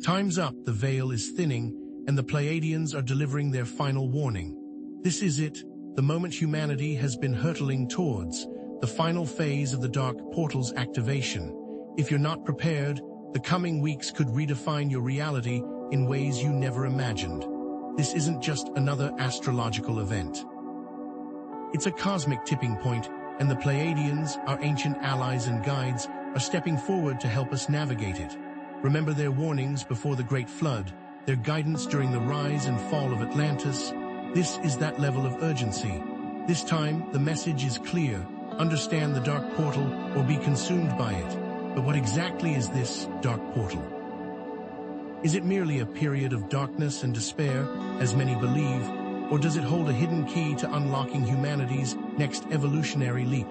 Time's up, the veil is thinning, and the Pleiadians are delivering their final warning. This is it, the moment humanity has been hurtling towards, the final phase of the dark portal's activation. If you're not prepared, the coming weeks could redefine your reality in ways you never imagined. This isn't just another astrological event. It's a cosmic tipping point, and the Pleiadians, our ancient allies and guides, are stepping forward to help us navigate it. Remember their warnings before the Great Flood, their guidance during the rise and fall of Atlantis. This is that level of urgency. This time, the message is clear. Understand the dark portal or be consumed by it. But what exactly is this dark portal? Is it merely a period of darkness and despair, as many believe, or does it hold a hidden key to unlocking humanity's next evolutionary leap?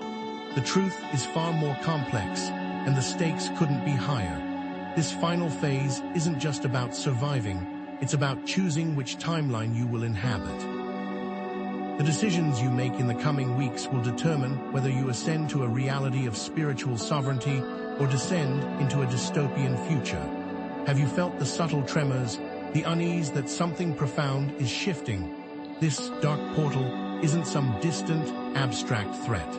The truth is far more complex, and the stakes couldn't be higher. This final phase isn't just about surviving, it's about choosing which timeline you will inhabit. The decisions you make in the coming weeks will determine whether you ascend to a reality of spiritual sovereignty or descend into a dystopian future. Have you felt the subtle tremors, the unease that something profound is shifting? This dark portal isn't some distant, abstract threat.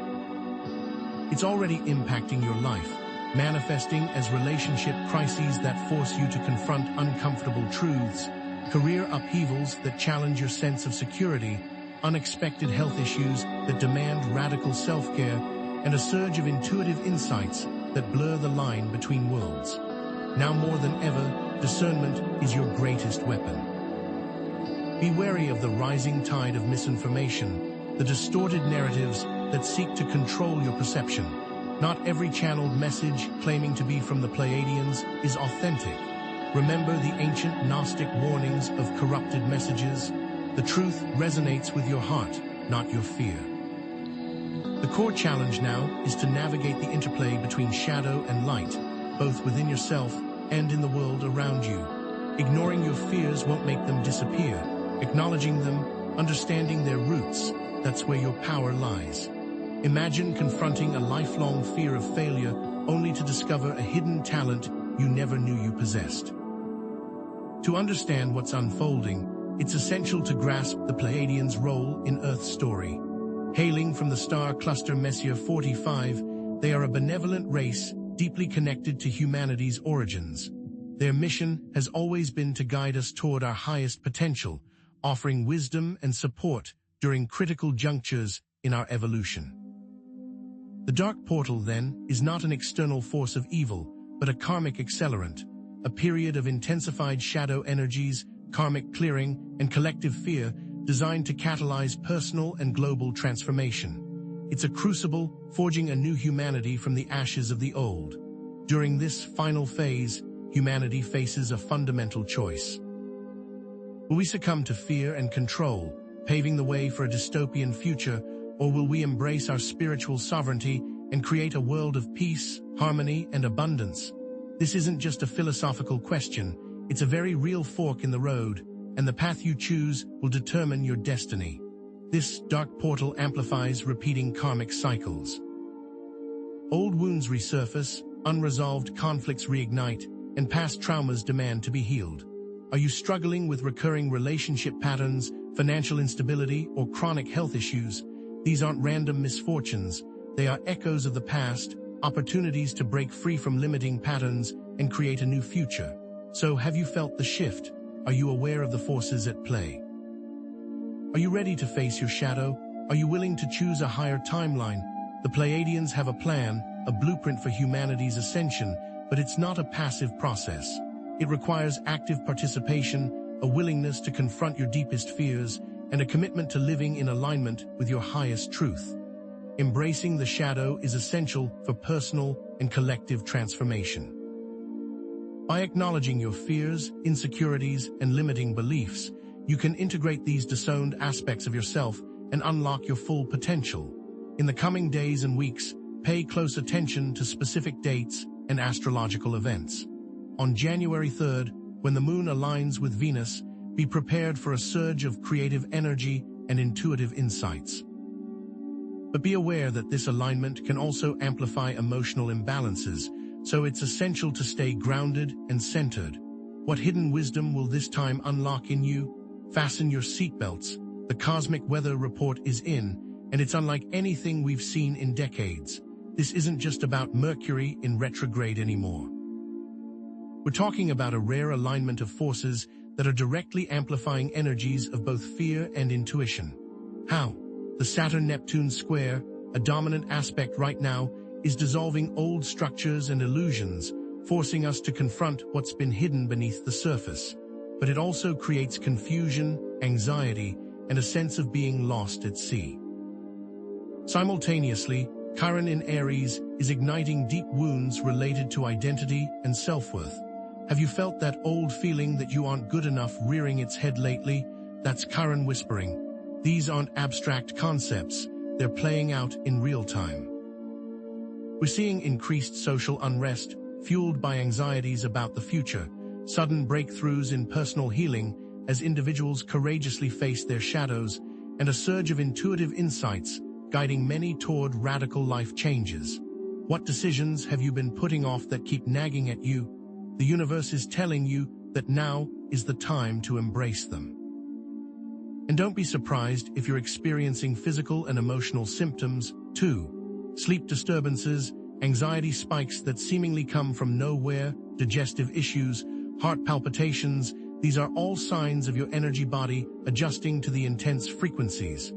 It's already impacting your life, manifesting as relationship crises that force you to confront uncomfortable truths, career upheavals that challenge your sense of security, unexpected health issues that demand radical self-care, and a surge of intuitive insights that blur the line between worlds. Now more than ever, discernment is your greatest weapon. Be wary of the rising tide of misinformation, the distorted narratives that seek to control your perception. Not every channeled message claiming to be from the Pleiadians is authentic. Remember the ancient Gnostic warnings of corrupted messages. The truth resonates with your heart, not your fear. The core challenge now is to navigate the interplay between shadow and light, both within yourself and in the world around you. Ignoring your fears won't make them disappear. Acknowledging them, understanding their roots, that's where your power lies. Imagine confronting a lifelong fear of failure only to discover a hidden talent you never knew you possessed. To understand what's unfolding, it's essential to grasp the Pleiadians' role in Earth's story. Hailing from the star cluster Messier 45, they are a benevolent race deeply connected to humanity's origins. Their mission has always been to guide us toward our highest potential, offering wisdom and support during critical junctures in our evolution. The dark portal, then, is not an external force of evil, but a karmic accelerant, a period of intensified shadow energies, karmic clearing, and collective fear designed to catalyze personal and global transformation. It's a crucible forging a new humanity from the ashes of the old. During this final phase, humanity faces a fundamental choice. Will we succumb to fear and control, paving the way for a dystopian future, or will we embrace our spiritual sovereignty and create a world of peace, harmony, and abundance? This isn't just a philosophical question, it's a very real fork in the road, and the path you choose will determine your destiny. This dark portal amplifies repeating karmic cycles. Old wounds resurface, unresolved conflicts reignite, and past traumas demand to be healed. Are you struggling with recurring relationship patterns, financial instability, or chronic health issues? These aren't random misfortunes. They are echoes of the past, opportunities to break free from limiting patterns and create a new future. So, have you felt the shift? Are you aware of the forces at play? Are you ready to face your shadow? Are you willing to choose a higher timeline? The Pleiadians have a plan, a blueprint for humanity's ascension, but it's not a passive process. It requires active participation, a willingness to confront your deepest fears, and a commitment to living in alignment with your highest truth. Embracing the shadow is essential for personal and collective transformation. By acknowledging your fears, insecurities, and limiting beliefs, you can integrate these disowned aspects of yourself and unlock your full potential. In the coming days and weeks, pay close attention to specific dates and astrological events. On January 3rd, when the moon aligns with Venus, be prepared for a surge of creative energy and intuitive insights. But be aware that this alignment can also amplify emotional imbalances, so it's essential to stay grounded and centered. What hidden wisdom will this time unlock in you? Fasten your seatbelts. The cosmic weather report is in, and it's unlike anything we've seen in decades. This isn't just about Mercury in retrograde anymore. We're talking about a rare alignment of forces that are directly amplifying energies of both fear and intuition. How? The Saturn-Neptune square, a dominant aspect right now, is dissolving old structures and illusions, forcing us to confront what's been hidden beneath the surface. But it also creates confusion, anxiety, and a sense of being lost at sea. Simultaneously, Chiron in Aries is igniting deep wounds related to identity and self-worth. Have you felt that old feeling that you aren't good enough rearing its head lately? That's Chiron whispering. These aren't abstract concepts, they're playing out in real time. We're seeing increased social unrest, fueled by anxieties about the future, sudden breakthroughs in personal healing as individuals courageously face their shadows, and a surge of intuitive insights guiding many toward radical life changes. What decisions have you been putting off that keep nagging at you? The universe is telling you that now is the time to embrace them. And don't be surprised if you're experiencing physical and emotional symptoms, too. Sleep disturbances, anxiety spikes that seemingly come from nowhere, digestive issues, heart palpitations, these are all signs of your energy body adjusting to the intense frequencies.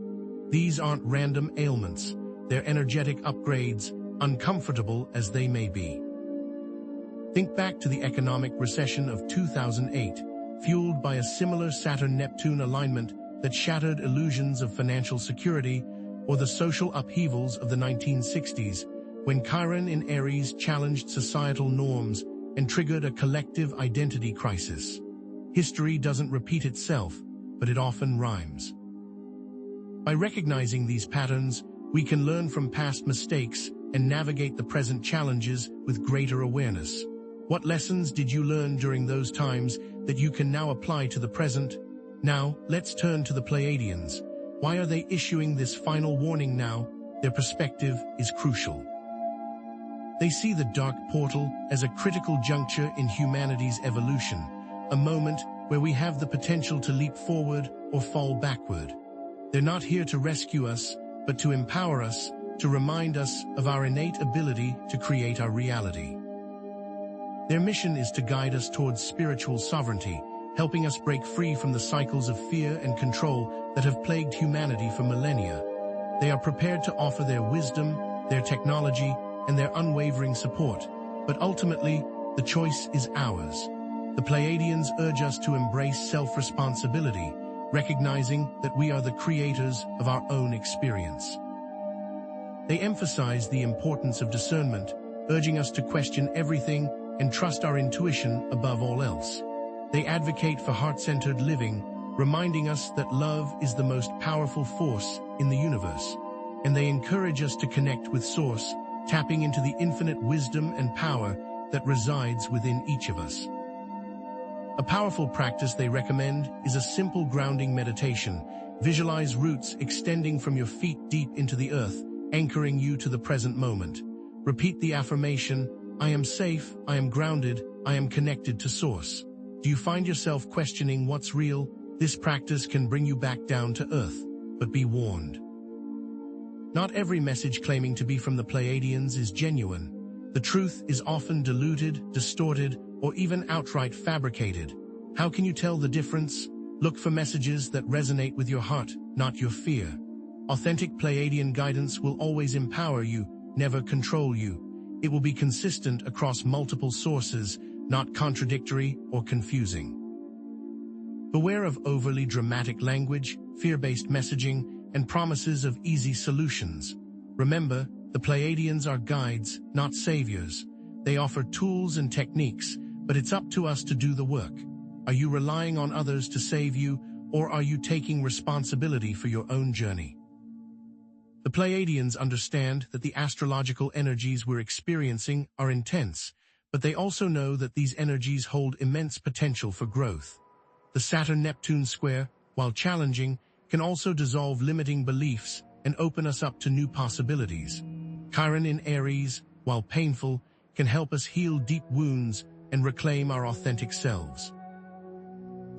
These aren't random ailments, they're energetic upgrades, uncomfortable as they may be. Think back to the economic recession of 2008, fueled by a similar Saturn-Neptune alignment that shattered illusions of financial security, or the social upheavals of the 1960s, when Chiron in Aries challenged societal norms and triggered a collective identity crisis. History doesn't repeat itself, but it often rhymes. By recognizing these patterns, we can learn from past mistakes and navigate the present challenges with greater awareness. What lessons did you learn during those times that you can now apply to the present? Now, let's turn to the Pleiadians. Why are they issuing this final warning now? Their perspective is crucial. They see the dark portal as a critical juncture in humanity's evolution, a moment where we have the potential to leap forward or fall backward. They're not here to rescue us, but to empower us, to remind us of our innate ability to create our reality. Their mission is to guide us towards spiritual sovereignty, helping us break free from the cycles of fear and control that have plagued humanity for millennia. They are prepared to offer their wisdom, their technology, and their unwavering support, but ultimately, the choice is ours. The Pleiadians urge us to embrace self-responsibility, recognizing that we are the creators of our own experience. They emphasize the importance of discernment, urging us to question everything and trust our intuition above all else. They advocate for heart-centered living, reminding us that love is the most powerful force in the universe. And they encourage us to connect with Source, tapping into the infinite wisdom and power that resides within each of us. A powerful practice they recommend is a simple grounding meditation. Visualize roots extending from your feet deep into the earth, anchoring you to the present moment. Repeat the affirmation, I am safe, I am grounded, I am connected to Source. Do you find yourself questioning what's real? This practice can bring you back down to earth, but be warned. Not every message claiming to be from the Pleiadians is genuine. The truth is often diluted, distorted, or even outright fabricated. How can you tell the difference? Look for messages that resonate with your heart, not your fear. Authentic Pleiadian guidance will always empower you, never control you. It will be consistent across multiple sources, not contradictory or confusing. Beware of overly dramatic language, fear-based messaging, and promises of easy solutions. Remember, the Pleiadians are guides, not saviors. They offer tools and techniques, but it's up to us to do the work. Are you relying on others to save you, or are you taking responsibility for your own journey? The Pleiadians understand that the astrological energies we're experiencing are intense, but they also know that these energies hold immense potential for growth. The Saturn-Neptune square, while challenging, can also dissolve limiting beliefs and open us up to new possibilities. Chiron in Aries, while painful, can help us heal deep wounds and reclaim our authentic selves.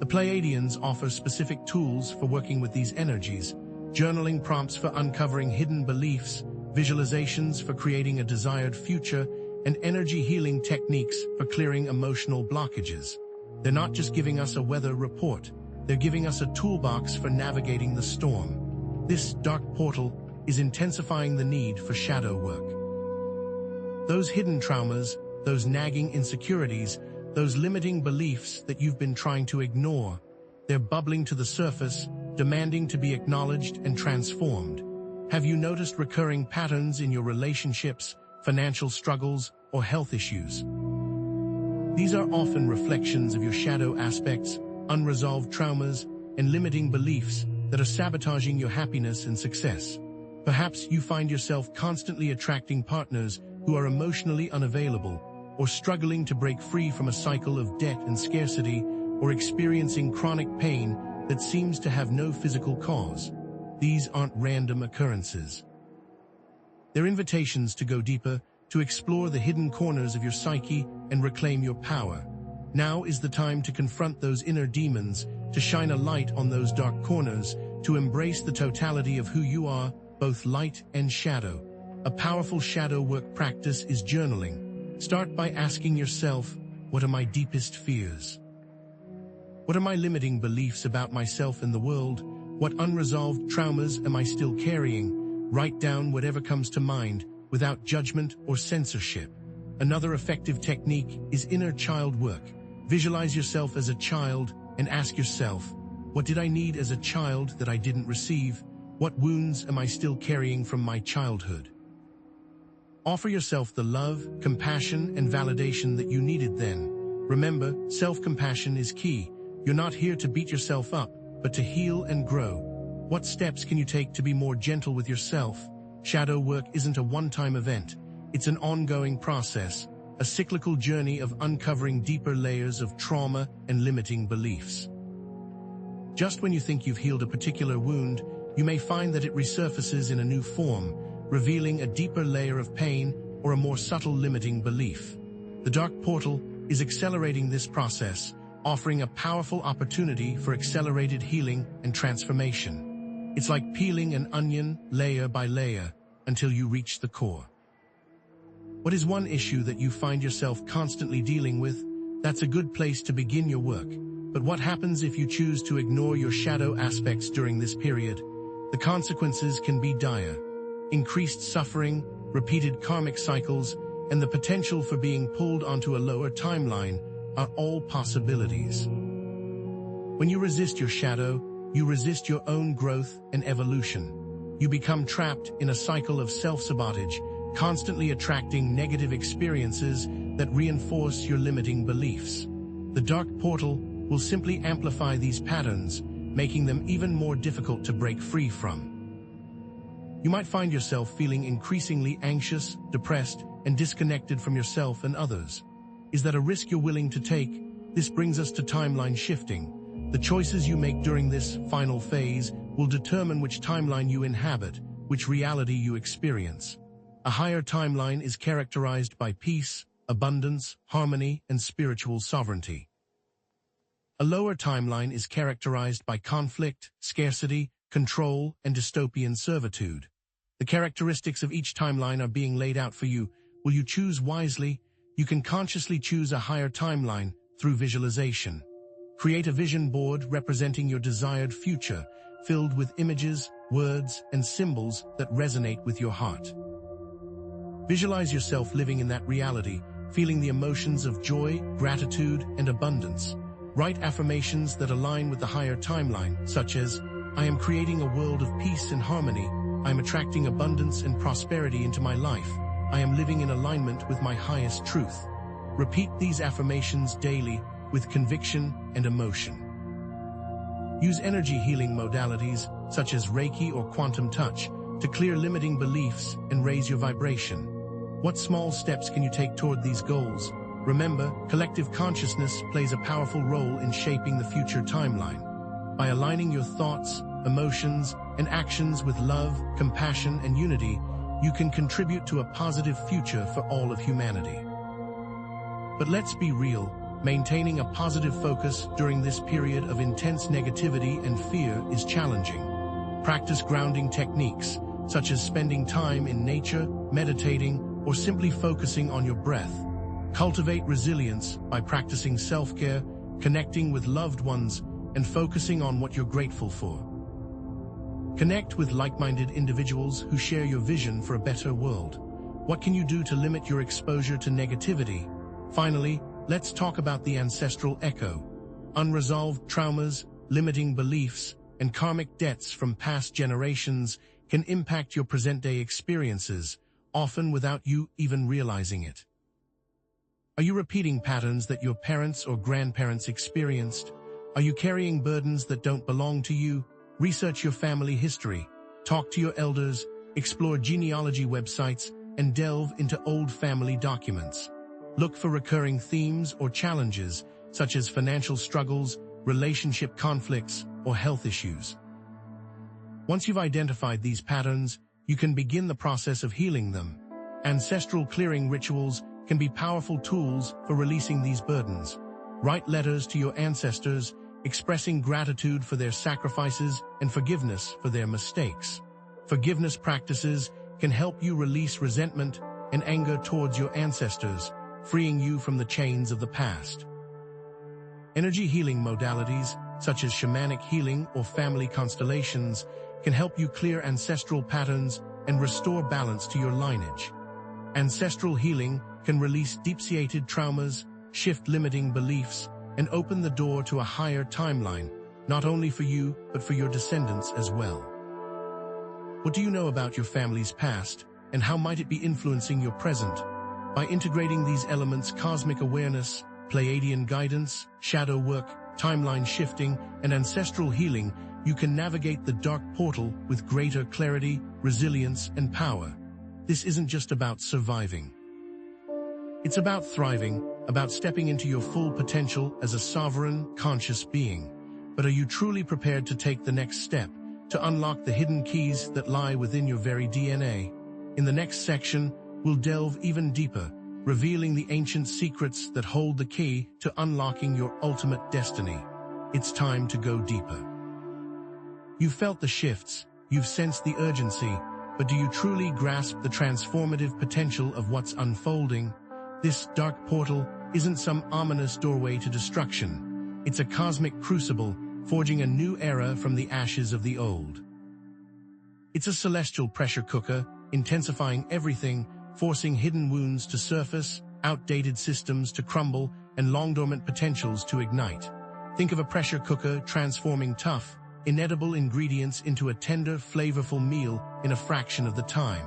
The Pleiadians offer specific tools for working with these energies, journaling prompts for uncovering hidden beliefs, visualizations for creating a desired future, and energy healing techniques for clearing emotional blockages. They're not just giving us a weather report, they're giving us a toolbox for navigating the storm. This dark portal is intensifying the need for shadow work. Those hidden traumas, those nagging insecurities, those limiting beliefs that you've been trying to ignore, they're bubbling to the surface, demanding to be acknowledged and transformed. Have you noticed recurring patterns in your relationships, financial struggles, or health issues? These are often reflections of your shadow aspects, unresolved traumas, and limiting beliefs that are sabotaging your happiness and success. Perhaps you find yourself constantly attracting partners who are emotionally unavailable, or struggling to break free from a cycle of debt and scarcity, or experiencing chronic pain that seems to have no physical cause. These aren't random occurrences. They're invitations to go deeper, to explore the hidden corners of your psyche and reclaim your power. Now is the time to confront those inner demons, to shine a light on those dark corners, to embrace the totality of who you are, both light and shadow. A powerful shadow work practice is journaling. Start by asking yourself, what are my deepest fears? What are my limiting beliefs about myself and the world? What unresolved traumas am I still carrying? Write down whatever comes to mind, without judgment or censorship. Another effective technique is inner child work. Visualize yourself as a child and ask yourself, what did I need as a child that I didn't receive? What wounds am I still carrying from my childhood? Offer yourself the love, compassion, and validation that you needed then. Remember, self-compassion is key. You're not here to beat yourself up, but to heal and grow. What steps can you take to be more gentle with yourself? Shadow work isn't a one-time event. It's an ongoing process, a cyclical journey of uncovering deeper layers of trauma and limiting beliefs. Just when you think you've healed a particular wound, you may find that it resurfaces in a new form, revealing a deeper layer of pain or a more subtle limiting belief. The dark portal is accelerating this process, offering a powerful opportunity for accelerated healing and transformation. It's like peeling an onion layer by layer until you reach the core. What is one issue that you find yourself constantly dealing with? That's a good place to begin your work. But what happens if you choose to ignore your shadow aspects during this period? The consequences can be dire. Increased suffering, repeated karmic cycles, and the potential for being pulled onto a lower timeline are all possibilities. When you resist your shadow, you resist your own growth and evolution. You become trapped in a cycle of self-sabotage, constantly attracting negative experiences that reinforce your limiting beliefs. The dark portal will simply amplify these patterns, making them even more difficult to break free from. You might find yourself feeling increasingly anxious, depressed, and disconnected from yourself and others. Is that a risk you're willing to take? This brings us to timeline shifting. The choices you make during this final phase will determine which timeline you inhabit, which reality you experience. A higher timeline is characterized by peace, abundance, harmony, and spiritual sovereignty. A lower timeline is characterized by conflict, scarcity, control, and dystopian servitude. The characteristics of each timeline are being laid out for you. Will you choose wisely? You can consciously choose a higher timeline through visualization. Create a vision board representing your desired future, filled with images, words, and symbols that resonate with your heart. Visualize yourself living in that reality, feeling the emotions of joy, gratitude, and abundance. Write affirmations that align with the higher timeline, such as, I am creating a world of peace and harmony. I am attracting abundance and prosperity into my life. I am living in alignment with my highest truth. Repeat these affirmations daily with conviction and emotion. Use energy healing modalities, such as Reiki or quantum touch, to clear limiting beliefs and raise your vibration. What small steps can you take toward these goals? Remember, collective consciousness plays a powerful role in shaping the future timeline. By aligning your thoughts, emotions, and actions with love, compassion, and unity, you can contribute to a positive future for all of humanity. But let's be real, maintaining a positive focus during this period of intense negativity and fear is challenging. Practice grounding techniques, such as spending time in nature, meditating, or simply focusing on your breath. Cultivate resilience by practicing self-care, connecting with loved ones, and focusing on what you're grateful for. Connect with like-minded individuals who share your vision for a better world. What can you do to limit your exposure to negativity? Finally, let's talk about the ancestral echo. Unresolved traumas, limiting beliefs, and karmic debts from past generations can impact your present-day experiences, often without you even realizing it. Are you repeating patterns that your parents or grandparents experienced? Are you carrying burdens that don't belong to you? Research your family history, talk to your elders, explore genealogy websites, and delve into old family documents. Look for recurring themes or challenges, such as financial struggles, relationship conflicts, or health issues. Once you've identified these patterns, you can begin the process of healing them. Ancestral clearing rituals can be powerful tools for releasing these burdens. Write letters to your ancestors, expressing gratitude for their sacrifices and forgiveness for their mistakes. Forgiveness practices can help you release resentment and anger towards your ancestors, freeing you from the chains of the past. Energy healing modalities, such as shamanic healing or family constellations, can help you clear ancestral patterns and restore balance to your lineage. Ancestral healing can release deep-seated traumas, shift limiting beliefs, and open the door to a higher timeline, not only for you, but for your descendants as well. What do you know about your family's past, and how might it be influencing your present? By integrating these elements, cosmic awareness, Pleiadian guidance, shadow work, timeline shifting, and ancestral healing, you can navigate the dark portal with greater clarity, resilience, and power. This isn't just about surviving. It's about thriving, about stepping into your full potential as a sovereign, conscious being. But are you truly prepared to take the next step, to unlock the hidden keys that lie within your very DNA? In the next section, we'll delve even deeper, revealing the ancient secrets that hold the key to unlocking your ultimate destiny. It's time to go deeper. You've felt the shifts, you've sensed the urgency, but do you truly grasp the transformative potential of what's unfolding? This dark portal isn't some ominous doorway to destruction. It's a cosmic crucible, forging a new era from the ashes of the old. It's a celestial pressure cooker, intensifying everything, forcing hidden wounds to surface, outdated systems to crumble, and long-dormant potentials to ignite. Think of a pressure cooker transforming tough, inedible ingredients into a tender, flavorful meal in a fraction of the time.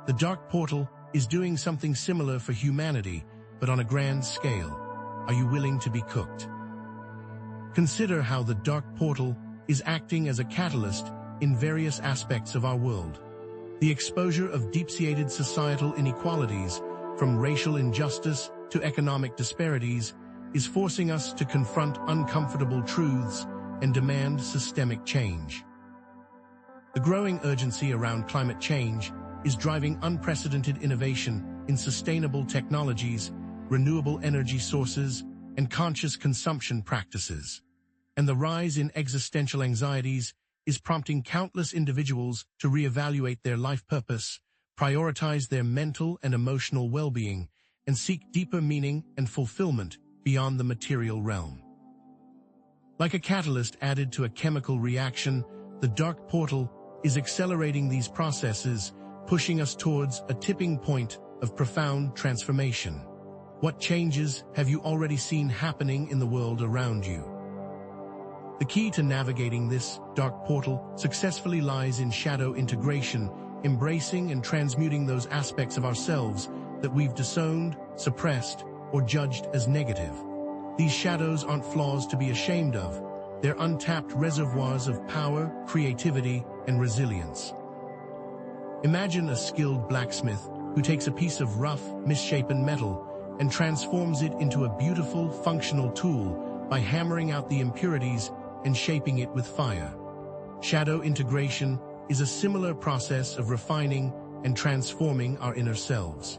The dark portal is doing something similar for humanity, but on a grand scale. Are you willing to be cooked? Consider how the dark portal is acting as a catalyst in various aspects of our world. The exposure of deep-seated societal inequalities, from racial injustice to economic disparities, is forcing us to confront uncomfortable truths and demand systemic change. The growing urgency around climate change is driving unprecedented innovation in sustainable technologies, renewable energy sources, and conscious consumption practices. And the rise in existential anxieties is prompting countless individuals to reevaluate their life purpose, prioritize their mental and emotional well-being, and seek deeper meaning and fulfillment beyond the material realm. Like a catalyst added to a chemical reaction, the dark portal is accelerating these processes, pushing us towards a tipping point of profound transformation. What changes have you already seen happening in the world around you? The key to navigating this dark portal successfully lies in shadow integration, embracing and transmuting those aspects of ourselves that we've disowned, suppressed, or judged as negative. These shadows aren't flaws to be ashamed of. They're untapped reservoirs of power, creativity, and resilience. Imagine a skilled blacksmith who takes a piece of rough, misshapen metal and transforms it into a beautiful, functional tool by hammering out the impurities and shaping it with fire. Shadow integration is a similar process of refining and transforming our inner selves.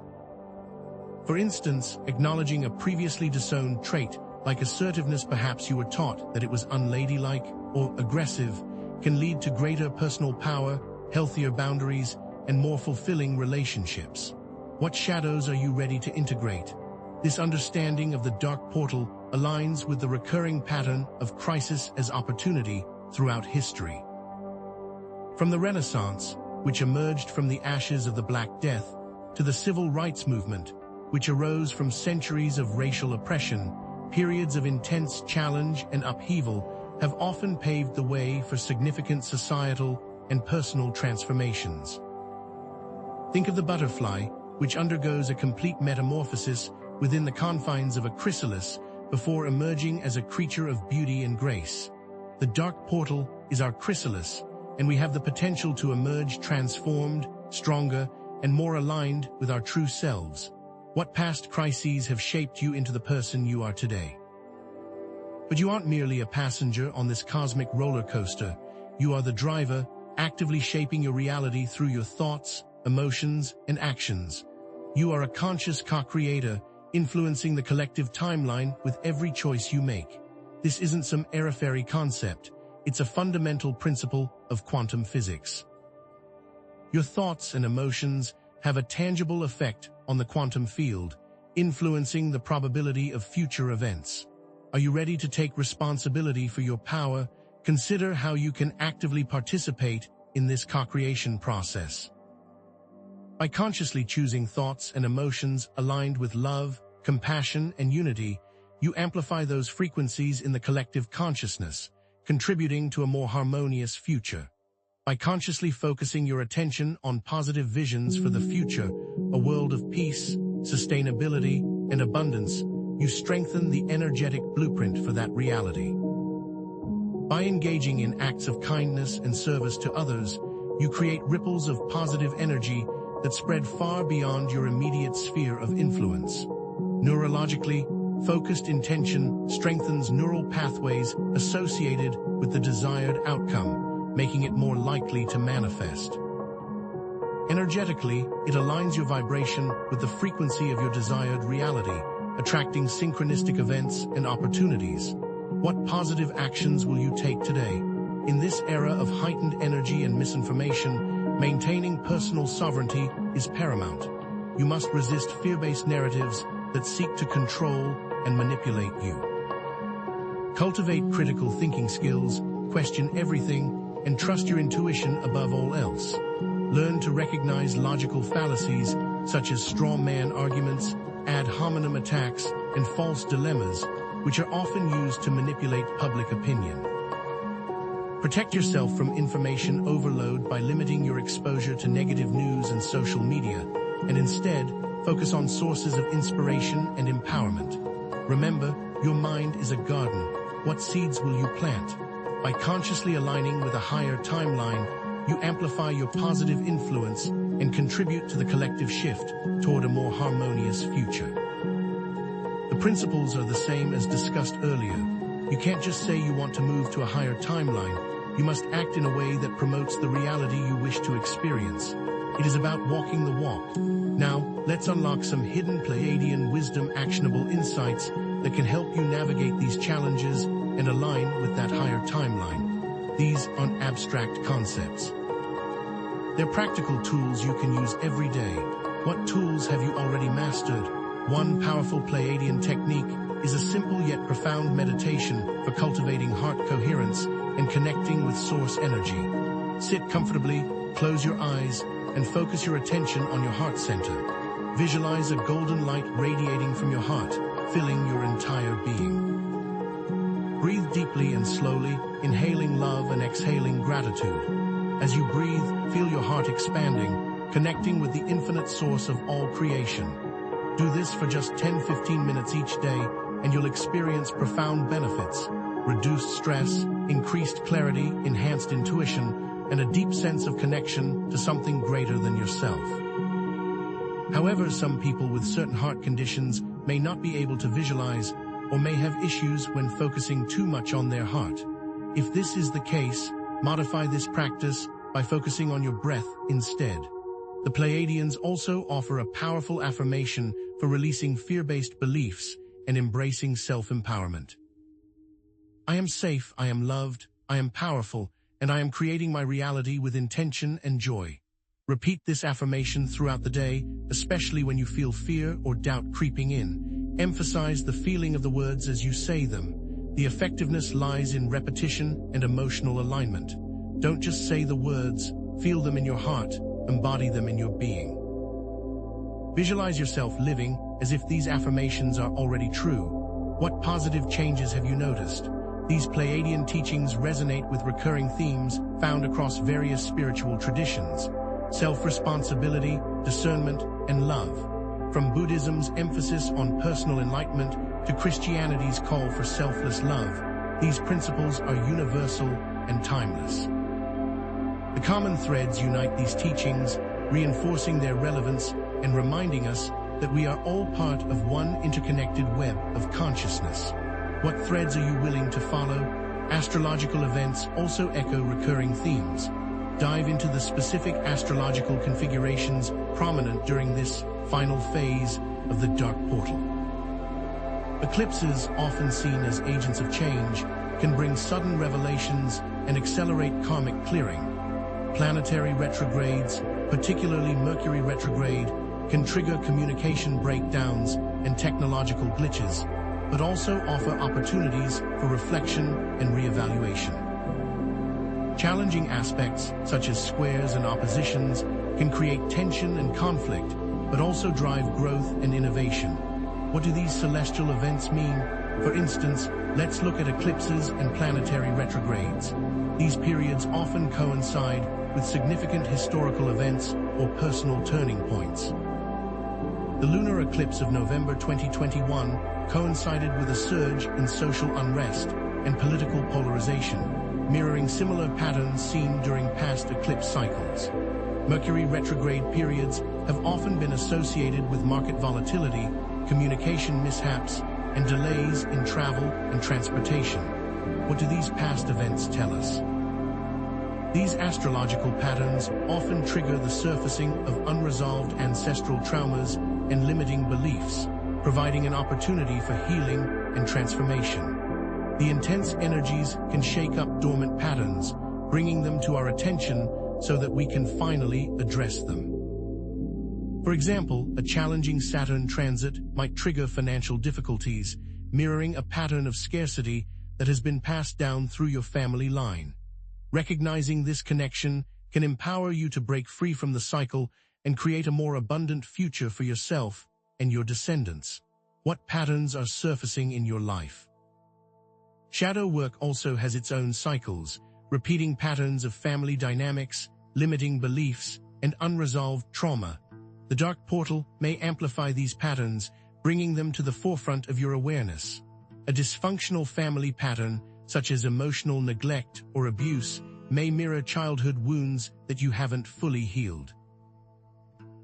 For instance, acknowledging a previously disowned trait Like assertiveness, perhaps you were taught that it was unladylike or aggressive, can lead to greater personal power, healthier boundaries, and more fulfilling relationships. What shadows are you ready to integrate? This understanding of the dark portal aligns with the recurring pattern of crisis as opportunity throughout history. From the Renaissance, which emerged from the ashes of the Black Death, to the civil rights movement, which arose from centuries of racial oppression, periods of intense challenge and upheaval have often paved the way for significant societal and personal transformations. Think of the butterfly, which undergoes a complete metamorphosis within the confines of a chrysalis before emerging as a creature of beauty and grace. The dark portal is our chrysalis, and we have the potential to emerge transformed, stronger, and more aligned with our true selves. What past crises have shaped you into the person you are today? But you aren't merely a passenger on this cosmic roller coaster. You are the driver, actively shaping your reality through your thoughts, emotions, and actions. You are a conscious co-creator, influencing the collective timeline with every choice you make. This isn't some airy-fairy concept. It's a fundamental principle of quantum physics. Your thoughts and emotions have a tangible effect on the quantum field, influencing the probability of future events. Are you ready to take responsibility for your power? Consider how you can actively participate in this co-creation process. By consciously choosing thoughts and emotions aligned with love, compassion, and unity, you amplify those frequencies in the collective consciousness, contributing to a more harmonious future. By consciously focusing your attention on positive visions for the future, a world of peace, sustainability, and abundance, you strengthen the energetic blueprint for that reality. By engaging in acts of kindness and service to others, you create ripples of positive energy that spread far beyond your immediate sphere of influence. Neurologically, focused intention strengthens neural pathways associated with the desired outcome, making it more likely to manifest. Energetically, it aligns your vibration with the frequency of your desired reality, attracting synchronistic events and opportunities. What positive actions will you take today? In this era of heightened energy and misinformation, maintaining personal sovereignty is paramount. You must resist fear-based narratives that seek to control and manipulate you. Cultivate critical thinking skills, question everything, and trust your intuition above all else. Learn to recognize logical fallacies such as straw man arguments, ad hominem attacks, and false dilemmas, which are often used to manipulate public opinion. Protect yourself from information overload by limiting your exposure to negative news and social media, and instead, focus on sources of inspiration and empowerment. Remember, your mind is a garden. What seeds will you plant? By consciously aligning with a higher timeline, you amplify your positive influence and contribute to the collective shift toward a more harmonious future. The principles are the same as discussed earlier. You can't just say you want to move to a higher timeline. You must act in a way that promotes the reality you wish to experience. It is about walking the walk. Now, let's unlock some hidden Pleiadian wisdom, actionable insights that can help you navigate these challenges and align with that higher timeline. These aren't abstract concepts. They're practical tools you can use every day. What tools have you already mastered? One powerful Pleiadian technique is a simple yet profound meditation for cultivating heart coherence and connecting with source energy. Sit comfortably, close your eyes, and focus your attention on your heart center. Visualize a golden light radiating from your heart, filling your entire being. Breathe deeply and slowly, inhaling love and exhaling gratitude. As you breathe, feel your heart expanding, connecting with the infinite source of all creation. Do this for just 10-15 minutes each day, and you'll experience profound benefits: reduced stress, increased clarity, enhanced intuition, and a deep sense of connection to something greater than yourself. However, some people with certain heart conditions may not be able to visualize or may have issues when focusing too much on their heart. If this is the case, modify this practice by focusing on your breath instead. The Pleiadians also offer a powerful affirmation for releasing fear-based beliefs and embracing self-empowerment. I am safe, I am loved, I am powerful, and I am creating my reality with intention and joy. Repeat this affirmation throughout the day, especially when you feel fear or doubt creeping in. Emphasize the feeling of the words as you say them. The effectiveness lies in repetition and emotional alignment. Don't just say the words, feel them in your heart, embody them in your being. Visualize yourself living as if these affirmations are already true. What positive changes have you noticed? These Pleiadian teachings resonate with recurring themes found across various spiritual traditions: self-responsibility, discernment, and love. From Buddhism's emphasis on personal enlightenment to Christianity's call for selfless love, these principles are universal and timeless. The common threads unite these teachings, reinforcing their relevance and reminding us that we are all part of one interconnected web of consciousness. What threads are you willing to follow? Astrological events also echo recurring themes. Dive into the specific astrological configurations prominent during this final phase of the dark portal. Eclipses, often seen as agents of change, can bring sudden revelations and accelerate karmic clearing. Planetary retrogrades, particularly Mercury retrograde, can trigger communication breakdowns and technological glitches, but also offer opportunities for reflection and reevaluation. Challenging aspects, such as squares and oppositions, can create tension and conflict, but also drive growth and innovation. What do these celestial events mean? For instance, let's look at eclipses and planetary retrogrades. These periods often coincide with significant historical events or personal turning points. The lunar eclipse of November 2021 coincided with a surge in social unrest and political polarization, mirroring similar patterns seen during past eclipse cycles. Mercury retrograde periods have often been associated with market volatility, communication mishaps, and delays in travel and transportation. What do these past events tell us? These astrological patterns often trigger the surfacing of unresolved ancestral traumas and limiting beliefs, providing an opportunity for healing and transformation. The intense energies can shake up dormant patterns, bringing them to our attention so that we can finally address them. For example, a challenging Saturn transit might trigger financial difficulties, mirroring a pattern of scarcity that has been passed down through your family line. Recognizing this connection can empower you to break free from the cycle and create a more abundant future for yourself and your descendants. What patterns are surfacing in your life? Shadow work also has its own cycles, repeating patterns of family dynamics, limiting beliefs, and unresolved trauma. The dark portal may amplify these patterns, bringing them to the forefront of your awareness. A dysfunctional family pattern, such as emotional neglect or abuse, may mirror childhood wounds that you haven't fully healed.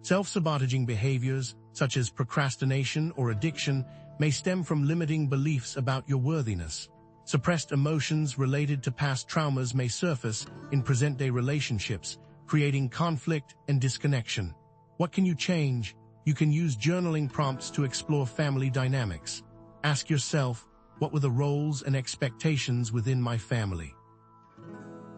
Self-sabotaging behaviors, such as procrastination or addiction, may stem from limiting beliefs about your worthiness. Suppressed emotions related to past traumas may surface in present-day relationships, creating conflict and disconnection. What can you change? You can use journaling prompts to explore family dynamics. Ask yourself, what were the roles and expectations within my family?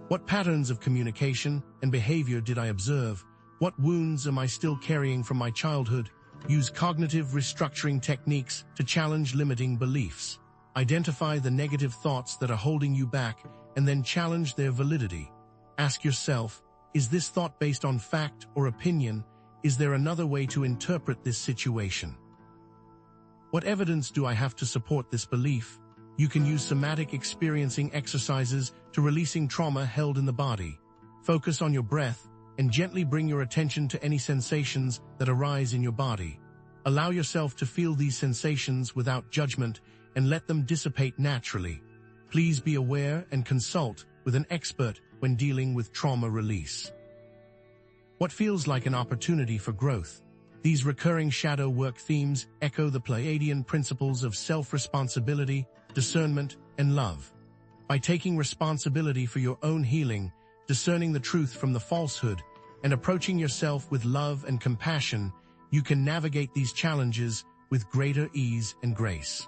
What patterns of communication and behavior did I observe? What wounds am I still carrying from my childhood? Use cognitive restructuring techniques to challenge limiting beliefs. Identify the negative thoughts that are holding you back and then challenge their validity. Ask yourself, is this thought based on fact or opinion? Is there another way to interpret this situation? What evidence do I have to support this belief? You can use somatic experiencing exercises to releasing trauma held in the body. Focus on your breath and gently bring your attention to any sensations that arise in your body. Allow yourself to feel these sensations without judgment and let them dissipate naturally. Please be aware and consult with an expert when dealing with trauma release. What feels like an opportunity for growth? These recurring shadow work themes echo the Pleiadian principles of self-responsibility, discernment, and love. By taking responsibility for your own healing, discerning the truth from the falsehood, and approaching yourself with love and compassion, you can navigate these challenges with greater ease and grace.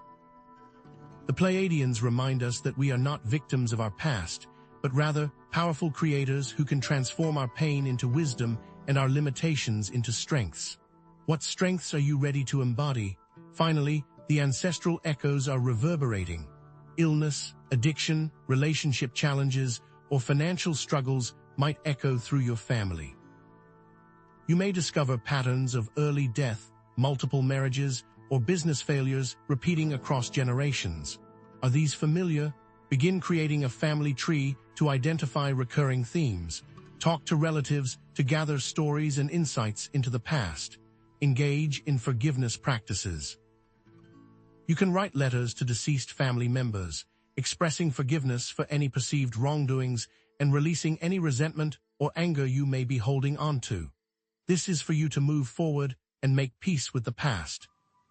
The Pleiadians remind us that we are not victims of our past, but rather powerful creators who can transform our pain into wisdom and our limitations into strengths. What strengths are you ready to embody? Finally, the ancestral echoes are reverberating. Illness, addiction, relationship challenges, or financial struggles might echo through your family. You may discover patterns of early death, multiple marriages, or business failures repeating across generations. Are these familiar? Begin creating a family tree to identify recurring themes. Talk to relatives to gather stories and insights into the past. Engage in forgiveness practices. You can write letters to deceased family members, expressing forgiveness for any perceived wrongdoings and releasing any resentment or anger you may be holding onto. This is for you to move forward and make peace with the past.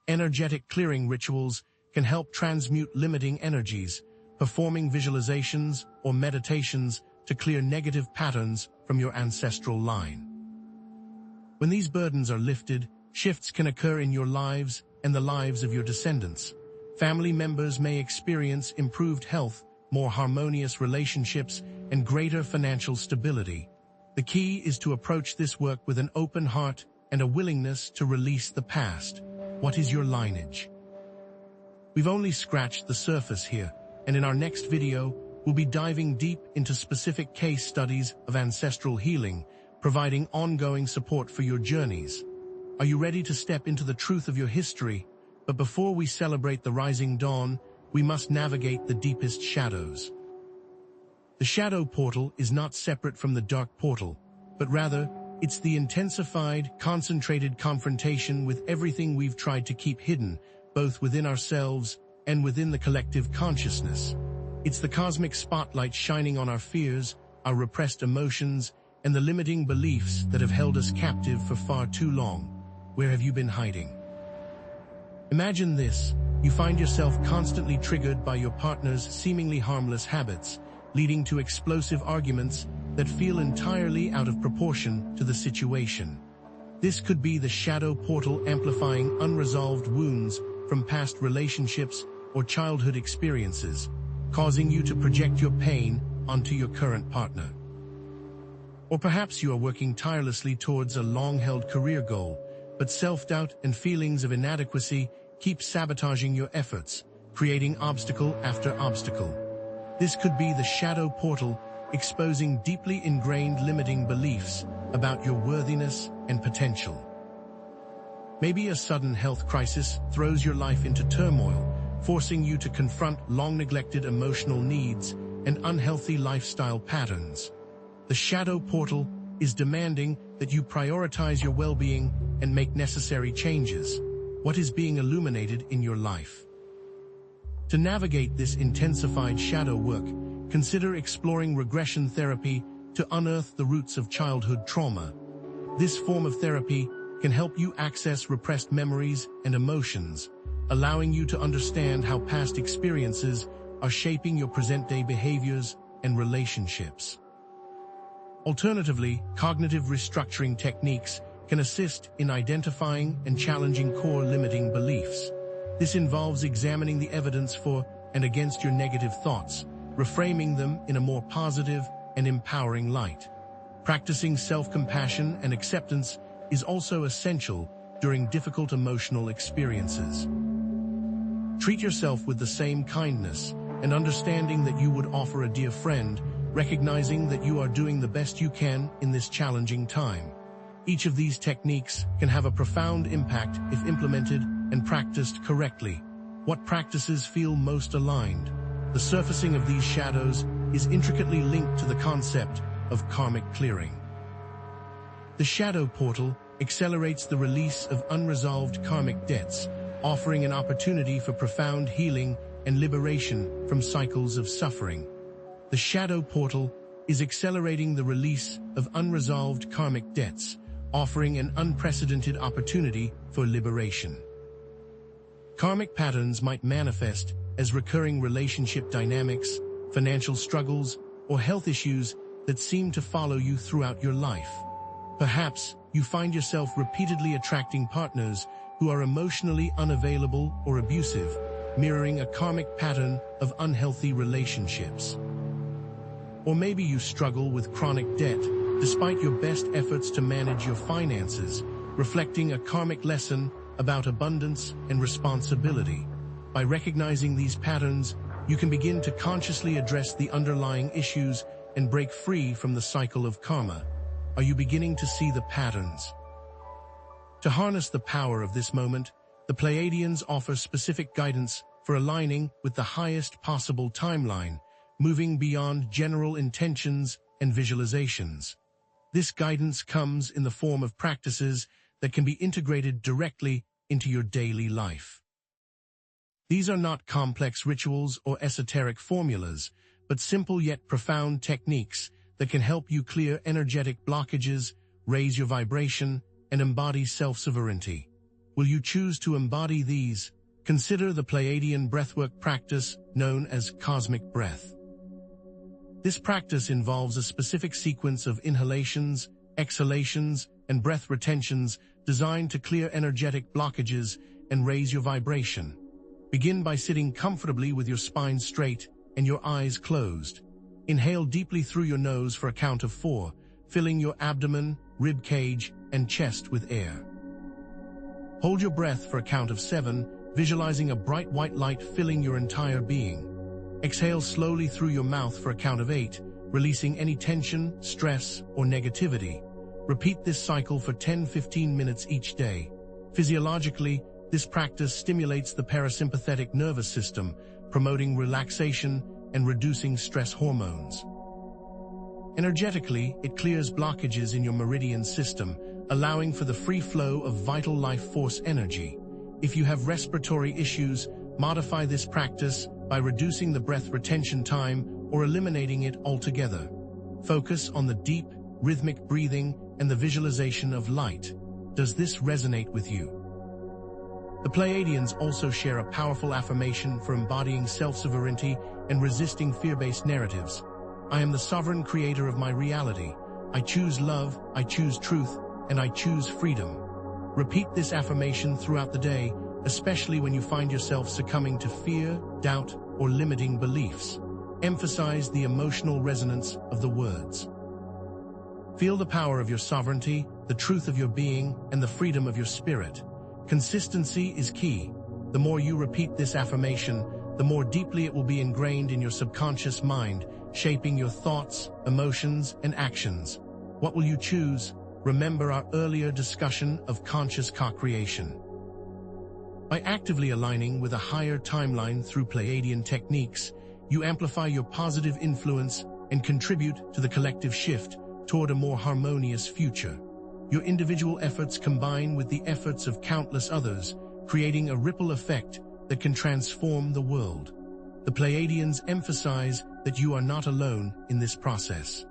Energetic clearing rituals can help transmute limiting energies, performing visualizations or meditations to clear negative patterns from your ancestral line. When these burdens are lifted, shifts can occur in your lives and the lives of your descendants. Family members may experience improved health, more harmonious relationships, and greater financial stability. The key is to approach this work with an open heart and a willingness to release the past. What is your lineage? We've only scratched the surface here, and in our next video, we'll be diving deep into specific case studies of ancestral healing, providing ongoing support for your journeys. Are you ready to step into the truth of your history? But before we celebrate the rising dawn, we must navigate the deepest shadows. The shadow portal is not separate from the dark portal, but rather, it's the intensified, concentrated confrontation with everything we've tried to keep hidden, both within ourselves and within the collective consciousness. It's the cosmic spotlight shining on our fears, our repressed emotions, and the limiting beliefs that have held us captive for far too long. Where have you been hiding? Imagine this: you find yourself constantly triggered by your partner's seemingly harmless habits, leading to explosive arguments that feel entirely out of proportion to the situation. This could be the shadow portal amplifying unresolved wounds from past relationships or childhood experiences, causing you to project your pain onto your current partner. Or perhaps you are working tirelessly towards a long-held career goal, but self-doubt and feelings of inadequacy keep sabotaging your efforts, creating obstacle after obstacle. This could be the shadow portal exposing deeply ingrained limiting beliefs about your worthiness and potential. Maybe a sudden health crisis throws your life into turmoil, forcing you to confront long-neglected emotional needs and unhealthy lifestyle patterns. The shadow portal is demanding that you prioritize your well-being and make necessary changes. What is being illuminated in your life? To navigate this intensified shadow work, consider exploring regression therapy to unearth the roots of childhood trauma. This form of therapy can help you access repressed memories and emotions, allowing you to understand how past experiences are shaping your present-day behaviors and relationships. Alternatively, cognitive restructuring techniques can assist in identifying and challenging core limiting beliefs. This involves examining the evidence for and against your negative thoughts, reframing them in a more positive and empowering light. Practicing self-compassion and acceptance is also essential during difficult emotional experiences. Treat yourself with the same kindness and understanding that you would offer a dear friend, recognizing that you are doing the best you can in this challenging time. Each of these techniques can have a profound impact if implemented and practiced correctly. What practices feel most aligned? The surfacing of these shadows is intricately linked to the concept of karmic clearing. The shadow portal accelerates the release of unresolved karmic debts, offering an opportunity for profound healing and liberation from cycles of suffering. The shadow portal is accelerating the release of unresolved karmic debts, offering an unprecedented opportunity for liberation. Karmic patterns might manifest as recurring relationship dynamics, financial struggles, or health issues that seem to follow you throughout your life. Perhaps you find yourself repeatedly attracting partners who are emotionally unavailable or abusive, mirroring a karmic pattern of unhealthy relationships. Or maybe you struggle with chronic debt, despite your best efforts to manage your finances, reflecting a karmic lesson about abundance and responsibility. By recognizing these patterns, you can begin to consciously address the underlying issues and break free from the cycle of karma. Are you beginning to see the patterns? To harness the power of this moment, the Pleiadians offer specific guidance for aligning with the highest possible timeline, moving beyond general intentions and visualizations. This guidance comes in the form of practices that can be integrated directly into your daily life. These are not complex rituals or esoteric formulas, but simple yet profound techniques that can help you clear energetic blockages, raise your vibration, and embody self-sovereignty. Will you choose to embody these? Consider the Pleiadian breathwork practice known as cosmic breath. This practice involves a specific sequence of inhalations, exhalations, and breath retentions designed to clear energetic blockages and raise your vibration. Begin by sitting comfortably with your spine straight and your eyes closed. Inhale deeply through your nose for a count of 4, filling your abdomen, rib cage, and chest with air. Hold your breath for a count of 7, visualizing a bright white light filling your entire being. Exhale slowly through your mouth for a count of 8, releasing any tension, stress, or negativity. Repeat this cycle for 10-15 minutes each day. Physiologically, this practice stimulates the parasympathetic nervous system, promoting relaxation and reducing stress hormones. Energetically, it clears blockages in your meridian system, allowing for the free flow of vital life force energy. If you have respiratory issues, modify this practice by reducing the breath retention time or eliminating it altogether. Focus on the deep, rhythmic breathing and the visualization of light. Does this resonate with you? The Pleiadians also share a powerful affirmation for embodying self-sovereignty and resisting fear-based narratives. I am the sovereign creator of my reality. I choose love, I choose truth, and I choose freedom. Repeat this affirmation throughout the day, especially when you find yourself succumbing to fear, doubt, or limiting beliefs. Emphasize the emotional resonance of the words. Feel the power of your sovereignty, the truth of your being, and the freedom of your spirit. Consistency is key. The more you repeat this affirmation, the more deeply it will be ingrained in your subconscious mind, shaping your thoughts, emotions, and actions. What will you choose? Remember our earlier discussion of conscious co-creation. By actively aligning with a higher timeline through Pleiadian techniques, you amplify your positive influence and contribute to the collective shift toward a more harmonious future. Your individual efforts combine with the efforts of countless others, creating a ripple effect that can transform the world. The Pleiadians emphasize that you are not alone in this process.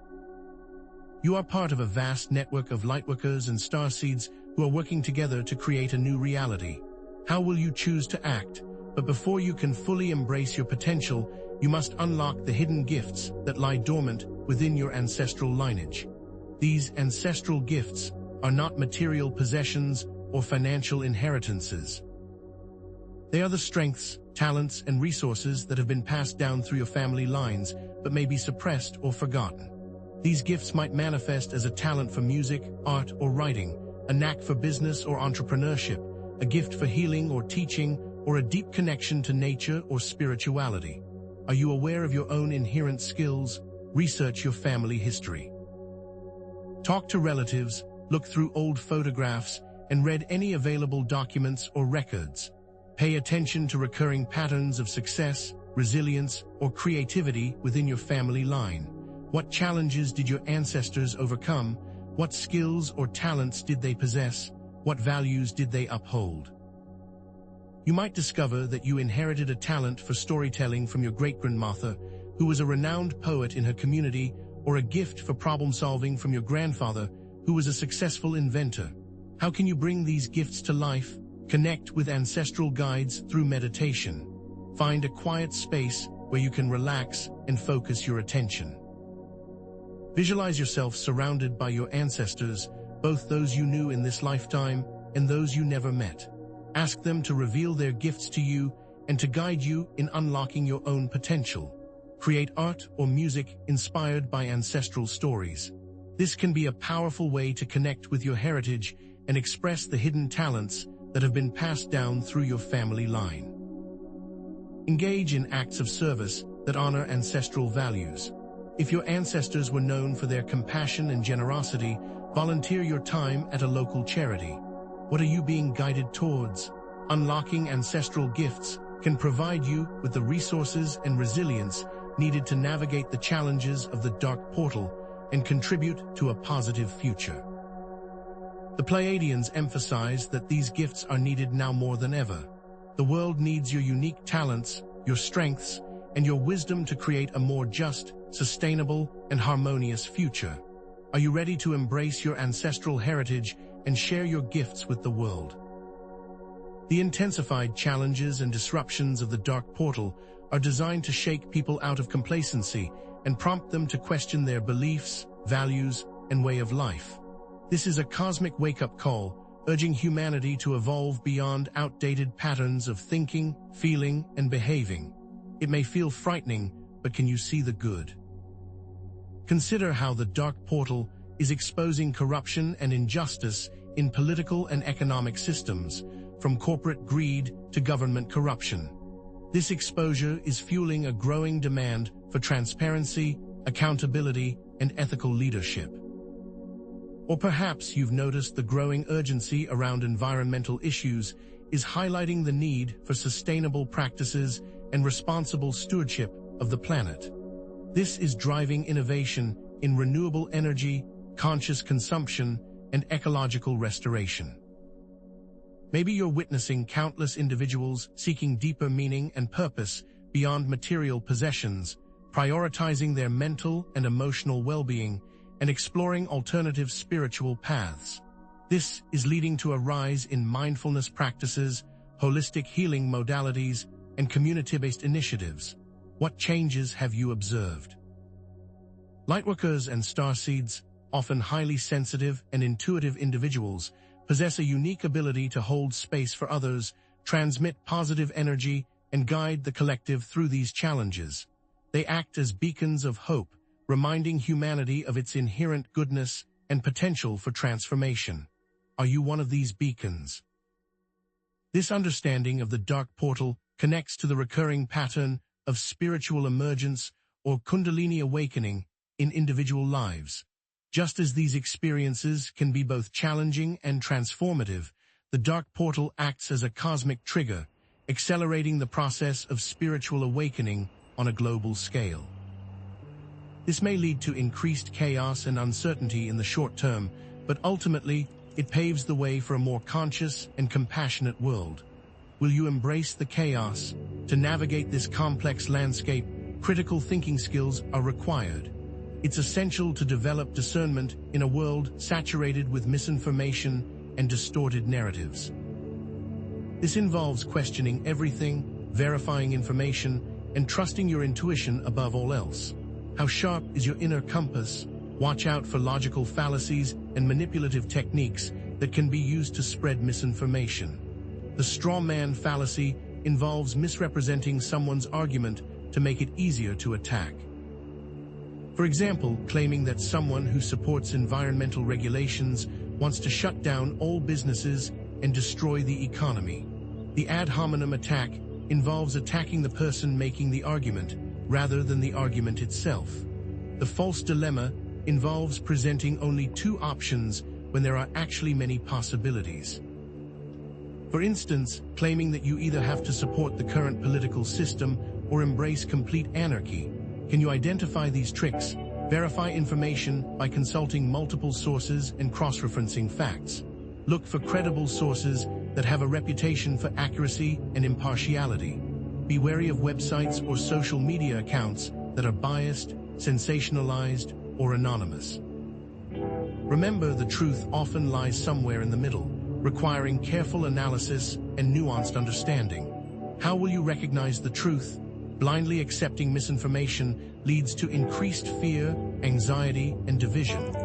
You are part of a vast network of lightworkers and starseeds who are working together to create a new reality. How will you choose to act? But before you can fully embrace your potential, you must unlock the hidden gifts that lie dormant within your ancestral lineage. These ancestral gifts are not material possessions or financial inheritances. They are the strengths, talents, and resources that have been passed down through your family lines but may be suppressed or forgotten. These gifts might manifest as a talent for music, art, or writing, a knack for business or entrepreneurship, a gift for healing or teaching, or a deep connection to nature or spirituality. Are you aware of your own inherent skills? Research your family history. Talk to relatives, look through old photographs, and read any available documents or records. Pay attention to recurring patterns of success, resilience, or creativity within your family line. What challenges did your ancestors overcome? What skills or talents did they possess? What values did they uphold? You might discover that you inherited a talent for storytelling from your great-grandmother, who was a renowned poet in her community, or a gift for problem-solving from your grandfather, who was a successful inventor. How can you bring these gifts to life? Connect with ancestral guides through meditation. Find a quiet space where you can relax and focus your attention. Visualize yourself surrounded by your ancestors, both those you knew in this lifetime and those you never met. Ask them to reveal their gifts to you, and to guide you in unlocking your own potential. Create art or music inspired by ancestral stories. This can be a powerful way to connect with your heritage and express the hidden talents that have been passed down through your family line. Engage in acts of service that honor ancestral values. If your ancestors were known for their compassion and generosity, volunteer your time at a local charity. What are you being guided towards? Unlocking ancestral gifts can provide you with the resources and resilience needed to navigate the challenges of the dark portal and contribute to a positive future. The Pleiadians emphasize that these gifts are needed now more than ever. The world needs your unique talents, your strengths, and your wisdom to create a more just, sustainable, and harmonious future. Are you ready to embrace your ancestral heritage and share your gifts with the world? The intensified challenges and disruptions of the dark portal are designed to shake people out of complacency and prompt them to question their beliefs, values, and way of life. This is a cosmic wake-up call, urging humanity to evolve beyond outdated patterns of thinking, feeling, and behaving. It may feel frightening, but can you see the good? Consider how the dark portal is exposing corruption and injustice in political and economic systems, from corporate greed to government corruption. This exposure is fueling a growing demand for transparency, accountability, and ethical leadership. Or perhaps you've noticed the growing urgency around environmental issues is highlighting the need for sustainable practices and responsible stewardship of the planet. This is driving innovation in renewable energy, conscious consumption, and ecological restoration. Maybe you're witnessing countless individuals seeking deeper meaning and purpose beyond material possessions, prioritizing their mental and emotional well-being, and exploring alternative spiritual paths. This is leading to a rise in mindfulness practices, holistic healing modalities, and community-based initiatives. What changes have you observed? Lightworkers and starseeds, often highly sensitive and intuitive individuals, possess a unique ability to hold space for others, transmit positive energy, and guide the collective through these challenges. They act as beacons of hope, reminding humanity of its inherent goodness and potential for transformation. Are you one of these beacons? This understanding of the dark portal connects to the recurring pattern of spiritual emergence or Kundalini awakening in individual lives. Just as these experiences can be both challenging and transformative, the dark portal acts as a cosmic trigger, accelerating the process of spiritual awakening on a global scale. This may lead to increased chaos and uncertainty in the short term, but ultimately, it paves the way for a more conscious and compassionate world. Will you embrace the chaos? To navigate this complex landscape, critical thinking skills are required. It's essential to develop discernment in a world saturated with misinformation and distorted narratives. This involves questioning everything, verifying information, and trusting your intuition above all else. How sharp is your inner compass? Watch out for logical fallacies and manipulative techniques that can be used to spread misinformation. The straw man fallacy involves misrepresenting someone's argument to make it easier to attack. For example, claiming that someone who supports environmental regulations wants to shut down all businesses and destroy the economy. The ad hominem attack involves attacking the person making the argument rather than the argument itself. The false dilemma involves presenting only two options when there are actually many possibilities. For instance, claiming that you either have to support the current political system or embrace complete anarchy. Can you identify these tricks? Verify information by consulting multiple sources and cross-referencing facts. Look for credible sources that have a reputation for accuracy and impartiality. Be wary of websites or social media accounts that are biased, sensationalized, or anonymous. Remember, the truth often lies somewhere in the middle, requiring careful analysis and nuanced understanding. How will you recognize the truth? Blindly accepting misinformation leads to increased fear, anxiety, and division.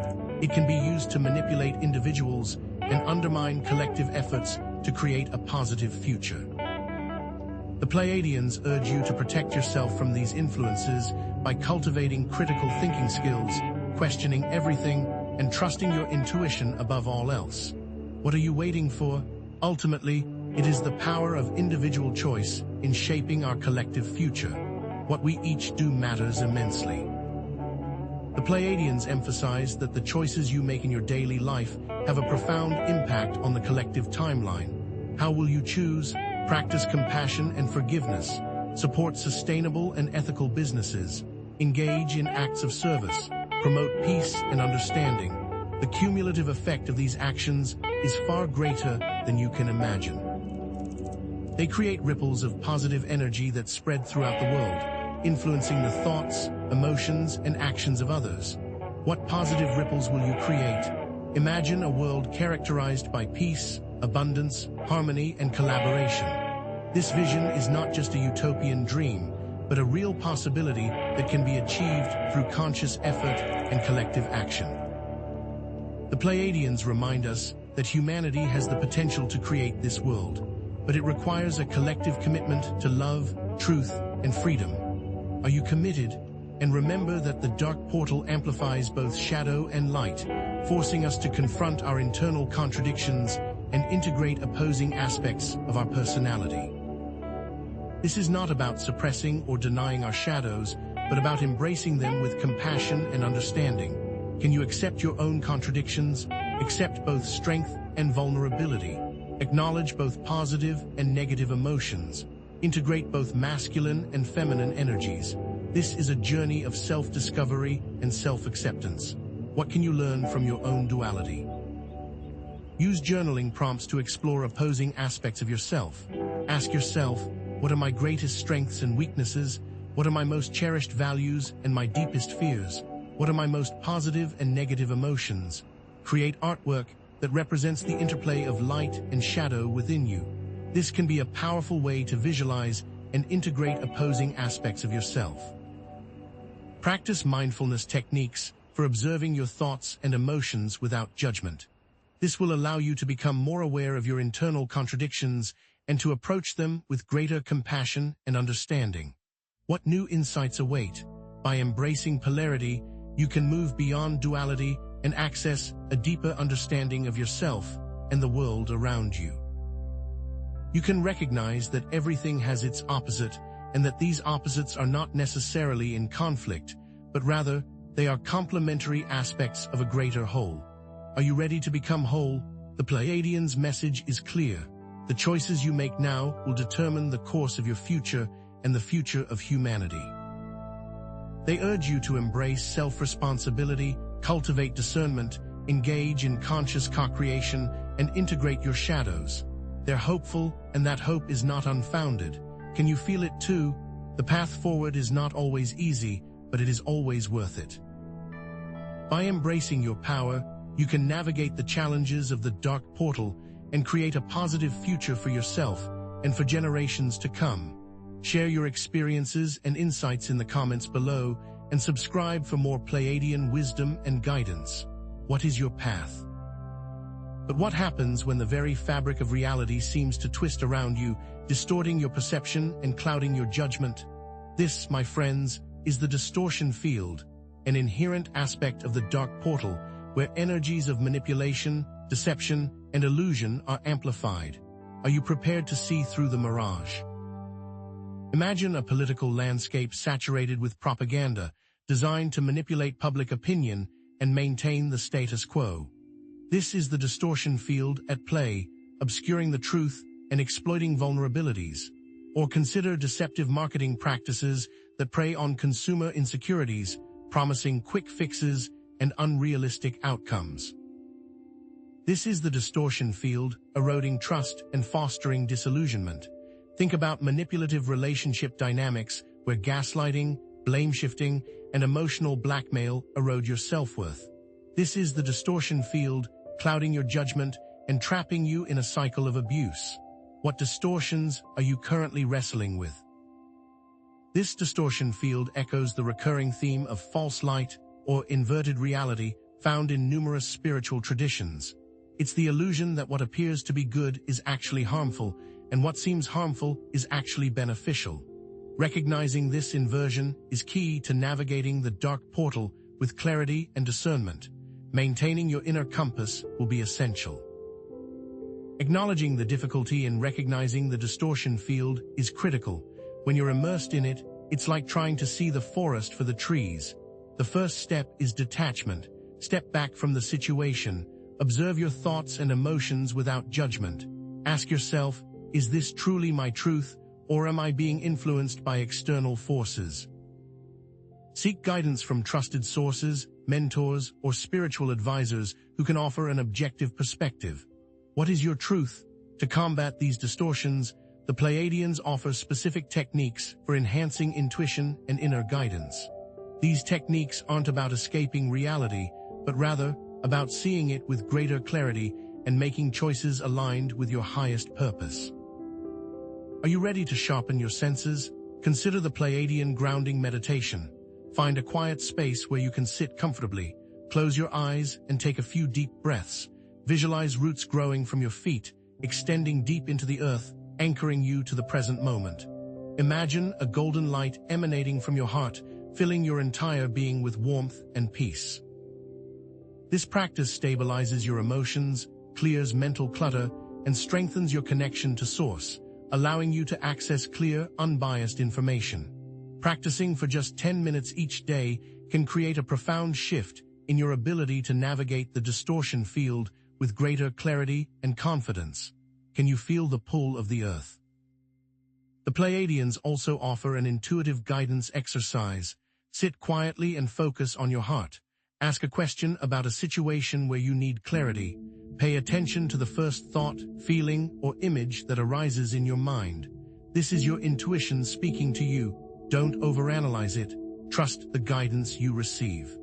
It can be used to manipulate individuals and undermine collective efforts to create a positive future. The Pleiadians urge you to protect yourself from these influences by cultivating critical thinking skills, questioning everything, and trusting your intuition above all else. What are you waiting for? Ultimately, it is the power of individual choice in shaping our collective future. What we each do matters immensely. The Pleiadians emphasize that the choices you make in your daily life have a profound impact on the collective timeline. How will you choose? Practice compassion and forgiveness, support sustainable and ethical businesses, engage in acts of service, promote peace and understanding. The cumulative effect of these actions is far greater than you can imagine. They create ripples of positive energy that spread throughout the world, influencing the thoughts, emotions, and actions of others. What positive ripples will you create? Imagine a world characterized by peace, abundance, harmony, and collaboration. This vision is not just a utopian dream, but a real possibility that can be achieved through conscious effort and collective action. The Pleiadians remind us that humanity has the potential to create this world, but it requires a collective commitment to love, truth, and freedom. Are you committed? And remember that the dark portal amplifies both shadow and light, forcing us to confront our internal contradictions and integrate opposing aspects of our personality. This is not about suppressing or denying our shadows, but about embracing them with compassion and understanding. Can you accept your own contradictions? Accept both strength and vulnerability. Acknowledge both positive and negative emotions. Integrate both masculine and feminine energies. This is a journey of self-discovery and self-acceptance. What can you learn from your own duality? Use journaling prompts to explore opposing aspects of yourself. Ask yourself, what are my greatest strengths and weaknesses? What are my most cherished values and my deepest fears? What are my most positive and negative emotions? Create artwork that represents the interplay of light and shadow within you. This can be a powerful way to visualize and integrate opposing aspects of yourself. Practice mindfulness techniques for observing your thoughts and emotions without judgment. This will allow you to become more aware of your internal contradictions and to approach them with greater compassion and understanding. What new insights await? By embracing polarity, you can move beyond duality and access a deeper understanding of yourself and the world around you. You can recognize that everything has its opposite and that these opposites are not necessarily in conflict, but rather they are complementary aspects of a greater whole. Are you ready to become whole? The Pleiadians' message is clear. The choices you make now will determine the course of your future and the future of humanity. They urge you to embrace self-responsibility, cultivate discernment, engage in conscious co-creation, and integrate your shadows. They're hopeful, and that hope is not unfounded. Can you feel it too? The path forward is not always easy, but it is always worth it. By embracing your power, you can navigate the challenges of the dark portal and create a positive future for yourself and for generations to come. Share your experiences and insights in the comments below and subscribe for more Pleiadian wisdom and guidance. What is your path? But what happens when the very fabric of reality seems to twist around you, distorting your perception and clouding your judgment? This, my friends, is the distortion field, an inherent aspect of the dark portal where energies of manipulation, deception, and illusion are amplified. Are you prepared to see through the mirage? Imagine a political landscape saturated with propaganda, designed to manipulate public opinion and maintain the status quo. This is the distortion field at play, obscuring the truth and exploiting vulnerabilities. Or consider deceptive marketing practices that prey on consumer insecurities, promising quick fixes and unrealistic outcomes. This is the distortion field, eroding trust and fostering disillusionment. Think about manipulative relationship dynamics where gaslighting, blame-shifting, and emotional blackmail erode your self-worth. This is the distortion field, clouding your judgment and trapping you in a cycle of abuse. What distortions are you currently wrestling with? This distortion field echoes the recurring theme of false light or inverted reality found in numerous spiritual traditions. It's the illusion that what appears to be good is actually harmful, and what seems harmful is actually beneficial. Recognizing this inversion is key to navigating the dark portal with clarity and discernment. Maintaining your inner compass will be essential. Acknowledging the difficulty in recognizing the distortion field is critical. When you're immersed in it, it's like trying to see the forest for the trees. The first step is detachment. Step back from the situation. Observe your thoughts and emotions without judgment. Ask yourself, is this truly my truth, or am I being influenced by external forces? Seek guidance from trusted sources, mentors, or spiritual advisors who can offer an objective perspective. What is your truth? To combat these distortions, the Pleiadians offer specific techniques for enhancing intuition and inner guidance. These techniques aren't about escaping reality, but rather about seeing it with greater clarity and making choices aligned with your highest purpose. Are you ready to sharpen your senses? Consider the Pleiadian grounding meditation. Find a quiet space where you can sit comfortably. Close your eyes and take a few deep breaths. Visualize roots growing from your feet, extending deep into the earth, anchoring you to the present moment. Imagine a golden light emanating from your heart, filling your entire being with warmth and peace. This practice stabilizes your emotions, clears mental clutter, and strengthens your connection to Source, allowing you to access clear, unbiased information. Practicing for just 10 minutes each day can create a profound shift in your ability to navigate the distortion field with greater clarity and confidence. Can you feel the pull of the earth? The Pleiadians also offer an intuitive guidance exercise. Sit quietly and focus on your heart. Ask a question about a situation where you need clarity. Pay attention to the first thought, feeling, or image that arises in your mind. This is your intuition speaking to you. Don't overanalyze it. Trust the guidance you receive.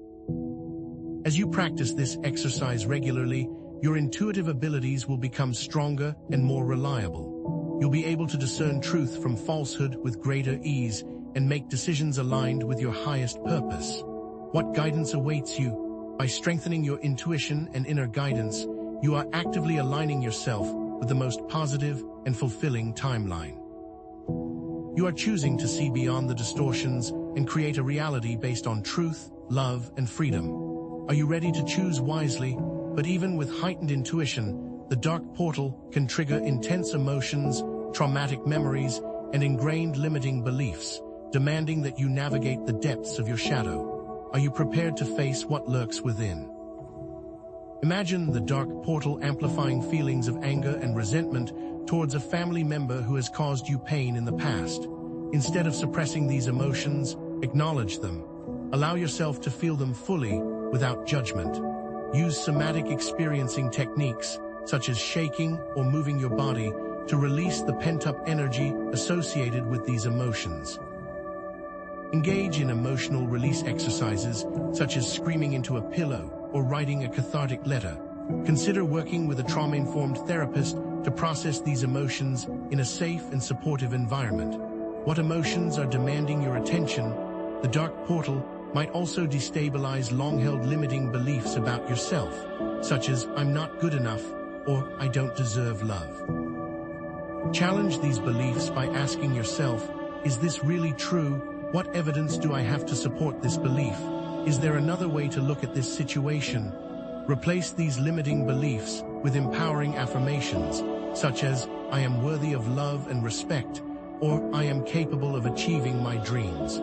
As you practice this exercise regularly, your intuitive abilities will become stronger and more reliable. You'll be able to discern truth from falsehood with greater ease and make decisions aligned with your highest purpose. What guidance awaits you? By strengthening your intuition and inner guidance, you are actively aligning yourself with the most positive and fulfilling timeline. You are choosing to see beyond the distortions and create a reality based on truth, love, and freedom. Are you ready to choose wisely? But even with heightened intuition, the dark portal can trigger intense emotions, traumatic memories, and ingrained limiting beliefs, demanding that you navigate the depths of your shadow. Are you prepared to face what lurks within? Imagine the dark portal amplifying feelings of anger and resentment towards a family member who has caused you pain in the past. Instead of suppressing these emotions, acknowledge them. Allow yourself to feel them fully, without judgment. Use somatic experiencing techniques, such as shaking or moving your body, to release the pent-up energy associated with these emotions. Engage in emotional release exercises, such as screaming into a pillow or writing a cathartic letter. Consider working with a trauma-informed therapist to process these emotions in a safe and supportive environment. What emotions are demanding your attention? The dark portal might also destabilize long-held limiting beliefs about yourself, such as "I'm not good enough" or "I don't deserve love." Challenge these beliefs by asking yourself, is this really true? What evidence do I have to support this belief? Is there another way to look at this situation? Replace these limiting beliefs with empowering affirmations, such as "I am worthy of love and respect," or "I am capable of achieving my dreams."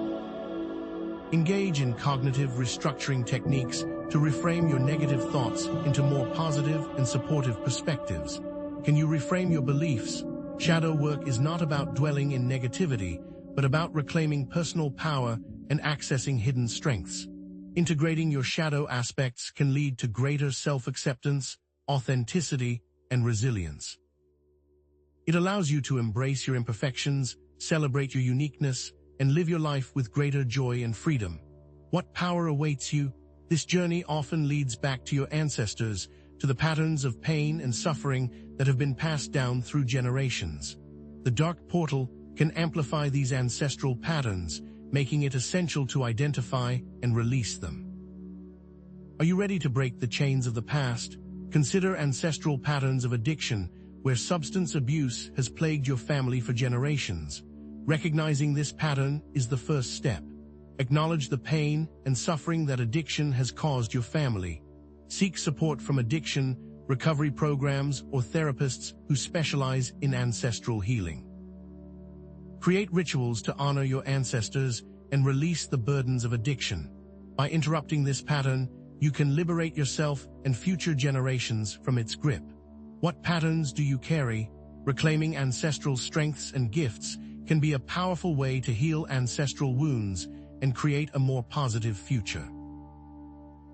Engage in cognitive restructuring techniques to reframe your negative thoughts into more positive and supportive perspectives. Can you reframe your beliefs? Shadow work is not about dwelling in negativity, but about reclaiming personal power and accessing hidden strengths. Integrating your shadow aspects can lead to greater self-acceptance, authenticity, and resilience. It allows you to embrace your imperfections, celebrate your uniqueness, and live your life with greater joy and freedom. What power awaits you? This journey often leads back to your ancestors, to the patterns of pain and suffering that have been passed down through generations. The dark portal can amplify these ancestral patterns, making it essential to identify and release them. Are you ready to break the chains of the past? Consider ancestral patterns of addiction, where substance abuse has plagued your family for generations. Recognizing this pattern is the first step. Acknowledge the pain and suffering that addiction has caused your family. Seek support from addiction recovery programs or therapists who specialize in ancestral healing. Create rituals to honor your ancestors and release the burdens of addiction. By interrupting this pattern, you can liberate yourself and future generations from its grip. What patterns do you carry? Reclaiming ancestral strengths and gifts can be a powerful way to heal ancestral wounds and create a more positive future.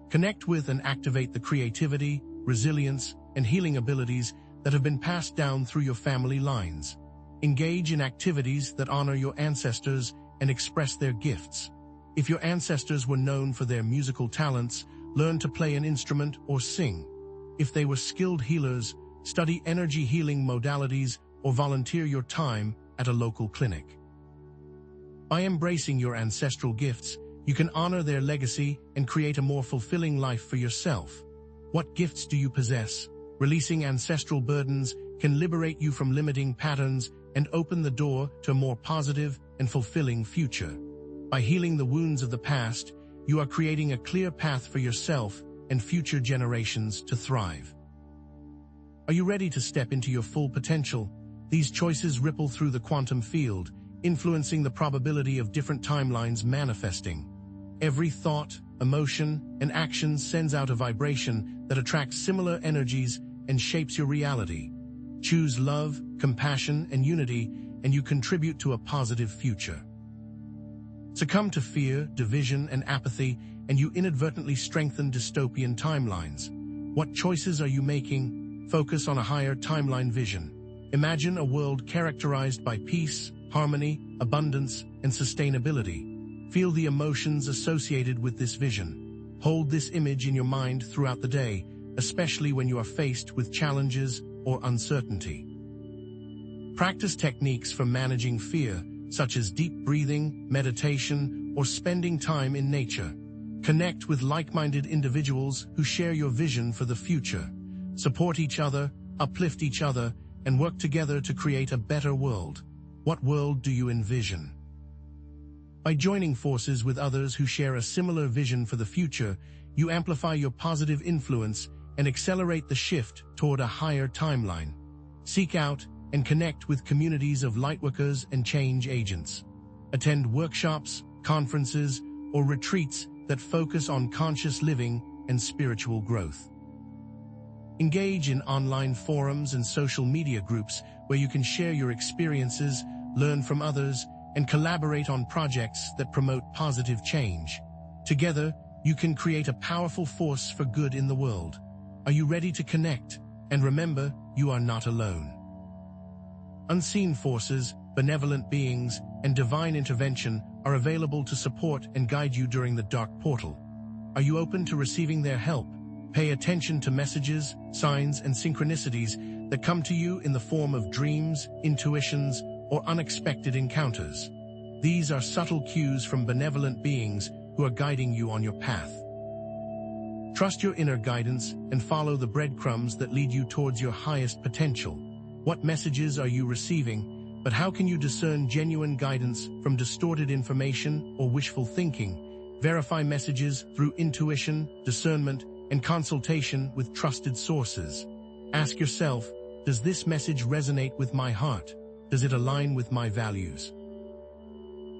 Connect with and activate the creativity, resilience, and healing abilities that have been passed down through your family lines. Engage in activities that honor your ancestors and express their gifts. If your ancestors were known for their musical talents, learn to play an instrument or sing. If they were skilled healers, study energy healing modalities or volunteer your time at a local clinic. By embracing your ancestral gifts, you can honor their legacy and create a more fulfilling life for yourself. What gifts do you possess? Releasing ancestral burdens can liberate you from limiting patterns and open the door to a more positive and fulfilling future. By healing the wounds of the past, you are creating a clear path for yourself and future generations to thrive. Are you ready to step into your full potential? These choices ripple through the quantum field, influencing the probability of different timelines manifesting. Every thought, emotion, and action sends out a vibration that attracts similar energies and shapes your reality. Choose love, compassion, and unity, and you contribute to a positive future. Succumb to fear, division, and apathy, and you inadvertently strengthen dystopian timelines. What choices are you making? Focus on a higher timeline vision. Imagine a world characterized by peace, harmony, abundance, and sustainability. Feel the emotions associated with this vision. Hold this image in your mind throughout the day, especially when you are faced with challenges or uncertainty. Practice techniques for managing fear, such as deep breathing, meditation, or spending time in nature. Connect with like-minded individuals who share your vision for the future. Support each other, uplift each other, and work together to create a better world. What world do you envision? By joining forces with others who share a similar vision for the future, you amplify your positive influence and accelerate the shift toward a higher timeline. Seek out and connect with communities of lightworkers and change agents. Attend workshops, conferences, or retreats that focus on conscious living and spiritual growth. Engage in online forums and social media groups where you can share your experiences, learn from others, and collaborate on projects that promote positive change. Together, you can create a powerful force for good in the world. Are you ready to connect? And remember, you are not alone. Unseen forces, benevolent beings, and divine intervention are available to support and guide you during the dark portal. Are you open to receiving their help? Pay attention to messages, signs, and synchronicities that come to you in the form of dreams, intuitions, or unexpected encounters. These are subtle cues from benevolent beings who are guiding you on your path. Trust your inner guidance and follow the breadcrumbs that lead you towards your highest potential. What messages are you receiving, but how can you discern genuine guidance from distorted information or wishful thinking? Verify messages through intuition, discernment, and consultation with trusted sources. Ask yourself, does this message resonate with my heart? Does it align with my values?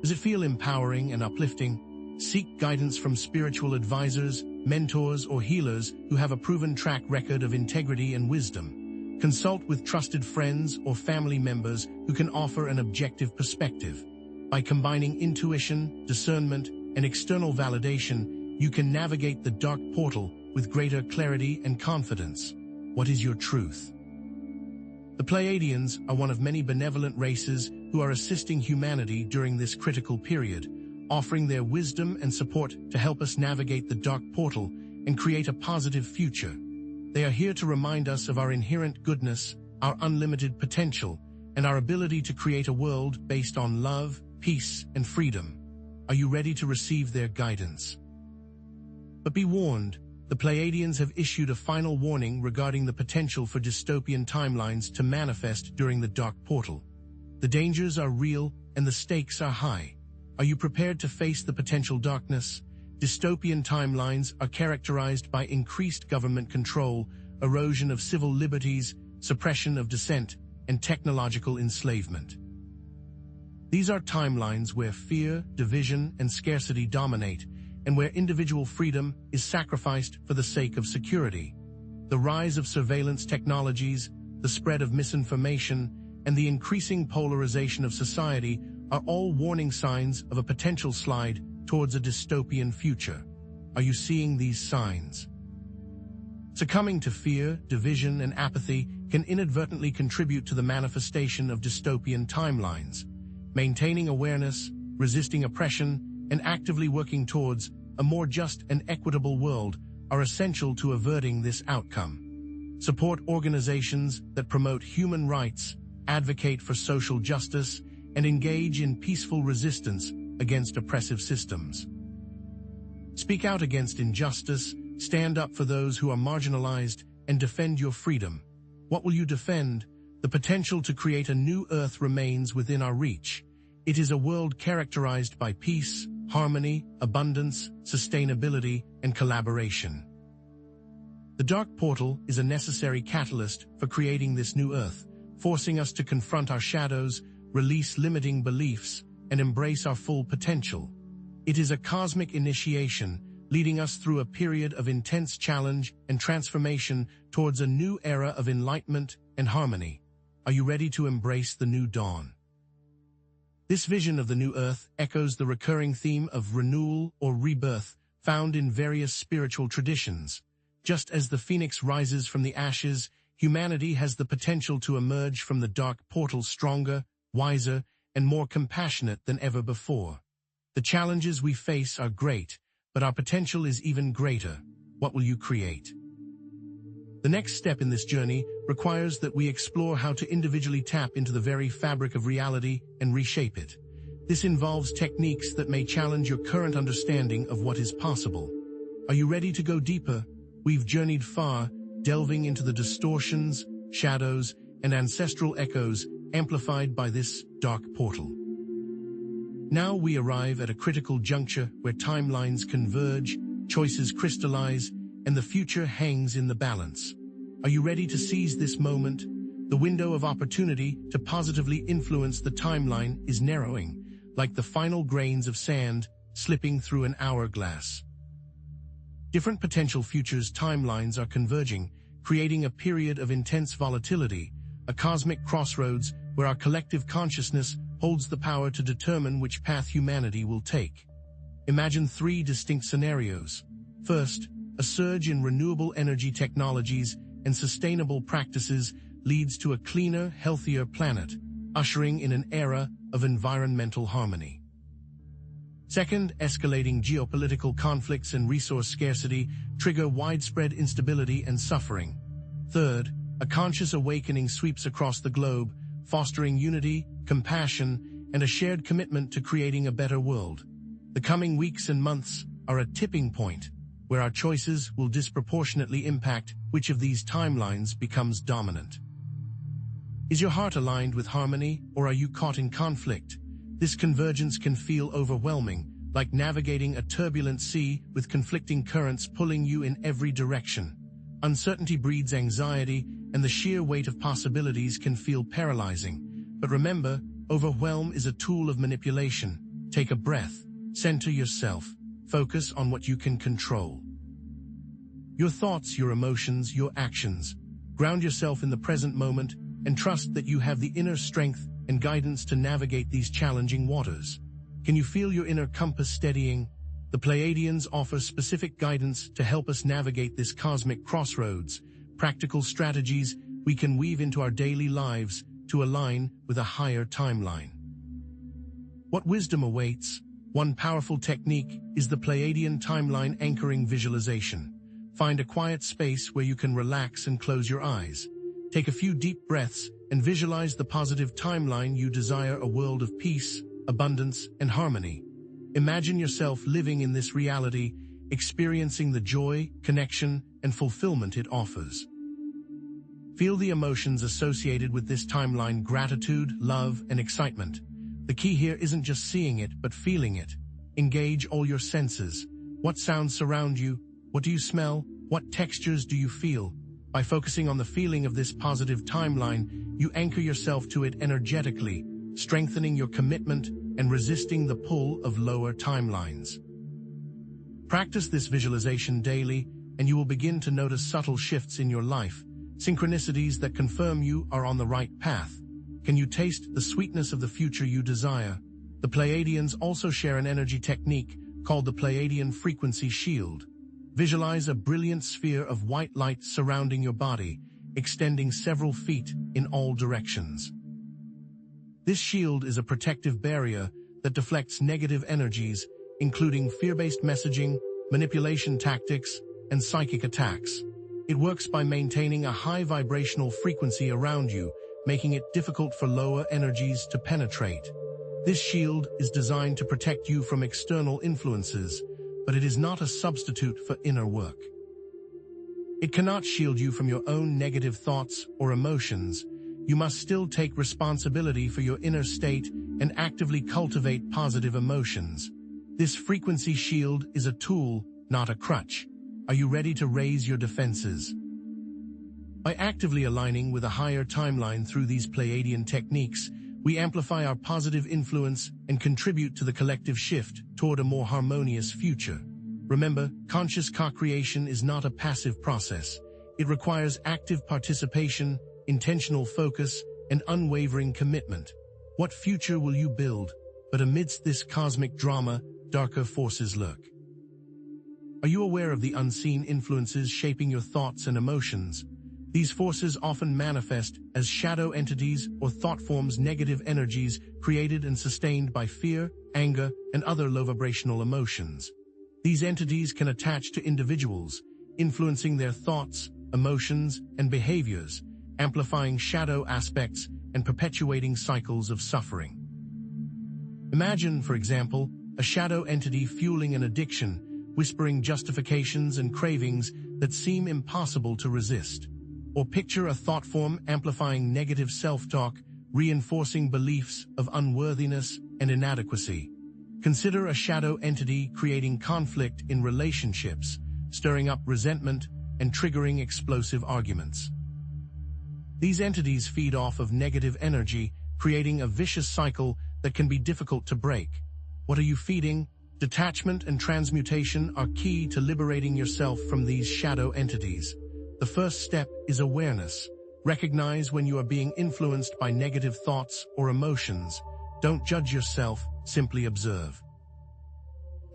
Does it feel empowering and uplifting? Seek guidance from spiritual advisors, mentors, or healers who have a proven track record of integrity and wisdom. Consult with trusted friends or family members who can offer an objective perspective. By combining intuition, discernment, and external validation, you can navigate the dark portal with greater clarity and confidence. What is your truth? The Pleiadians are one of many benevolent races who are assisting humanity during this critical period, offering their wisdom and support to help us navigate the dark portal and create a positive future. They are here to remind us of our inherent goodness, our unlimited potential, and our ability to create a world based on love, peace, and freedom. Are you ready to receive their guidance? But be warned, the Pleiadians have issued a final warning regarding the potential for dystopian timelines to manifest during the Dark Portal. The dangers are real and the stakes are high. Are you prepared to face the potential darkness? Dystopian timelines are characterized by increased government control, erosion of civil liberties, suppression of dissent, and technological enslavement. These are timelines where fear, division, and scarcity dominate, and where individual freedom is sacrificed for the sake of security. The rise of surveillance technologies, the spread of misinformation, and the increasing polarization of society are all warning signs of a potential slide towards a dystopian future. Are you seeing these signs? Succumbing to fear, division, and apathy can inadvertently contribute to the manifestation of dystopian timelines. Maintaining awareness, resisting oppression, and actively working towards a more just and equitable world are essential to averting this outcome. Support organizations that promote human rights, advocate for social justice, and engage in peaceful resistance against oppressive systems. Speak out against injustice, stand up for those who are marginalized, and defend your freedom. What will you defend? The potential to create a new Earth remains within our reach. It is a world characterized by peace, harmony, abundance, sustainability, and collaboration. The Dark Portal is a necessary catalyst for creating this new Earth, forcing us to confront our shadows, release limiting beliefs, and embrace our full potential. It is a cosmic initiation, leading us through a period of intense challenge and transformation towards a new era of enlightenment and harmony. Are you ready to embrace the new dawn? This vision of the new Earth echoes the recurring theme of renewal or rebirth found in various spiritual traditions. Just as the phoenix rises from the ashes, humanity has the potential to emerge from the Dark Portal stronger, wiser, and more compassionate than ever before. The challenges we face are great, but our potential is even greater. What will you create? The next step in this journey requires that we explore how to individually tap into the very fabric of reality and reshape it. This involves techniques that may challenge your current understanding of what is possible. Are you ready to go deeper? We've journeyed far, delving into the distortions, shadows, and ancestral echoes amplified by this dark portal. Now we arrive at a critical juncture where timelines converge, choices crystallize, and the future hangs in the balance. Are you ready to seize this moment? The window of opportunity to positively influence the timeline is narrowing, like the final grains of sand slipping through an hourglass. Different potential futures timelines are converging, creating a period of intense volatility, a cosmic crossroads where our collective consciousness holds the power to determine which path humanity will take. Imagine three distinct scenarios. First, a surge in renewable energy technologies and sustainable practices leads to a cleaner, healthier planet, ushering in an era of environmental harmony. Second, escalating geopolitical conflicts and resource scarcity trigger widespread instability and suffering. Third, a conscious awakening sweeps across the globe, fostering unity, compassion, and a shared commitment to creating a better world. The coming weeks and months are a tipping point, where our choices will disproportionately impact which of these timelines becomes dominant. Is your heart aligned with harmony, or are you caught in conflict? This convergence can feel overwhelming, like navigating a turbulent sea with conflicting currents pulling you in every direction. Uncertainty breeds anxiety, and the sheer weight of possibilities can feel paralyzing. But remember, overwhelm is a tool of manipulation. Take a breath, center yourself, focus on what you can control. Your thoughts, your emotions, your actions. Ground yourself in the present moment and trust that you have the inner strength and guidance to navigate these challenging waters. Can you feel your inner compass steadying? The Pleiadians offer specific guidance to help us navigate this cosmic crossroads, practical strategies we can weave into our daily lives to align with a higher timeline. What wisdom awaits? One powerful technique is the Pleiadian timeline anchoring visualization. Find a quiet space where you can relax and close your eyes. Take a few deep breaths and visualize the positive timeline you desire, a world of peace, abundance, and harmony. Imagine yourself living in this reality, experiencing the joy, connection, and fulfillment it offers. Feel the emotions associated with this timeline: gratitude, love, and excitement. The key here isn't just seeing it, but feeling it. Engage all your senses. What sounds surround you? What do you smell? What textures do you feel? By focusing on the feeling of this positive timeline, you anchor yourself to it energetically, strengthening your commitment and resisting the pull of lower timelines. Practice this visualization daily, and you will begin to notice subtle shifts in your life, synchronicities that confirm you are on the right path. Can you taste the sweetness of the future you desire? The Pleiadians also share an energy technique called the Pleiadian frequency shield. Visualize a brilliant sphere of white light surrounding your body, extending several feet in all directions. This shield is a protective barrier that deflects negative energies, including fear-based messaging, manipulation tactics, and psychic attacks. It works by maintaining a high vibrational frequency around you, making it difficult for lower energies to penetrate. This shield is designed to protect you from external influences, but it is not a substitute for inner work. It cannot shield you from your own negative thoughts or emotions. You must still take responsibility for your inner state and actively cultivate positive emotions. This frequency shield is a tool, not a crutch. Are you ready to raise your defenses? By actively aligning with a higher timeline through these Pleiadian techniques, we amplify our positive influence and contribute to the collective shift toward a more harmonious future. Remember, conscious co-creation is not a passive process. It requires active participation, intentional focus, and unwavering commitment. What future will you build? But amidst this cosmic drama, darker forces lurk. Are you aware of the unseen influences shaping your thoughts and emotions? These forces often manifest as shadow entities or thought forms, negative energies created and sustained by fear, anger, and other low-vibrational emotions. These entities can attach to individuals, influencing their thoughts, emotions, and behaviors, amplifying shadow aspects and perpetuating cycles of suffering. Imagine, for example, a shadow entity fueling an addiction, whispering justifications and cravings that seem impossible to resist. Or picture a thought form amplifying negative self-talk, reinforcing beliefs of unworthiness and inadequacy. Consider a shadow entity creating conflict in relationships, stirring up resentment and triggering explosive arguments. These entities feed off of negative energy, creating a vicious cycle that can be difficult to break. What are you feeding? Detachment and transmutation are key to liberating yourself from these shadow entities. The first step is awareness. Recognize when you are being influenced by negative thoughts or emotions. Don't judge yourself, simply observe.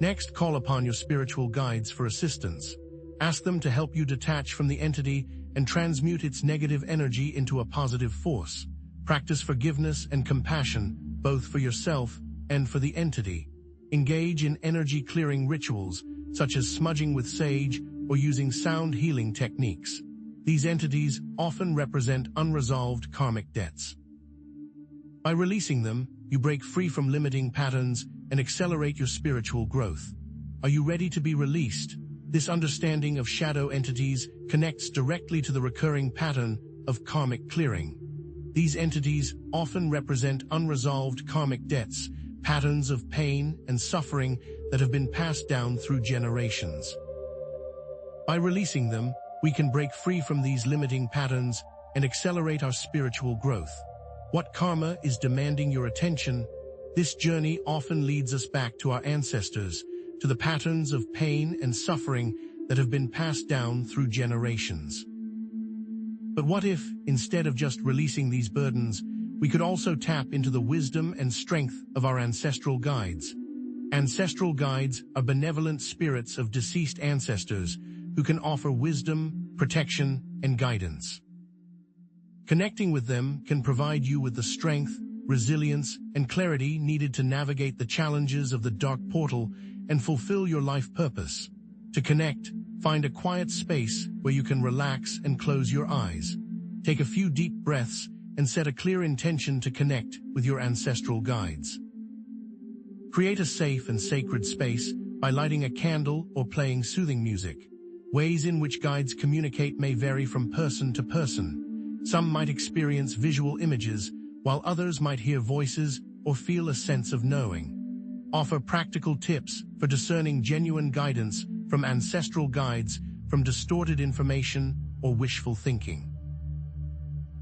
Next, call upon your spiritual guides for assistance. Ask them to help you detach from the entity and transmute its negative energy into a positive force. Practice forgiveness and compassion, both for yourself and for the entity. Engage in energy-clearing rituals, such as smudging with sage or using sound healing techniques. These entities often represent unresolved karmic debts. By releasing them, you break free from limiting patterns and accelerate your spiritual growth. Are you ready to be released? This understanding of shadow entities connects directly to the recurring pattern of karmic clearing. These entities often represent unresolved karmic debts, patterns of pain and suffering that have been passed down through generations. By releasing them, we can break free from these limiting patterns and accelerate our spiritual growth. What karma is demanding your attention? This journey often leads us back to our ancestors, to the patterns of pain and suffering that have been passed down through generations. But what if, instead of just releasing these burdens, we could also tap into the wisdom and strength of our ancestral guides? Ancestral guides are benevolent spirits of deceased ancestors who can offer wisdom, protection, and guidance. Connecting with them can provide you with the strength, resilience, and clarity needed to navigate the challenges of the dark portal and fulfill your life purpose. To connect, find a quiet space where you can relax and close your eyes. Take a few deep breaths and set a clear intention to connect with your ancestral guides. Create a safe and sacred space by lighting a candle or playing soothing music. Ways in which guides communicate may vary from person to person. Some might experience visual images, while others might hear voices or feel a sense of knowing. Offer practical tips for discerning genuine guidance from ancestral guides from distorted information or wishful thinking.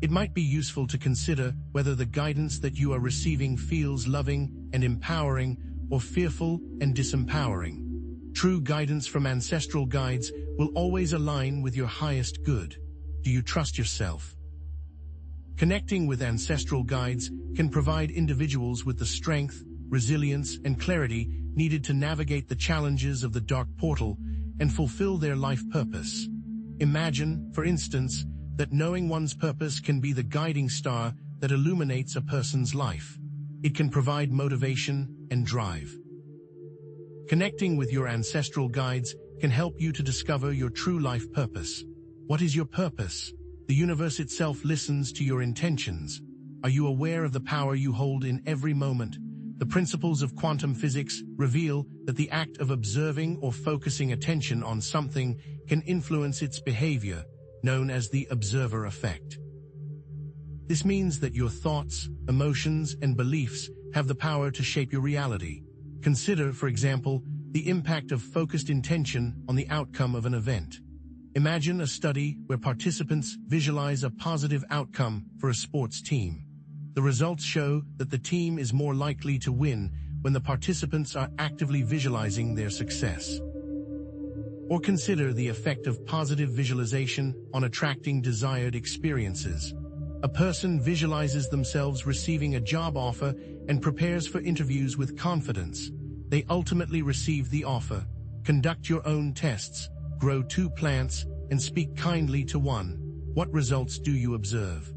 It might be useful to consider whether the guidance that you are receiving feels loving and empowering or fearful and disempowering. True guidance from ancestral guides will always align with your highest good. Do you trust yourself? Connecting with ancestral guides can provide individuals with the strength, resilience, and clarity needed to navigate the challenges of the dark portal and fulfill their life purpose. Imagine, for instance, that knowing one's purpose can be the guiding star that illuminates a person's life. It can provide motivation and drive. Connecting with your ancestral guides can help you to discover your true life purpose. What is your purpose? The universe itself listens to your intentions. Are you aware of the power you hold in every moment? The principles of quantum physics reveal that the act of observing or focusing attention on something can influence its behavior, known as the observer effect. This means that your thoughts, emotions, and beliefs have the power to shape your reality. Consider, for example, the impact of focused intention on the outcome of an event. Imagine a study where participants visualize a positive outcome for a sports team. The results show that the team is more likely to win when the participants are actively visualizing their success. Or consider the effect of positive visualization on attracting desired experiences. A person visualizes themselves receiving a job offer and prepares for interviews with confidence. They ultimately receive the offer. Conduct your own tests, grow 2 plants, and speak kindly to one. What results do you observe?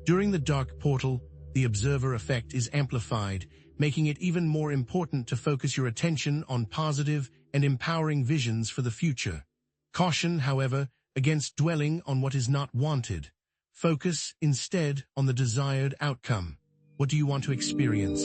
During the dark portal, the observer effect is amplified, making it even more important to focus your attention on positive and empowering visions for the future. Caution, however, against dwelling on what is not wanted. Focus instead on the desired outcome. What do you want to experience?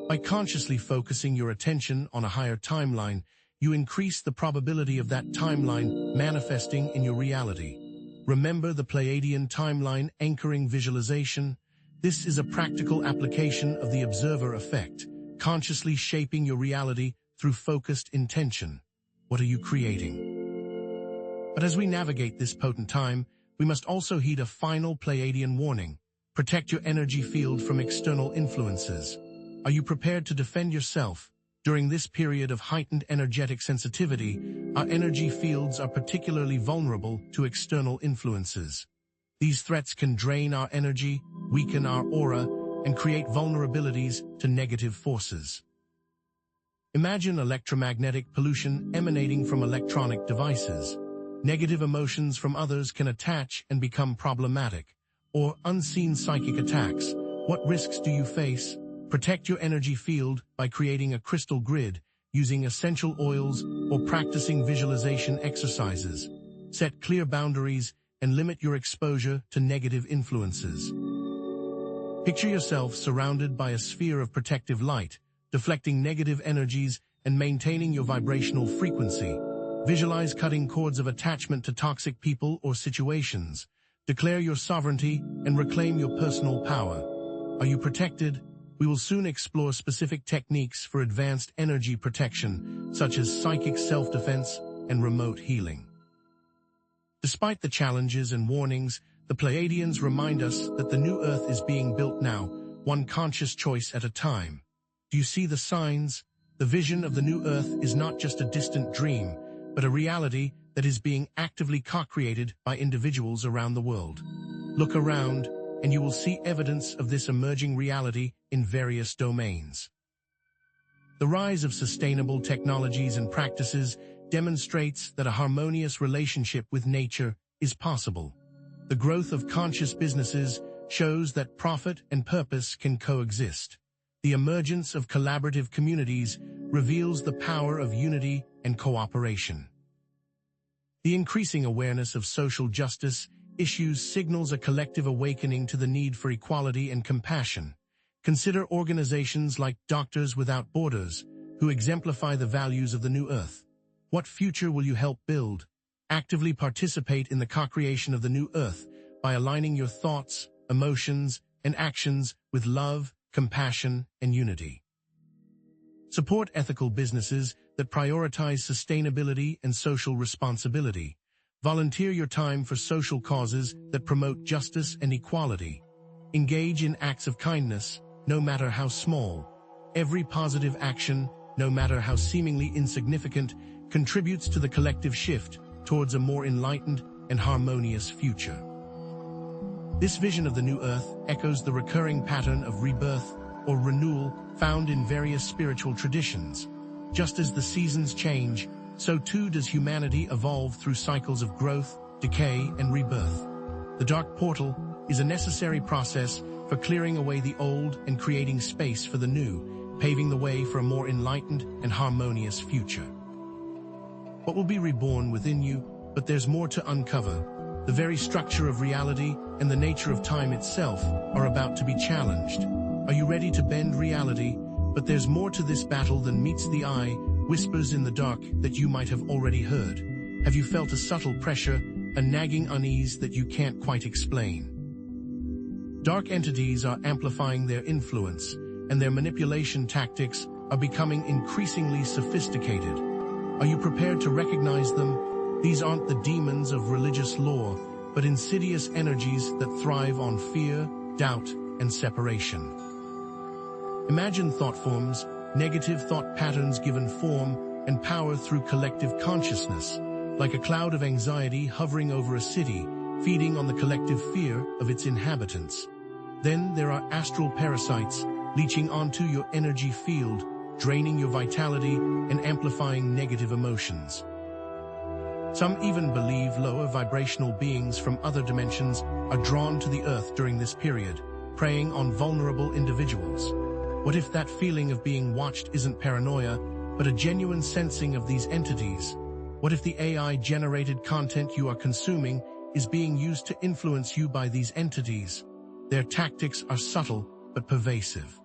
By consciously focusing your attention on a higher timeline, you increase the probability of that timeline manifesting in your reality. Remember the Pleiadian timeline anchoring visualization? This is a practical application of the observer effect, consciously shaping your reality through focused intention. What are you creating? But as we navigate this potent time, we must also heed a final Pleiadian warning. Protect your energy field from external influences. Are you prepared to defend yourself? During this period of heightened energetic sensitivity, our energy fields are particularly vulnerable to external influences. These threats can drain our energy, weaken our aura, and create vulnerabilities to negative forces. Imagine electromagnetic pollution emanating from electronic devices. Negative emotions from others can attach and become problematic. Or unseen psychic attacks. What risks do you face? Protect your energy field by creating a crystal grid, using essential oils, or practicing visualization exercises. Set clear boundaries and limit your exposure to negative influences. Picture yourself surrounded by a sphere of protective light, deflecting negative energies and maintaining your vibrational frequency. Visualize cutting cords of attachment to toxic people or situations. Declare your sovereignty and reclaim your personal power. Are you protected? We will soon explore specific techniques for advanced energy protection, such as psychic self-defense and remote healing. Despite the challenges and warnings, the Pleiadians remind us that the new Earth is being built now, one conscious choice at a time. Do you see the signs? The vision of the new Earth is not just a distant dream, but a reality that is being actively co-created by individuals around the world. Look around, and you will see evidence of this emerging reality in various domains. The rise of sustainable technologies and practices demonstrates that a harmonious relationship with nature is possible. The growth of conscious businesses shows that profit and purpose can coexist. The emergence of collaborative communities reveals the power of unity and cooperation. The increasing awareness of social justice issues signals a collective awakening to the need for equality and compassion. Consider organizations like Doctors Without Borders, who exemplify the values of the new Earth. What future will you help build? Actively participate in the co-creation of the new Earth by aligning your thoughts, emotions, and actions with love, compassion, and unity. Support ethical businesses that prioritize sustainability and social responsibility. Volunteer your time for social causes that promote justice and equality. Engage in acts of kindness, no matter how small. Every positive action, no matter how seemingly insignificant, contributes to the collective shift towards a more enlightened and harmonious future. This vision of the new Earth echoes the recurring pattern of rebirth or renewal found in various spiritual traditions. Just as the seasons change, so too does humanity evolve through cycles of growth, decay, and rebirth. The Dark Portal is a necessary process for clearing away the old and creating space for the new, paving the way for a more enlightened and harmonious future. What will be reborn within you, but there's more to uncover. The very structure of reality and the nature of time itself are about to be challenged. Are you ready to bend reality? But there's more to this battle than meets the eye, whispers in the dark that you might have already heard. Have you felt a subtle pressure, a nagging unease that you can't quite explain? Dark entities are amplifying their influence, and their manipulation tactics are becoming increasingly sophisticated. Are you prepared to recognize them? These aren't the demons of religious lore, but insidious energies that thrive on fear, doubt, and separation. Imagine thought forms, negative thought patterns given form and power through collective consciousness, like a cloud of anxiety hovering over a city, feeding on the collective fear of its inhabitants. Then there are astral parasites, leeching onto your energy field, draining your vitality and amplifying negative emotions. Some even believe lower vibrational beings from other dimensions are drawn to the Earth during this period, preying on vulnerable individuals. What if that feeling of being watched isn't paranoia, but a genuine sensing of these entities? What if the AI-generated content you are consuming is being used to influence you by these entities? Their tactics are subtle but pervasive.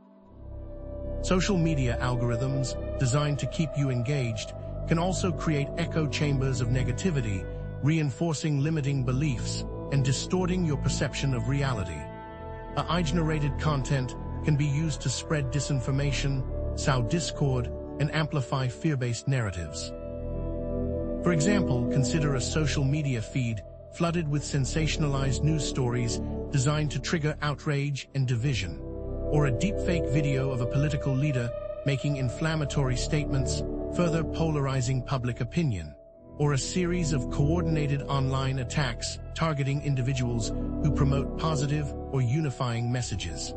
Social media algorithms, designed to keep you engaged, can also create echo chambers of negativity, reinforcing limiting beliefs and distorting your perception of reality. AI-generated content can be used to spread disinformation, sow discord, and amplify fear-based narratives. For example, consider a social media feed flooded with sensationalized news stories designed to trigger outrage and division, or a deepfake video of a political leader making inflammatory statements, further polarizing public opinion, or a series of coordinated online attacks targeting individuals who promote positive or unifying messages.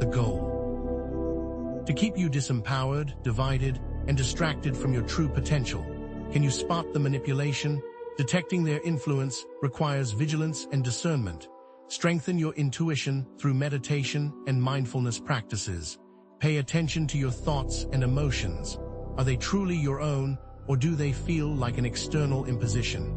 The goal: to keep you disempowered, divided, and distracted from your true potential. Can you spot the manipulation? Detecting their influence requires vigilance and discernment. Strengthen your intuition through meditation and mindfulness practices. Pay attention to your thoughts and emotions. Are they truly your own, or do they feel like an external imposition?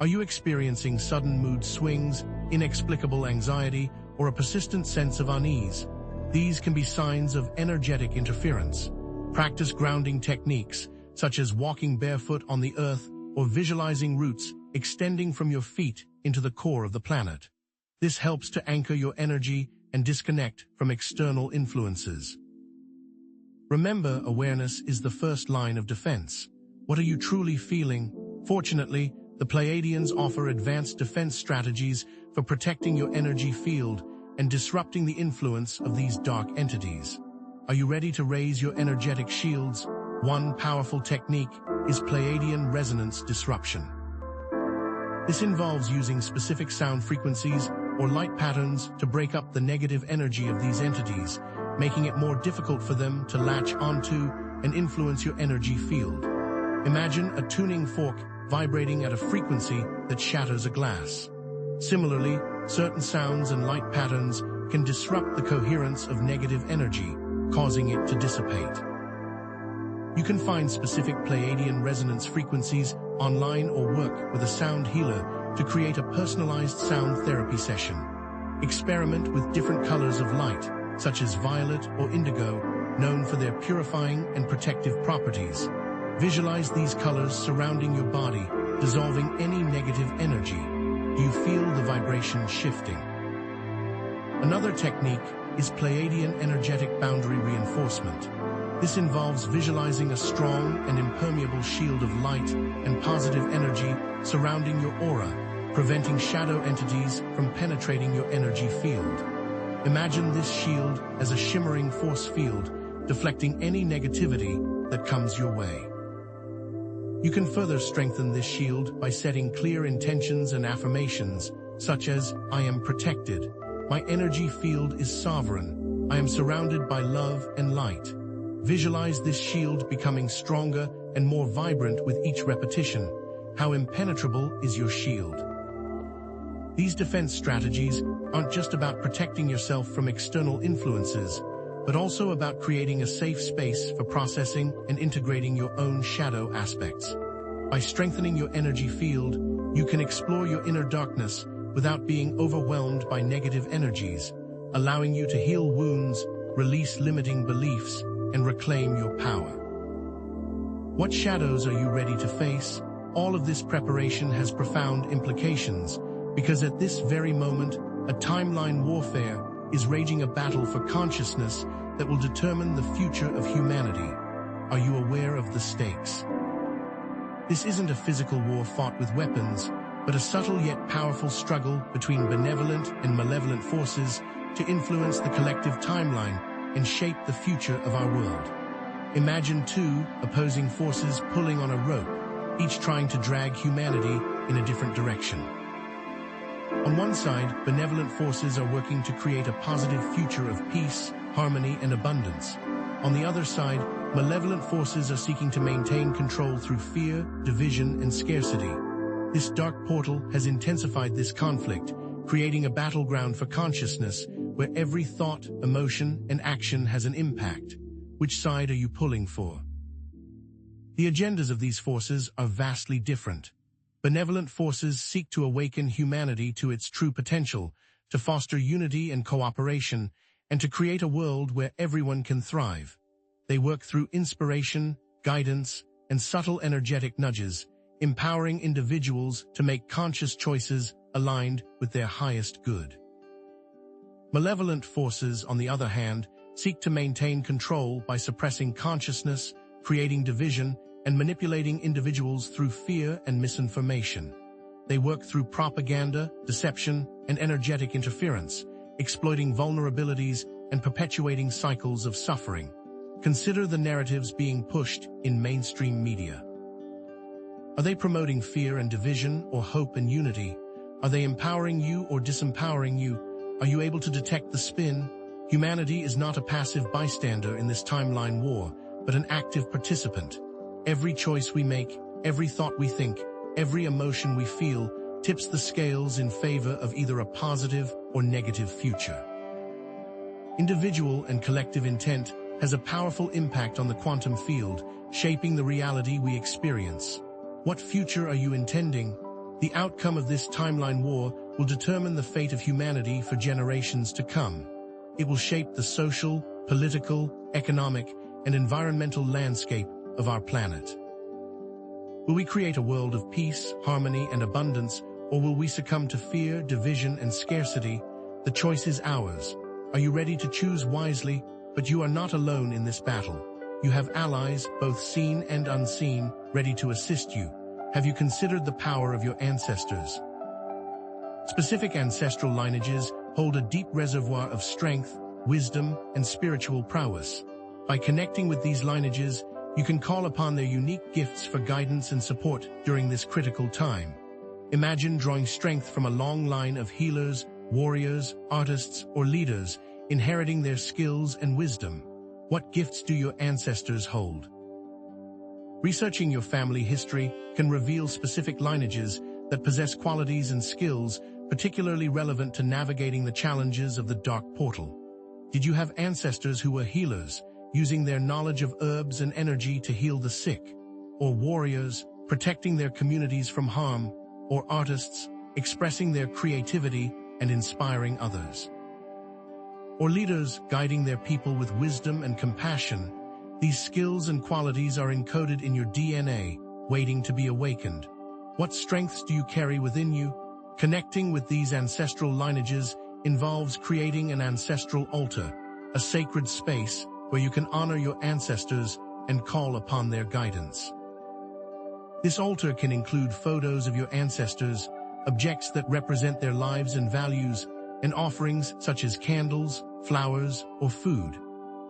Are you experiencing sudden mood swings, inexplicable anxiety, or a persistent sense of unease? These can be signs of energetic interference. Practice grounding techniques, such as walking barefoot on the earth or visualizing roots extending from your feet into the core of the planet. This helps to anchor your energy and disconnect from external influences. Remember, awareness is the first line of defense. What are you truly feeling? Fortunately, the Pleiadians offer advanced defense strategies for protecting your energy field and disrupting the influence of these dark entities. Are you ready to raise your energetic shields? One powerful technique is Pleiadian resonance disruption. This involves using specific sound frequencies or light patterns to break up the negative energy of these entities, making it more difficult for them to latch onto and influence your energy field. Imagine a tuning fork vibrating at a frequency that shatters a glass. Similarly, certain sounds and light patterns can disrupt the coherence of negative energy, causing it to dissipate. You can find specific Pleiadian resonance frequencies online or work with a sound healer to create a personalized sound therapy session. Experiment with different colors of light, such as violet or indigo, known for their purifying and protective properties. Visualize these colors surrounding your body, dissolving any negative energy. Do you feel the vibration shifting? Another technique is Pleiadian energetic boundary reinforcement. This involves visualizing a strong and impermeable shield of light and positive energy surrounding your aura, preventing shadow entities from penetrating your energy field. Imagine this shield as a shimmering force field, deflecting any negativity that comes your way. You can further strengthen this shield by setting clear intentions and affirmations, such as, "I am protected. My energy field is sovereign. I am surrounded by love and light." Visualize this shield becoming stronger and more vibrant with each repetition. How impenetrable is your shield? These defense strategies aren't just about protecting yourself from external influences, but also about creating a safe space for processing and integrating your own shadow aspects. By strengthening your energy field, you can explore your inner darkness without being overwhelmed by negative energies, allowing you to heal wounds, release limiting beliefs, and reclaim your power. What shadows are you ready to face? All of this preparation has profound implications, because at this very moment, a timeline warfare is raging a battle for consciousness that will determine the future of humanity. Are you aware of the stakes? This isn't a physical war fought with weapons, but a subtle yet powerful struggle between benevolent and malevolent forces to influence the collective timeline and shape the future of our world. Imagine two opposing forces pulling on a rope, each trying to drag humanity in a different direction. On one side, benevolent forces are working to create a positive future of peace, harmony, and abundance. On the other side, malevolent forces are seeking to maintain control through fear, division, and scarcity. This dark portal has intensified this conflict, creating a battleground for consciousness where every thought, emotion, and action has an impact. Which side are you pulling for? The agendas of these forces are vastly different. Benevolent forces seek to awaken humanity to its true potential, to foster unity and cooperation, and to create a world where everyone can thrive. They work through inspiration, guidance, and subtle energetic nudges, empowering individuals to make conscious choices aligned with their highest good. Malevolent forces, on the other hand, seek to maintain control by suppressing consciousness, creating division, and manipulating individuals through fear and misinformation. They work through propaganda, deception, and energetic interference, exploiting vulnerabilities and perpetuating cycles of suffering. Consider the narratives being pushed in mainstream media. Are they promoting fear and division or hope and unity? Are they empowering you or disempowering you? Are you able to detect the spin? Humanity is not a passive bystander in this timeline war, but an active participant. Every choice we make, every thought we think, every emotion we feel tips the scales in favor of either a positive or negative future. Individual and collective intent has a powerful impact on the quantum field, shaping the reality we experience. What future are you intending? The outcome of this timeline war will determine the fate of humanity for generations to come. It will shape the social, political, economic, and environmental landscape of our planet. Will we create a world of peace, harmony, and abundance, or will we succumb to fear, division, and scarcity? The choice is ours. Are you ready to choose wisely? But you are not alone in this battle. You have allies, both seen and unseen, ready to assist you. Have you considered the power of your ancestors? Specific ancestral lineages hold a deep reservoir of strength, wisdom, and spiritual prowess. By connecting with these lineages, you can call upon their unique gifts for guidance and support during this critical time. Imagine drawing strength from a long line of healers, warriors, artists, or leaders, inheriting their skills and wisdom. What gifts do your ancestors hold? Researching your family history can reveal specific lineages that possess qualities and skills particularly relevant to navigating the challenges of the dark portal. Did you have ancestors who were healers, using their knowledge of herbs and energy to heal the sick? Or warriors, protecting their communities from harm? Or artists, expressing their creativity and inspiring others? or leaders guiding their people with wisdom and compassion. These skills and qualities are encoded in your DNA, waiting to be awakened. What strengths do you carry within you? Connecting with these ancestral lineages involves creating an ancestral altar, a sacred space where you can honor your ancestors and call upon their guidance. This altar can include photos of your ancestors, objects that represent their lives and values, and offerings such as candles, flowers, or food.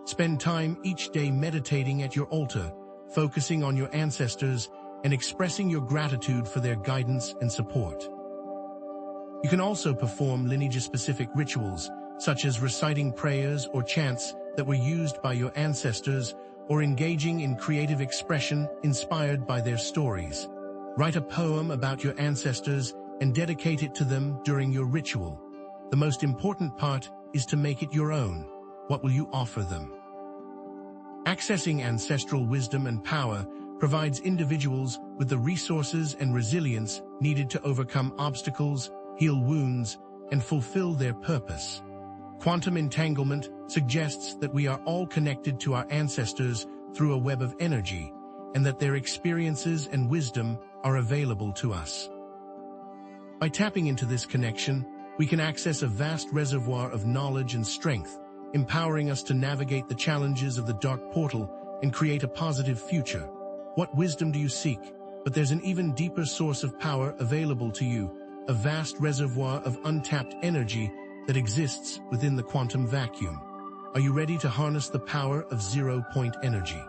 Spend time each day meditating at your altar, focusing on your ancestors and expressing your gratitude for their guidance and support. You can also perform lineage-specific rituals, such as reciting prayers or chants that were used by your ancestors, or engaging in creative expression inspired by their stories. Write a poem about your ancestors and dedicate it to them during your ritual. The most important part is to make it your own. What will you offer them? Accessing ancestral wisdom and power provides individuals with the resources and resilience needed to overcome obstacles, heal wounds, and fulfill their purpose. Quantum entanglement suggests that we are all connected to our ancestors through a web of energy, and that their experiences and wisdom are available to us. By tapping into this connection, we can access a vast reservoir of knowledge and strength, empowering us to navigate the challenges of the dark portal and create a positive future. What wisdom do you seek? But there's an even deeper source of power available to you, a vast reservoir of untapped energy that exists within the quantum vacuum. Are you ready to harness the power of zero-point energy?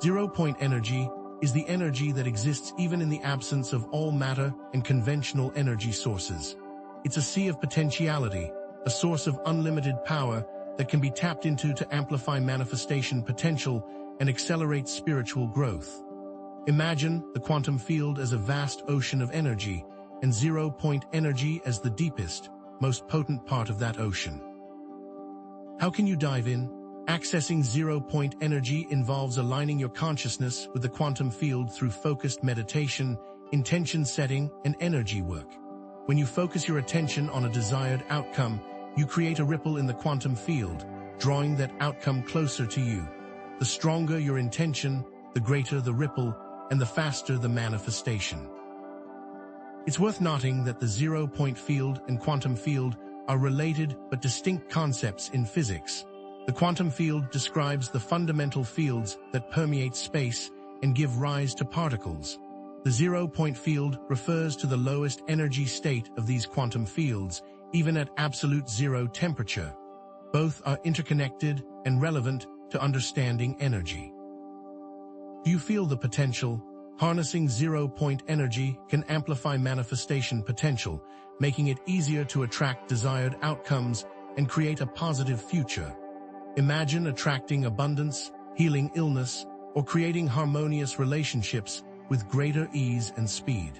Zero-point energy is the energy that exists even in the absence of all matter and conventional energy sources. It's a sea of potentiality, a source of unlimited power that can be tapped into to amplify manifestation potential and accelerate spiritual growth. Imagine the quantum field as a vast ocean of energy, and zero-point energy as the deepest, most potent part of that ocean. How can you dive in? Accessing zero-point energy involves aligning your consciousness with the quantum field through focused meditation, intention setting, and energy work. When you focus your attention on a desired outcome, you create a ripple in the quantum field, drawing that outcome closer to you. The stronger your intention, the greater the ripple, and the faster the manifestation. It's worth noting that the zero-point field and quantum field are related but distinct concepts in physics. The quantum field describes the fundamental fields that permeate space and give rise to particles. The zero-point field refers to the lowest energy state of these quantum fields, even at absolute zero temperature. Both are interconnected and relevant to understanding energy. Do you feel the potential? Harnessing zero-point energy can amplify manifestation potential, making it easier to attract desired outcomes and create a positive future. Imagine attracting abundance, healing illness, or creating harmonious relationships with greater ease and speed.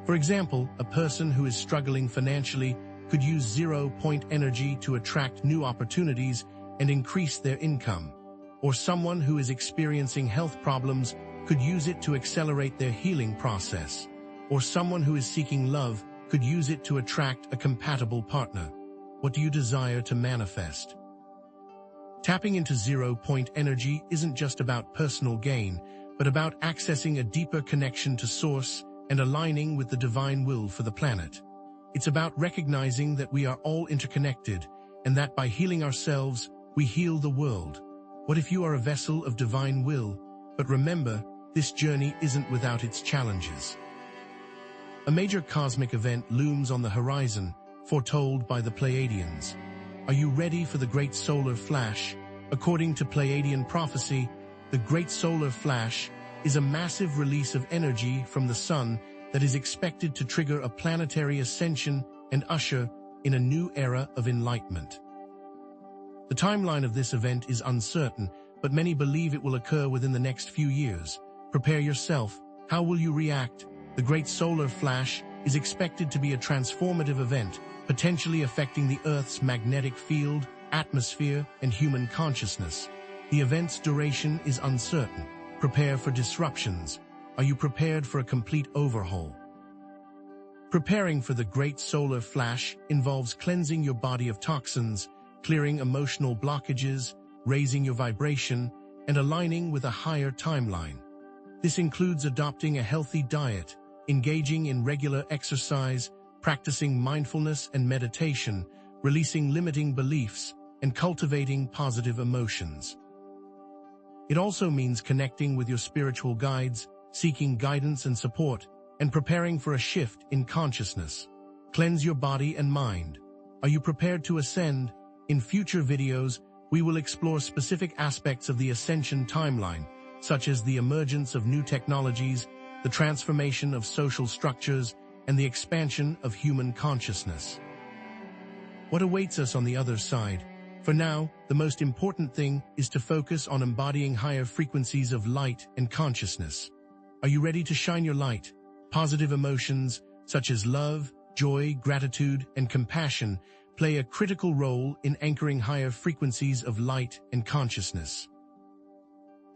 For example, a person who is struggling financially could use zero-point energy to attract new opportunities and increase their income. Or someone who is experiencing health problems could use it to accelerate their healing process. Or someone who is seeking love could use it to attract a compatible partner. What do you desire to manifest? Tapping into zero-point energy isn't just about personal gain, but about accessing a deeper connection to Source and aligning with the divine will for the planet. It's about recognizing that we are all interconnected, and that by healing ourselves, we heal the world. What if you are a vessel of divine will? But remember, this journey isn't without its challenges. A major cosmic event looms on the horizon, foretold by the Pleiadians. Are you ready for the Great Solar Flash? According to Pleiadian prophecy, the Great Solar Flash is a massive release of energy from the Sun that is expected to trigger a planetary ascension and usher in a new era of enlightenment. The timeline of this event is uncertain, but many believe it will occur within the next few years. Prepare yourself. How will you react? The Great Solar Flash is expected to be a transformative event, potentially affecting the Earth's magnetic field, atmosphere, and human consciousness. The event's duration is uncertain. Prepare for disruptions. Are you prepared for a complete overhaul? Preparing for the great solar flash involves cleansing your body of toxins, clearing emotional blockages, raising your vibration, and aligning with a higher timeline. This includes adopting a healthy diet, engaging in regular exercise, practicing mindfulness and meditation, releasing limiting beliefs, and cultivating positive emotions. It also means connecting with your spiritual guides, seeking guidance and support, and preparing for a shift in consciousness. Cleanse your body and mind. Are you prepared to ascend? In future videos, we will explore specific aspects of the ascension timeline, such as the emergence of new technologies, the transformation of social structures, and the expansion of human consciousness. What awaits us on the other side? For now, the most important thing is to focus on embodying higher frequencies of light and consciousness. Are you ready to shine your light? Positive emotions, such as love, joy, gratitude, and compassion, play a critical role in anchoring higher frequencies of light and consciousness.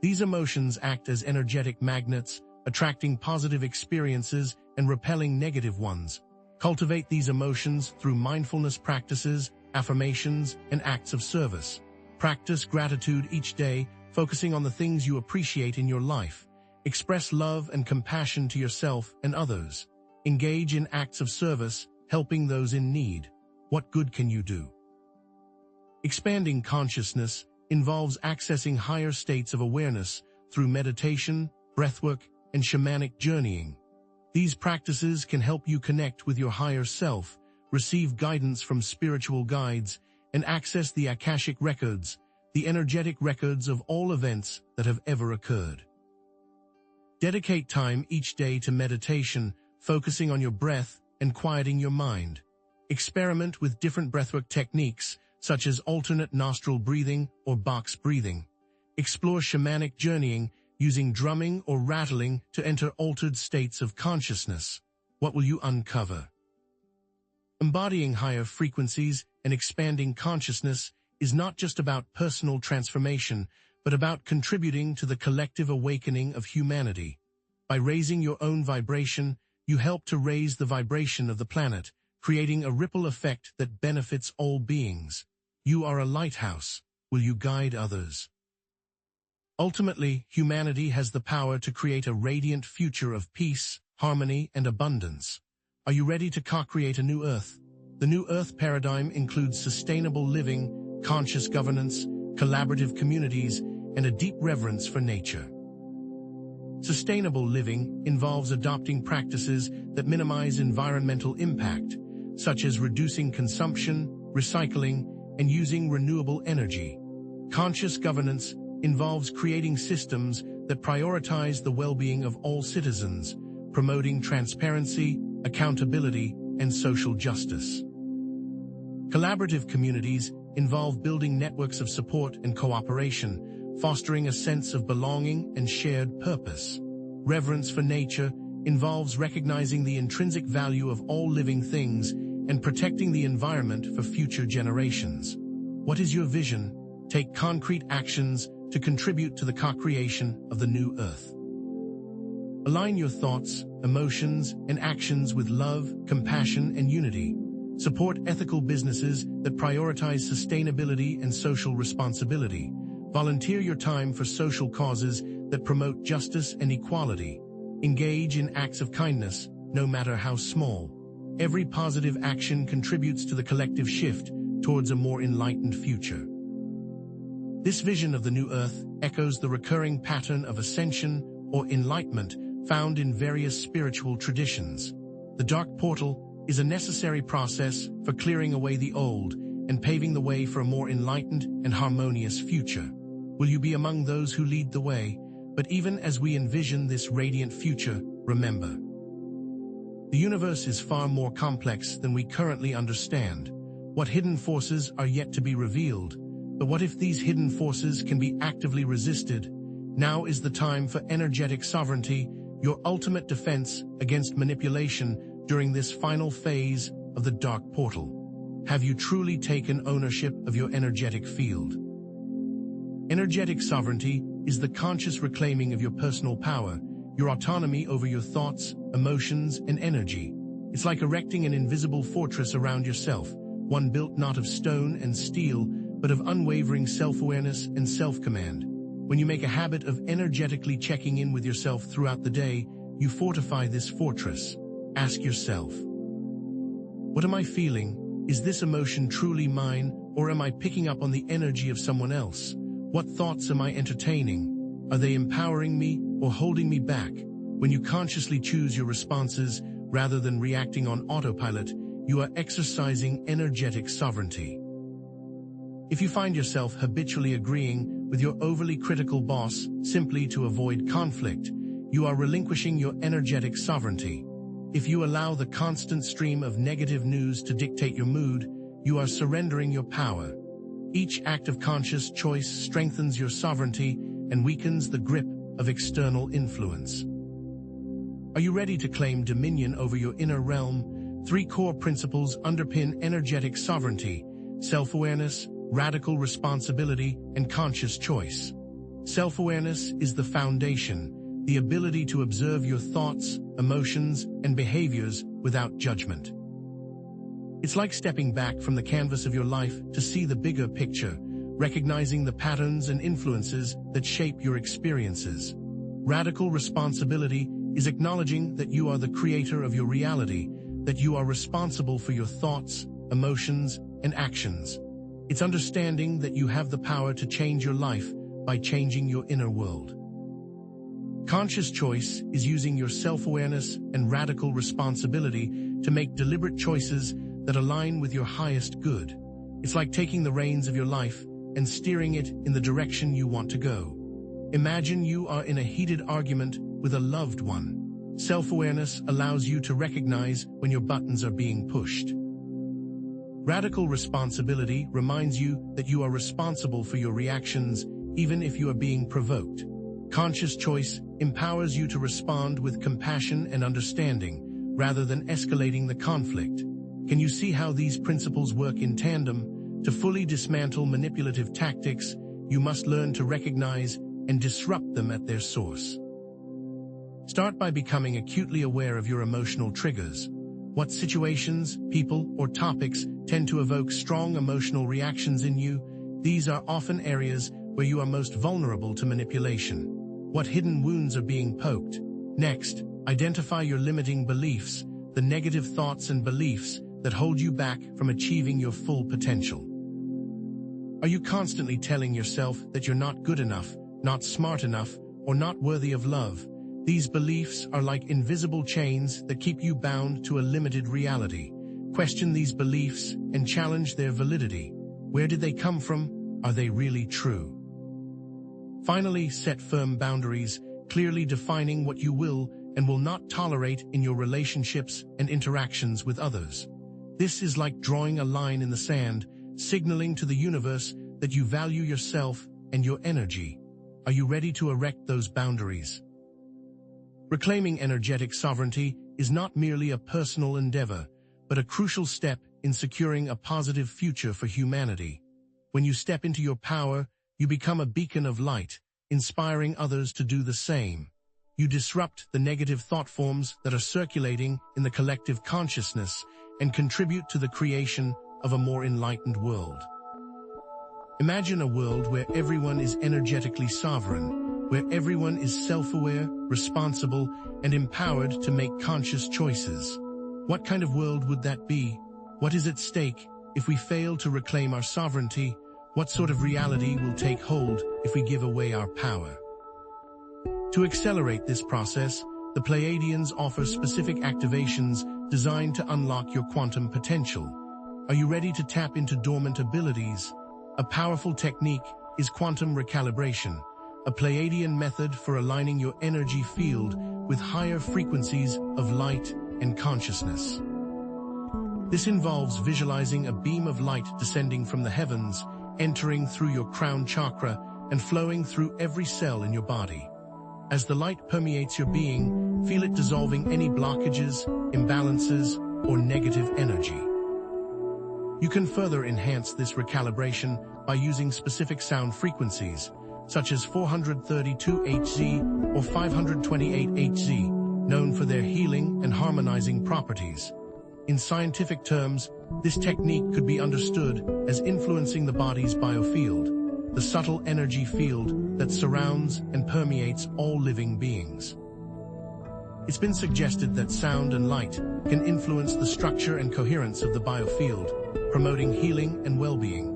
These emotions act as energetic magnets, attracting positive experiences and repelling negative ones. Cultivate these emotions through mindfulness practices, affirmations, and acts of service. Practice gratitude each day, focusing on the things you appreciate in your life. Express love and compassion to yourself and others. Engage in acts of service, helping those in need. What good can you do? Expanding consciousness involves accessing higher states of awareness through meditation, breathwork, and shamanic journeying. These practices can help you connect with your higher self, receive guidance from spiritual guides, and access the Akashic records, the energetic records of all events that have ever occurred. Dedicate time each day to meditation, focusing on your breath and quieting your mind. Experiment with different breathwork techniques, such as alternate nostril breathing or box breathing. Explore shamanic journeying, using drumming or rattling to enter altered states of consciousness. What will you uncover? Embodying higher frequencies and expanding consciousness is not just about personal transformation, but about contributing to the collective awakening of humanity. By raising your own vibration, you help to raise the vibration of the planet, creating a ripple effect that benefits all beings. You are a lighthouse. Will you guide others? Ultimately, humanity has the power to create a radiant future of peace, harmony, and abundance. Are you ready to co-create a new Earth? The new Earth paradigm includes sustainable living, conscious governance, collaborative communities, and a deep reverence for nature. Sustainable living involves adopting practices that minimize environmental impact, such as reducing consumption, recycling, and using renewable energy. Conscious governance involves creating systems that prioritize the well-being of all citizens, promoting transparency, accountability, and social justice. Collaborative communities involve building networks of support and cooperation, fostering a sense of belonging and shared purpose. Reverence for nature involves recognizing the intrinsic value of all living things and protecting the environment for future generations. What is your vision? Take concrete actions to contribute to the co-creation of the new Earth. Align your thoughts, emotions, and actions with love, compassion, and unity. Support ethical businesses that prioritize sustainability and social responsibility. Volunteer your time for social causes that promote justice and equality. Engage in acts of kindness, no matter how small. Every positive action contributes to the collective shift towards a more enlightened future. This vision of the new Earth echoes the recurring pattern of ascension or enlightenment found in various spiritual traditions. The dark portal is a necessary process for clearing away the old and paving the way for a more enlightened and harmonious future. Will you be among those who lead the way? But even as we envision this radiant future, remember, the universe is far more complex than we currently understand. What hidden forces are yet to be revealed? But what if these hidden forces can be actively resisted? Now is the time for energetic sovereignty, your ultimate defense against manipulation during this final phase of the dark portal. Have you truly taken ownership of your energetic field? Energetic sovereignty is the conscious reclaiming of your personal power, your autonomy over your thoughts, emotions, and energy. It's like erecting an invisible fortress around yourself, one built not of stone and steel, but of unwavering self-awareness and self-command. When you make a habit of energetically checking in with yourself throughout the day, you fortify this fortress. Ask yourself, what am I feeling? Is this emotion truly mine, or am I picking up on the energy of someone else? What thoughts am I entertaining? Are they empowering me or holding me back? When you consciously choose your responses rather than reacting on autopilot, you are exercising energetic sovereignty. If you find yourself habitually agreeing with your overly critical boss simply to avoid conflict, you are relinquishing your energetic sovereignty. If you allow the constant stream of negative news to dictate your mood, you are surrendering your power. Each act of conscious choice strengthens your sovereignty and weakens the grip of external influence. Are you ready to claim dominion over your inner realm? 3 core principles underpin energetic sovereignty: self-awareness, radical responsibility, and conscious choice. Self-awareness is the foundation, the ability to observe your thoughts, emotions, and behaviors without judgment. It's like stepping back from the canvas of your life to see the bigger picture, recognizing the patterns and influences that shape your experiences. Radical responsibility is acknowledging that you are the creator of your reality, that you are responsible for your thoughts, emotions, and actions. It's understanding that you have the power to change your life by changing your inner world. Conscious choice is using your self-awareness and radical responsibility to make deliberate choices that align with your highest good. It's like taking the reins of your life and steering it in the direction you want to go. Imagine you are in a heated argument with a loved one. Self-awareness allows you to recognize when your buttons are being pushed. Radical responsibility reminds you that you are responsible for your reactions, even if you are being provoked. Conscious choice empowers you to respond with compassion and understanding, rather than escalating the conflict. Can you see how these principles work in tandem? To fully dismantle manipulative tactics, you must learn to recognize and disrupt them at their source. Start by becoming acutely aware of your emotional triggers. What situations, people, or topics tend to evoke strong emotional reactions in you? These are often areas where you are most vulnerable to manipulation. What hidden wounds are being poked? Next, identify your limiting beliefs, the negative thoughts and beliefs that hold you back from achieving your full potential. Are you constantly telling yourself that you're not good enough, not smart enough, or not worthy of love? These beliefs are like invisible chains that keep you bound to a limited reality. Question these beliefs and challenge their validity. Where did they come from? Are they really true? Finally, set firm boundaries, clearly defining what you will and will not tolerate in your relationships and interactions with others. This is like drawing a line in the sand, signaling to the universe that you value yourself and your energy. Are you ready to erect those boundaries? Reclaiming energetic sovereignty is not merely a personal endeavor, but a crucial step in securing a positive future for humanity. When you step into your power, you become a beacon of light, inspiring others to do the same. You disrupt the negative thought forms that are circulating in the collective consciousness and contribute to the creation of a more enlightened world. Imagine a world where everyone is energetically sovereign, where everyone is self-aware, responsible, and empowered to make conscious choices. What kind of world would that be? What is at stake if we fail to reclaim our sovereignty? What sort of reality will take hold if we give away our power? To accelerate this process, the Pleiadians offer specific activations designed to unlock your quantum potential. Are you ready to tap into dormant abilities? A powerful technique is quantum recalibration, a Pleiadian method for aligning your energy field with higher frequencies of light and consciousness. This involves visualizing a beam of light descending from the heavens, entering through your crown chakra and flowing through every cell in your body. As the light permeates your being, feel it dissolving any blockages, imbalances, or negative energy. You can further enhance this recalibration by using specific sound frequencies, such as 432 Hz or 528 Hz, known for their healing and harmonizing properties. In scientific terms, this technique could be understood as influencing the body's biofield, the subtle energy field that surrounds and permeates all living beings. It's been suggested that sound and light can influence the structure and coherence of the biofield, promoting healing and well-being.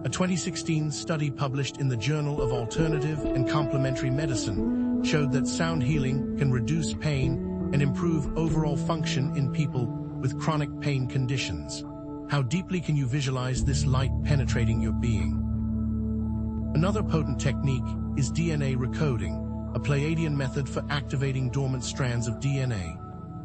A 2016 study published in the Journal of Alternative and Complementary Medicine showed that sound healing can reduce pain and improve overall function in people with chronic pain conditions. How deeply can you visualize this light penetrating your being? Another potent technique is DNA recoding, a Pleiadian method for activating dormant strands of DNA.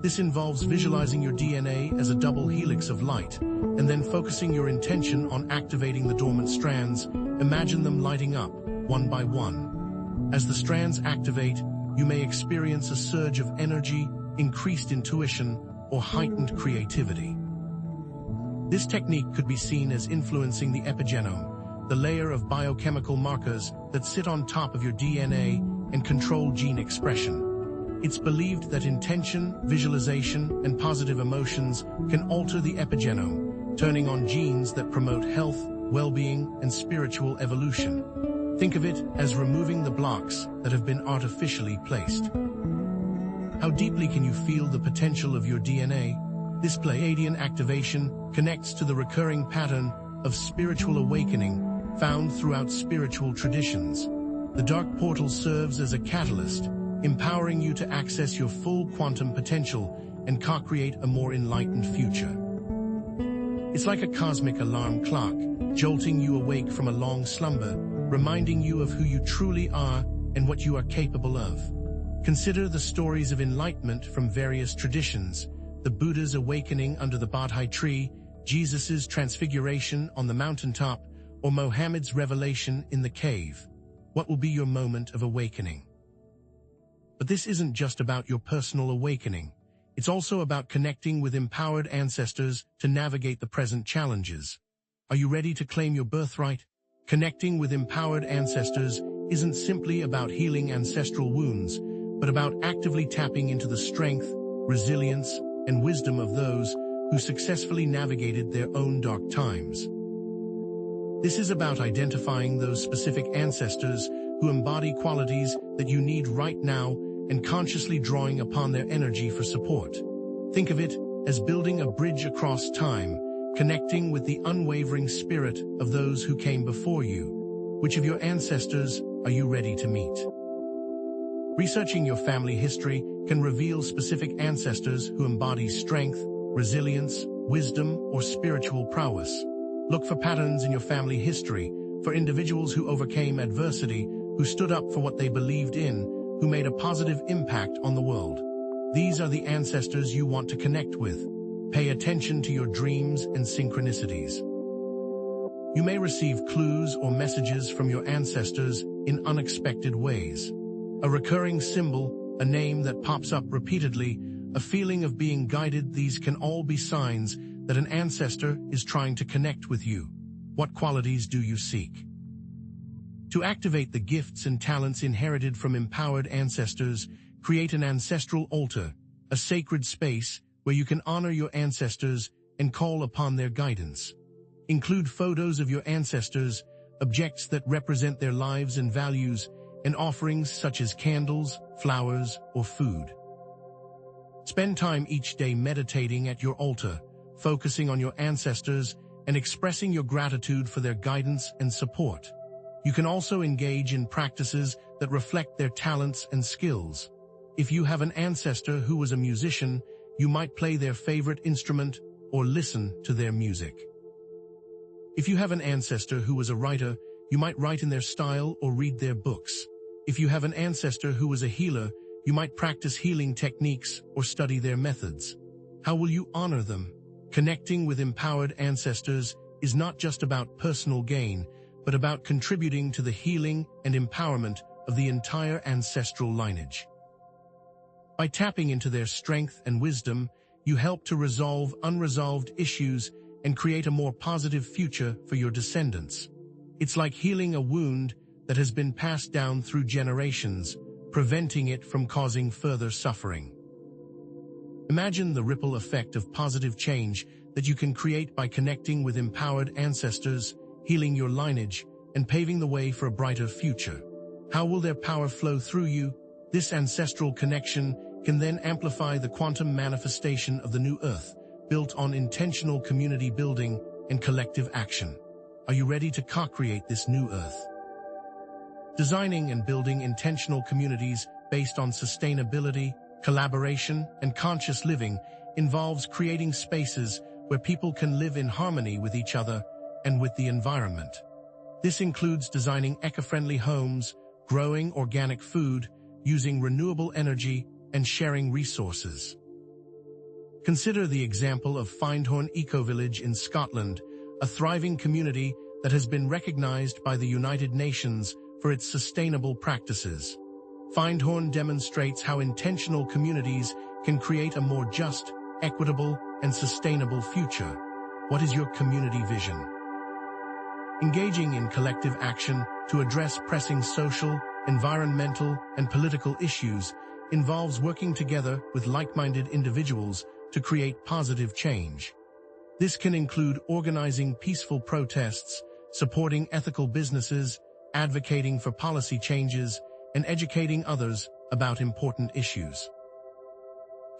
This involves visualizing your DNA as a double helix of light, and then focusing your intention on activating the dormant strands. Imagine them lighting up, one by one. As the strands activate, you may experience a surge of energy, increased intuition, or heightened creativity. This technique could be seen as influencing the epigenome, the layer of biochemical markers that sit on top of your DNA and control gene expression. It's believed that intention, visualization, and positive emotions can alter the epigenome, turning on genes that promote health, well-being, and spiritual evolution. Think of it as removing the blocks that have been artificially placed. How deeply can you feel the potential of your DNA? This Pleiadian activation connects to the recurring pattern of spiritual awakening found throughout spiritual traditions. The dark portal serves as a catalyst, empowering you to access your full quantum potential and co-create a more enlightened future. It's like a cosmic alarm clock, jolting you awake from a long slumber, reminding you of who you truly are and what you are capable of. Consider the stories of enlightenment from various traditions: the Buddha's awakening under the Bodhi tree, Jesus' transfiguration on the mountaintop, or Mohammed's revelation in the cave. What will be your moment of awakening? But this isn't just about your personal awakening. It's also about connecting with empowered ancestors to navigate the present challenges. Are you ready to claim your birthright? Connecting with empowered ancestors isn't simply about healing ancestral wounds, but about actively tapping into the strength, resilience, and wisdom of those who successfully navigated their own dark times. This is about identifying those specific ancestors who embody qualities that you need right now and consciously drawing upon their energy for support. Think of it as building a bridge across time, connecting with the unwavering spirit of those who came before you. Which of your ancestors are you ready to meet? Researching your family history can reveal specific ancestors who embody strength, resilience, wisdom, or spiritual prowess. Look for patterns in your family history, for individuals who overcame adversity, who stood up for what they believed in, who made a positive impact on the world. These are the ancestors you want to connect with. Pay attention to your dreams and synchronicities. You may receive clues or messages from your ancestors in unexpected ways. A recurring symbol, a name that pops up repeatedly, a feeling of being guided. These can all be signs that an ancestor is trying to connect with you. What qualities do you seek? To activate the gifts and talents inherited from empowered ancestors, create an ancestral altar, a sacred space where you can honor your ancestors and call upon their guidance. Include photos of your ancestors, objects that represent their lives and values, and offerings such as candles, flowers, or food. Spend time each day meditating at your altar, focusing on your ancestors and expressing your gratitude for their guidance and support. You can also engage in practices that reflect their talents and skills. If you have an ancestor who was a musician, you might play their favorite instrument or listen to their music. If you have an ancestor who was a writer, you might write in their style or read their books. If you have an ancestor who was a healer, you might practice healing techniques or study their methods. How will you honor them? Connecting with empowered ancestors is not just about personal gain, but about contributing to the healing and empowerment of the entire ancestral lineage. By tapping into their strength and wisdom, you help to resolve unresolved issues and create a more positive future for your descendants. It's like healing a wound that has been passed down through generations, preventing it from causing further suffering. Imagine the ripple effect of positive change that you can create by connecting with empowered ancestors, healing your lineage, and paving the way for a brighter future. How will their power flow through you? This ancestral connection can then amplify the quantum manifestation of the new Earth, built on intentional community building and collective action. Are you ready to co-create this new Earth? Designing and building intentional communities based on sustainability, collaboration, and conscious living involves creating spaces where people can live in harmony with each other and with the environment. This includes designing eco-friendly homes, growing organic food, using renewable energy, and sharing resources. Consider the example of Findhorn Eco-Village in Scotland, a thriving community that has been recognized by the United Nations for its sustainable practices. Findhorn demonstrates how intentional communities can create a more just, equitable, and sustainable future. What is your community vision? Engaging in collective action to address pressing social, environmental, and political issues involves working together with like-minded individuals to create positive change. This can include organizing peaceful protests, supporting ethical businesses, advocating for policy changes, and educating others about important issues.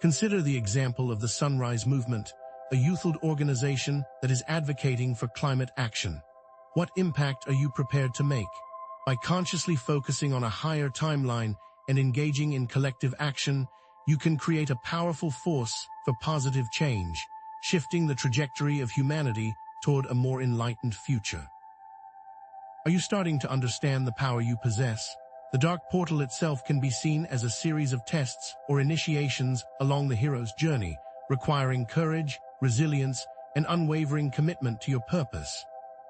Consider the example of the Sunrise Movement, a youth-led organization that is advocating for climate action. What impact are you prepared to make? By consciously focusing on a higher timeline and engaging in collective action, you can create a powerful force for positive change, shifting the trajectory of humanity toward a more enlightened future. Are you starting to understand the power you possess? The Dark Portal itself can be seen as a series of tests or initiations along the hero's journey, requiring courage, resilience, and unwavering commitment to your purpose.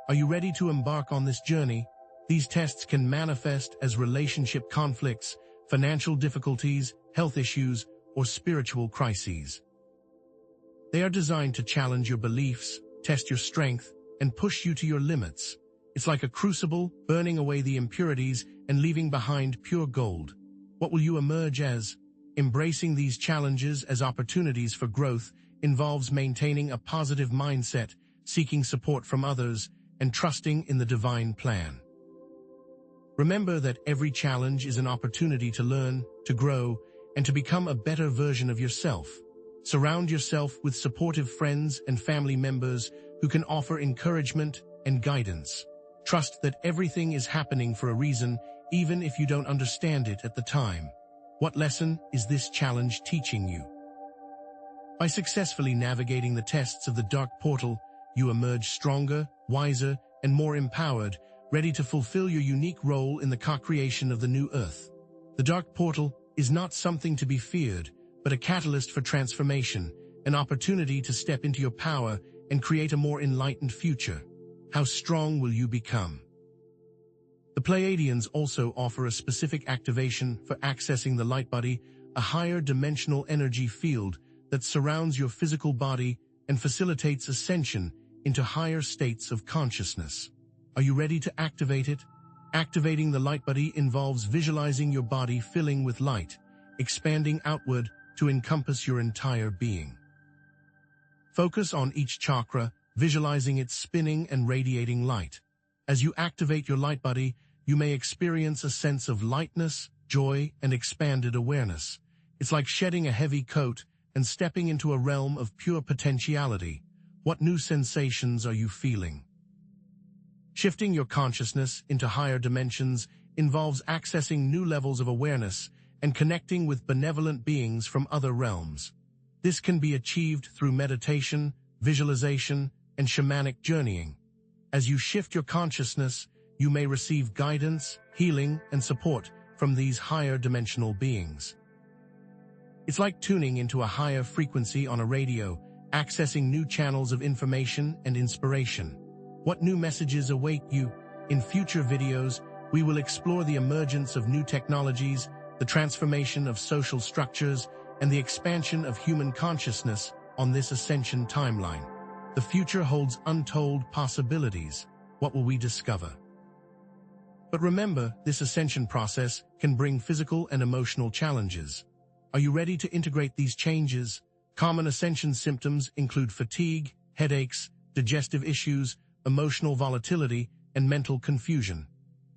Are you ready to embark on this journey? These tests can manifest as relationship conflicts, financial difficulties, health issues, or spiritual crises. They are designed to challenge your beliefs, test your strength, and push you to your limits. It's like a crucible, burning away the impurities and leaving behind pure gold. What will you emerge as? Embracing these challenges as opportunities for growth involves maintaining a positive mindset, seeking support from others, and trusting in the divine plan. Remember that every challenge is an opportunity to learn, to grow, and to become a better version of yourself. Surround yourself with supportive friends and family members who can offer encouragement and guidance. Trust that everything is happening for a reason, even if you don't understand it at the time. What lesson is this challenge teaching you? By successfully navigating the tests of the Dark Portal, you emerge stronger, wiser, and more empowered, ready to fulfill your unique role in the co-creation of the new Earth. The Dark Portal is not something to be feared, but a catalyst for transformation, an opportunity to step into your power and create a more enlightened future. How strong will you become? The Pleiadians also offer a specific activation for accessing the light body, a higher dimensional energy field that surrounds your physical body and facilitates ascension into higher states of consciousness. Are you ready to activate it? Activating the light body involves visualizing your body filling with light, expanding outward to encompass your entire being. Focus on each chakra, visualizing it spinning and radiating light. As you activate your light body, you may experience a sense of lightness, joy, and expanded awareness. It's like shedding a heavy coat and stepping into a realm of pure potentiality. What new sensations are you feeling? Shifting your consciousness into higher dimensions involves accessing new levels of awareness and connecting with benevolent beings from other realms. This can be achieved through meditation, visualization, and shamanic journeying. As you shift your consciousness, you may receive guidance, healing, and support from these higher dimensional beings. It's like tuning into a higher frequency on a radio, accessing new channels of information and inspiration. What new messages await you? In future videos, we will explore the emergence of new technologies, the transformation of social structures, and the expansion of human consciousness on this ascension timeline. The future holds untold possibilities. What will we discover? But remember, this ascension process can bring physical and emotional challenges. Are you ready to integrate these changes? Common ascension symptoms include fatigue, headaches, digestive issues, emotional volatility, and mental confusion.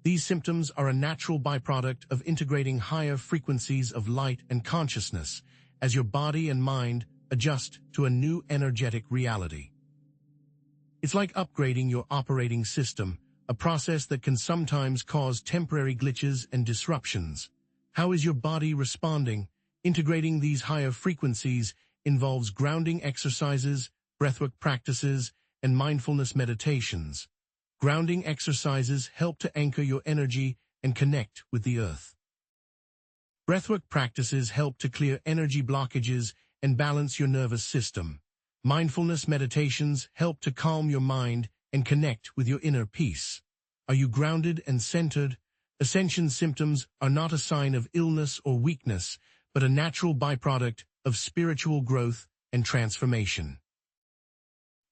These symptoms are a natural byproduct of integrating higher frequencies of light and consciousness as your body and mind adjust to a new energetic reality. It's like upgrading your operating system, a process that can sometimes cause temporary glitches and disruptions. How is your body responding? Integrating these higher frequencies involves grounding exercises, breathwork practices, and mindfulness meditations. Grounding exercises help to anchor your energy and connect with the earth. Breathwork practices help to clear energy blockages and balance your nervous system. Mindfulness meditations help to calm your mind and connect with your inner peace. Are you grounded and centered? Ascension symptoms are not a sign of illness or weakness, but a natural byproduct of spiritual growth and transformation.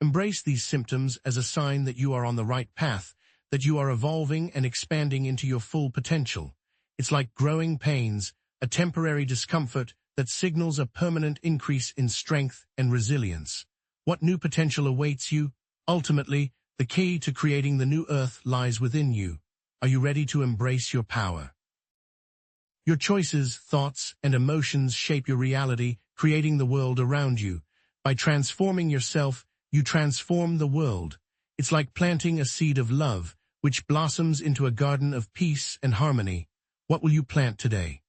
Embrace these symptoms as a sign that you are on the right path, that you are evolving and expanding into your full potential. It's like growing pains, a temporary discomfort that signals a permanent increase in strength and resilience. What new potential awaits you? Ultimately, the key to creating the new earth lies within you. Are you ready to embrace your power? Your choices, thoughts, and emotions shape your reality, creating the world around you. By transforming yourself, you transform the world. It's like planting a seed of love, which blossoms into a garden of peace and harmony. What will you plant today?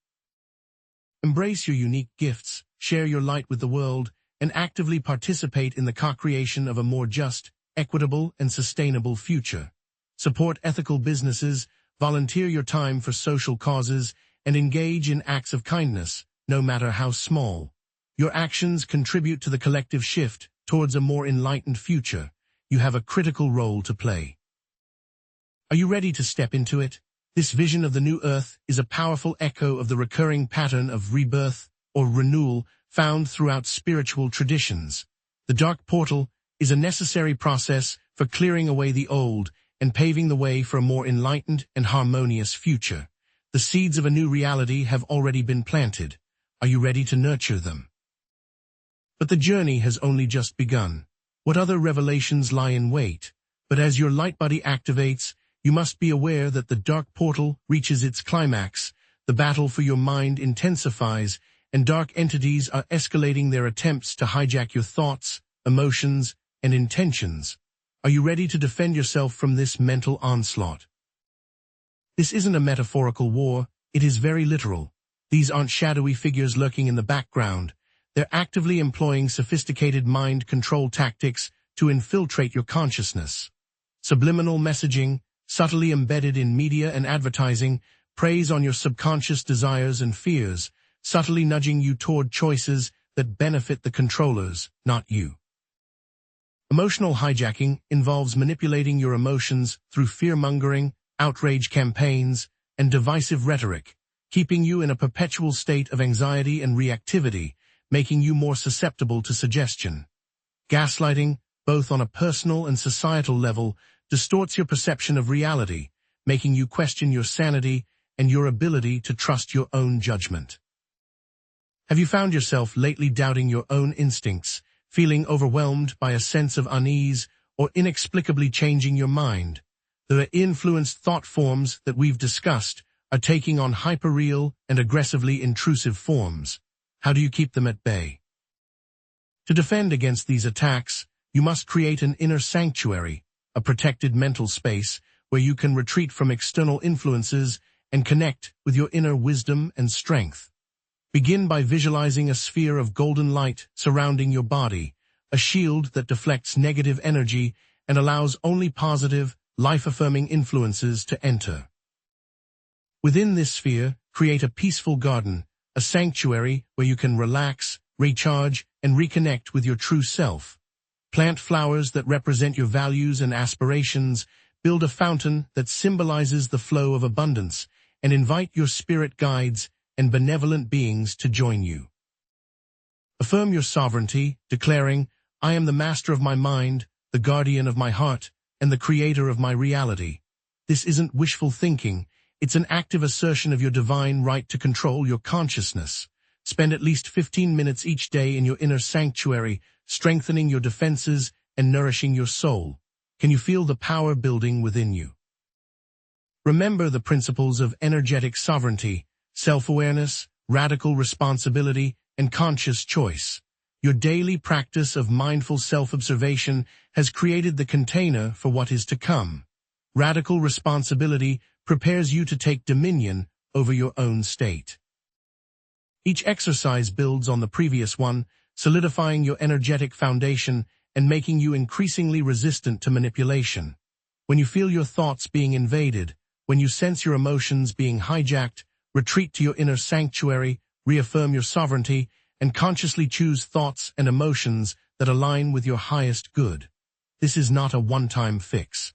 Embrace your unique gifts, share your light with the world, and actively participate in the co-creation of a more just, equitable, and sustainable future. Support ethical businesses, volunteer your time for social causes, and engage in acts of kindness, no matter how small. Your actions contribute to the collective shift towards a more enlightened future. You have a critical role to play. Are you ready to step into it? This vision of the new earth is a powerful echo of the recurring pattern of rebirth or renewal found throughout spiritual traditions. The dark portal is a necessary process for clearing away the old and paving the way for a more enlightened and harmonious future. The seeds of a new reality have already been planted. Are you ready to nurture them? But the journey has only just begun. What other revelations lie in wait? But as your light body activates, you must be aware that the dark portal reaches its climax, the battle for your mind intensifies, and dark entities are escalating their attempts to hijack your thoughts, emotions, and intentions. Are you ready to defend yourself from this mental onslaught? This isn't a metaphorical war, it is very literal. These aren't shadowy figures lurking in the background. They're actively employing sophisticated mind control tactics to infiltrate your consciousness. Subliminal messaging, subtly embedded in media and advertising, preys on your subconscious desires and fears, subtly nudging you toward choices that benefit the controllers, not you. Emotional hijacking involves manipulating your emotions through fear-mongering, outrage campaigns, and divisive rhetoric, keeping you in a perpetual state of anxiety and reactivity, making you more susceptible to suggestion. Gaslighting, both on a personal and societal level, distorts your perception of reality, making you question your sanity and your ability to trust your own judgment. Have you found yourself lately doubting your own instincts, feeling overwhelmed by a sense of unease, or inexplicably changing your mind? The influenced thought forms that we've discussed are taking on hyperreal and aggressively intrusive forms. How do you keep them at bay? To defend against these attacks, you must create an inner sanctuary, a protected mental space where you can retreat from external influences and connect with your inner wisdom and strength. Begin by visualizing a sphere of golden light surrounding your body, a shield that deflects negative energy and allows only positive, life-affirming influences to enter. Within this sphere, create a peaceful garden, a sanctuary where you can relax, recharge, and reconnect with your true self. Plant flowers that represent your values and aspirations, build a fountain that symbolizes the flow of abundance, and invite your spirit guides and benevolent beings to join you. Affirm your sovereignty, declaring, "I am the master of my mind, the guardian of my heart, and the creator of my reality." This isn't wishful thinking, it's an active assertion of your divine right to control your consciousness. Spend at least 15 minutes each day in your inner sanctuary, strengthening your defenses and nourishing your soul. Can you feel the power building within you? Remember the principles of energetic sovereignty, self-awareness, radical responsibility, and conscious choice. Your daily practice of mindful self-observation has created the container for what is to come. Radical responsibility prepares you to take dominion over your own state. Each exercise builds on the previous one, solidifying your energetic foundation and making you increasingly resistant to manipulation. When you feel your thoughts being invaded, when you sense your emotions being hijacked, retreat to your inner sanctuary, reaffirm your sovereignty, and consciously choose thoughts and emotions that align with your highest good. This is not a one-time fix.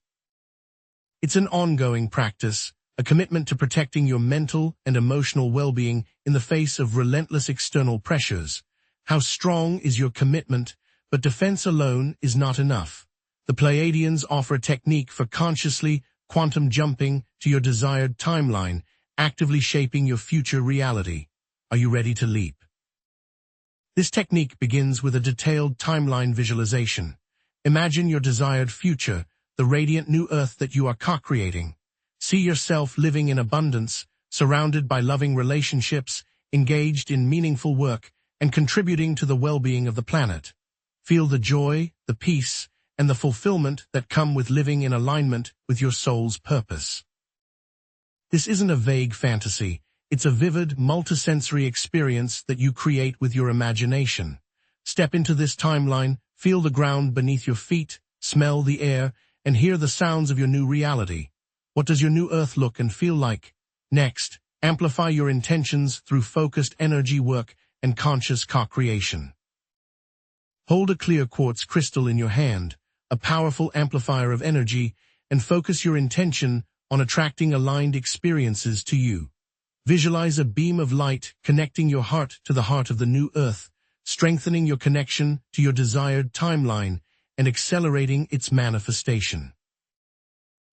It's an ongoing practice, a commitment to protecting your mental and emotional well-being in the face of relentless external pressures. How strong is your commitment? But defense alone is not enough. The Pleiadians offer a technique for consciously quantum jumping to your desired timeline, actively shaping your future reality. Are you ready to leap? This technique begins with a detailed timeline visualization. Imagine your desired future, the radiant new earth that you are co-creating. See yourself living in abundance, surrounded by loving relationships, engaged in meaningful work, and contributing to the well-being of the planet. Feel the joy, the peace, and the fulfillment that come with living in alignment with your soul's purpose. This isn't a vague fantasy. It's a vivid, multisensory experience that you create with your imagination. Step into this timeline, feel the ground beneath your feet, smell the air, and hear the sounds of your new reality. What does your new earth look and feel like? Next, amplify your intentions through focused energy work and conscious co-creation. Hold a clear quartz crystal in your hand, a powerful amplifier of energy, and focus your intention on attracting aligned experiences to you. Visualize a beam of light connecting your heart to the heart of the new earth, strengthening your connection to your desired timeline and accelerating its manifestation.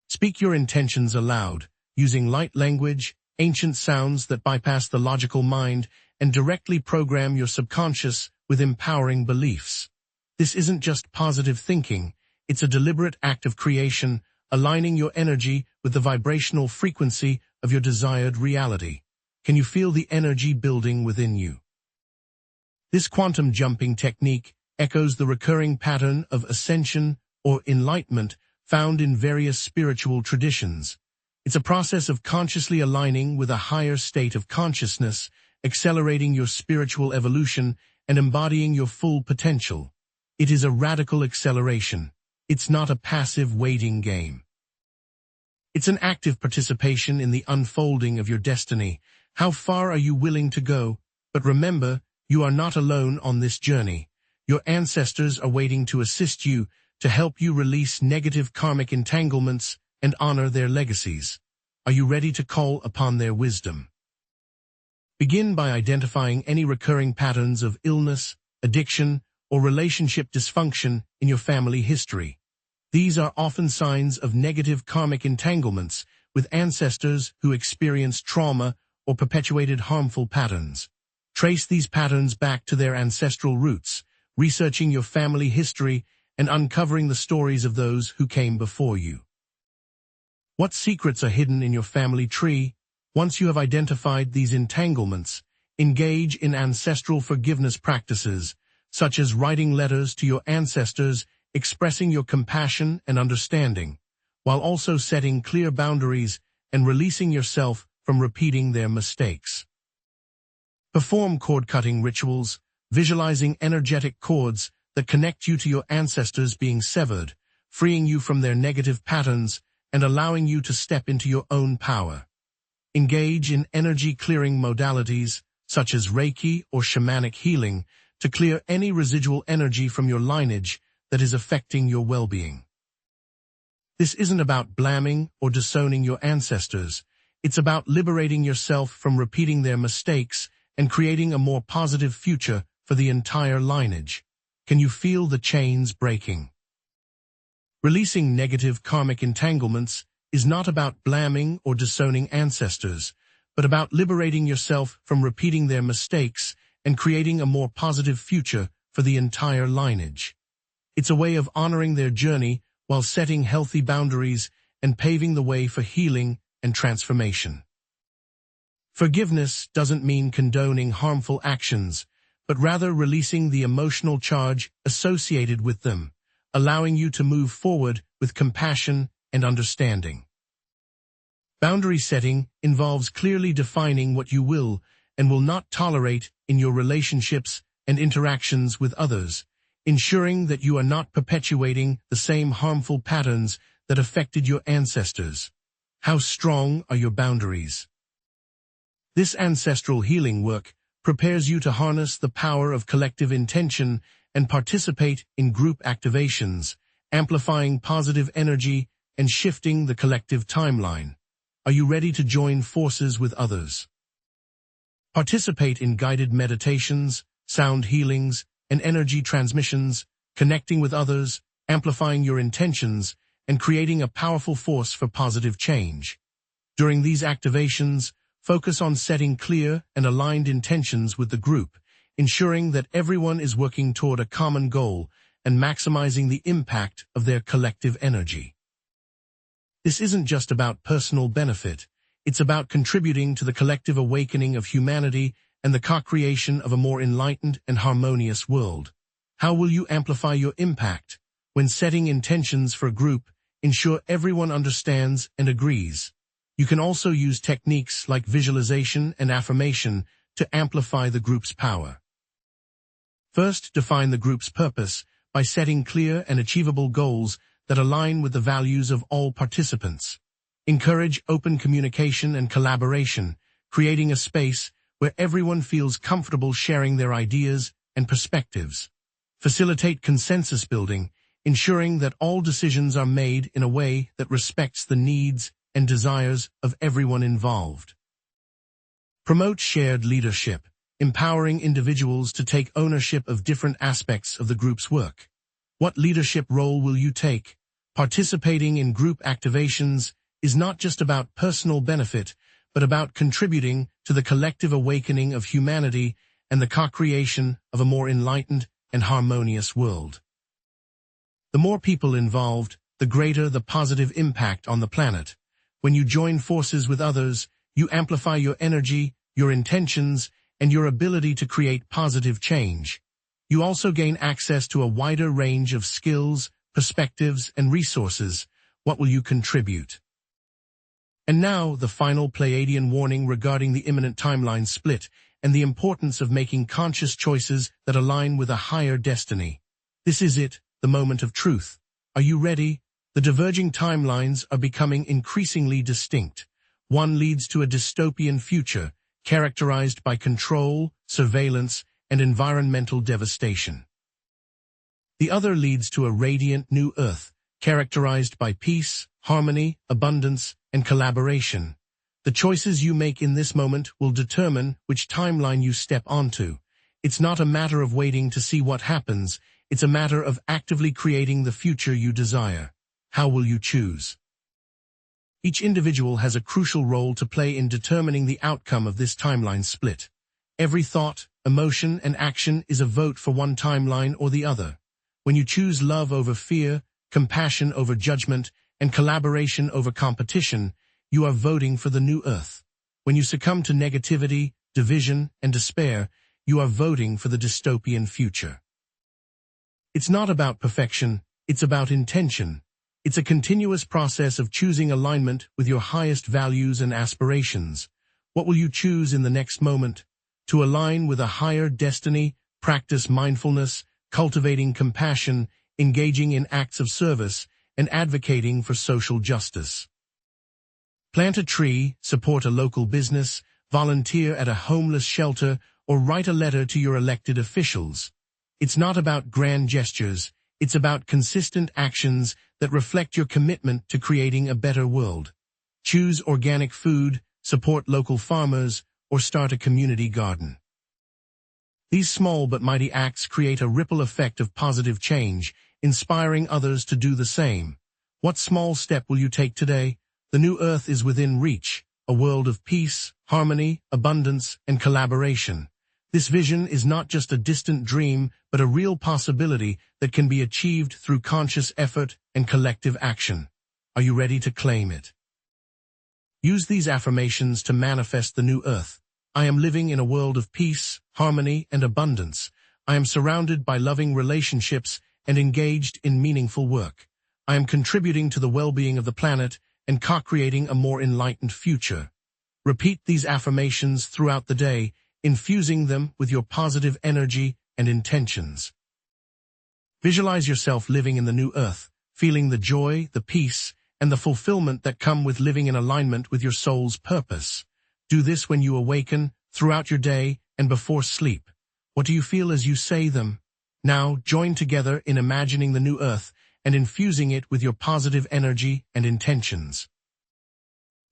Speak your intentions aloud, using light language, ancient sounds that bypass the logical mind, and directly program your subconscious with empowering beliefs. This isn't just positive thinking, it's a deliberate act of creation, aligning your energy with the vibrational frequency of your desired reality. Can you feel the energy building within you? This quantum jumping technique echoes the recurring pattern of ascension or enlightenment found in various spiritual traditions. It's a process of consciously aligning with a higher state of consciousness, accelerating your spiritual evolution, and embodying your full potential. It is a radical acceleration. It's not a passive waiting game. It's an active participation in the unfolding of your destiny. How far are you willing to go? But remember, you are not alone on this journey. Your ancestors are waiting to assist you, to help you release negative karmic entanglements and honor their legacies. Are you ready to call upon their wisdom? Begin by identifying any recurring patterns of illness, addiction, or relationship dysfunction in your family history. These are often signs of negative karmic entanglements with ancestors who experienced trauma or perpetuated harmful patterns. Trace these patterns back to their ancestral roots, researching your family history and uncovering the stories of those who came before you. What secrets are hidden in your family tree? Once you have identified these entanglements, engage in ancestral forgiveness practices, such as writing letters to your ancestors, expressing your compassion and understanding, while also setting clear boundaries and releasing yourself from repeating their mistakes. Perform cord-cutting rituals, visualizing energetic cords that connect you to your ancestors being severed, freeing you from their negative patterns and allowing you to step into your own power. Engage in energy-clearing modalities, such as Reiki or shamanic healing, to clear any residual energy from your lineage that is affecting your well-being. This isn't about blaming or disowning your ancestors. It's about liberating yourself from repeating their mistakes and creating a more positive future for the entire lineage. Can you feel the chains breaking? Releasing negative karmic entanglements is not about blaming or disowning ancestors, but about liberating yourself from repeating their mistakes and creating a more positive future for the entire lineage. It's a way of honoring their journey while setting healthy boundaries and paving the way for healing and transformation. Forgiveness doesn't mean condoning harmful actions, but rather releasing the emotional charge associated with them, allowing you to move forward with compassion and understanding. Boundary setting involves clearly defining what you will and will not tolerate in your relationships and interactions with others, ensuring that you are not perpetuating the same harmful patterns that affected your ancestors. How strong are your boundaries? This ancestral healing work prepares you to harness the power of collective intention and participate in group activations, amplifying positive energy and shifting the collective timeline. Are you ready to join forces with others? Participate in guided meditations, sound healings, and energy transmissions, connecting with others, amplifying your intentions, and creating a powerful force for positive change. During these activations, focus on setting clear and aligned intentions with the group, ensuring that everyone is working toward a common goal and maximizing the impact of their collective energy. This isn't just about personal benefit, it's about contributing to the collective awakening of humanity and the co-creation of a more enlightened and harmonious world. How will you amplify your impact? When setting intentions for a group, ensure everyone understands and agrees. You can also use techniques like visualization and affirmation to amplify the group's power. First, define the group's purpose by setting clear and achievable goals that align with the values of all participants. Encourage open communication and collaboration, creating a space where everyone feels comfortable sharing their ideas and perspectives. Facilitate consensus building, ensuring that all decisions are made in a way that respects the needs and desires of everyone involved. Promote shared leadership, empowering individuals to take ownership of different aspects of the group's work. What leadership role will you take? Participating in group activations is not just about personal benefit, but about contributing to the collective awakening of humanity and the co-creation of a more enlightened and harmonious world. The more people involved, the greater the positive impact on the planet. When you join forces with others, you amplify your energy, your intentions, and your ability to create positive change. You also gain access to a wider range of skills, perspectives, and resources. What will you contribute? And now, the final Pleiadian warning regarding the imminent timeline split and the importance of making conscious choices that align with a higher destiny. This is it, the moment of truth. Are you ready? The diverging timelines are becoming increasingly distinct. One leads to a dystopian future, characterized by control, surveillance, and environmental devastation. The other leads to a radiant new Earth, characterized by peace, harmony, abundance, and collaboration. The choices you make in this moment will determine which timeline you step onto. It's not a matter of waiting to see what happens, it's a matter of actively creating the future you desire. How will you choose? Each individual has a crucial role to play in determining the outcome of this timeline split. Every thought, emotion, and action is a vote for one timeline or the other. When you choose love over fear, compassion over judgment, and collaboration over competition, you are voting for the new Earth. When you succumb to negativity, division, and despair, you are voting for the dystopian future. It's not about perfection, it's about intention. It's a continuous process of choosing alignment with your highest values and aspirations. What will you choose in the next moment? To align with a higher destiny, practice mindfulness, cultivating compassion, engaging in acts of service, and advocating for social justice. Plant a tree, support a local business, volunteer at a homeless shelter, or write a letter to your elected officials. It's not about grand gestures, it's about consistent actions that reflect your commitment to creating a better world. Choose organic food, support local farmers, or start a community garden. These small but mighty acts create a ripple effect of positive change, inspiring others to do the same. What small step will you take today? The new Earth is within reach, a world of peace, harmony, abundance, and collaboration. This vision is not just a distant dream, but a real possibility that can be achieved through conscious effort and collective action. Are you ready to claim it? Use these affirmations to manifest the new earth. I am living in a world of peace, harmony, and abundance. I am surrounded by loving relationships and engaged in meaningful work. I am contributing to the well-being of the planet and co-creating a more enlightened future. Repeat these affirmations throughout the day, infusing them with your positive energy and intentions. Visualize yourself living in the new earth, feeling the joy, the peace, and the fulfillment that come with living in alignment with your soul's purpose. Do this when you awaken, throughout your day, and before sleep. What do you feel as you say them? Now, join together in imagining the new earth and infusing it with your positive energy and intentions.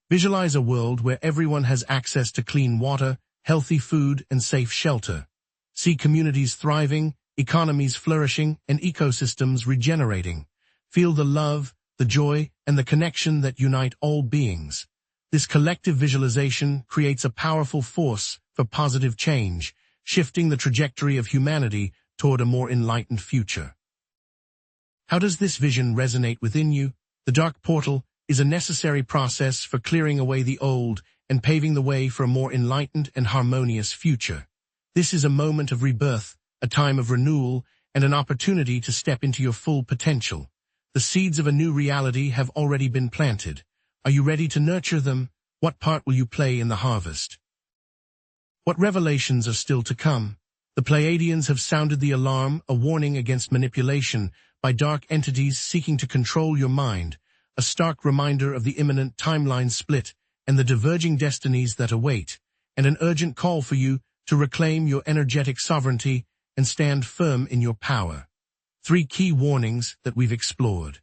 Visualize a world where everyone has access to clean water, healthy food, and safe shelter. See communities thriving, economies flourishing, and ecosystems regenerating. Feel the love, the joy, and the connection that unite all beings. This collective visualization creates a powerful force for positive change, shifting the trajectory of humanity toward a more enlightened future. How does this vision resonate within you? The dark portal is a necessary process for clearing away the old and paving the way for a more enlightened and harmonious future. This is a moment of rebirth, a time of renewal, and an opportunity to step into your full potential. The seeds of a new reality have already been planted. Are you ready to nurture them? What part will you play in the harvest? What revelations are still to come? The Pleiadians have sounded the alarm, a warning against manipulation by dark entities seeking to control your mind, a stark reminder of the imminent timeline split and the diverging destinies that await, and an urgent call for you to reclaim your energetic sovereignty and stand firm in your power. 3 key warnings that we've explored.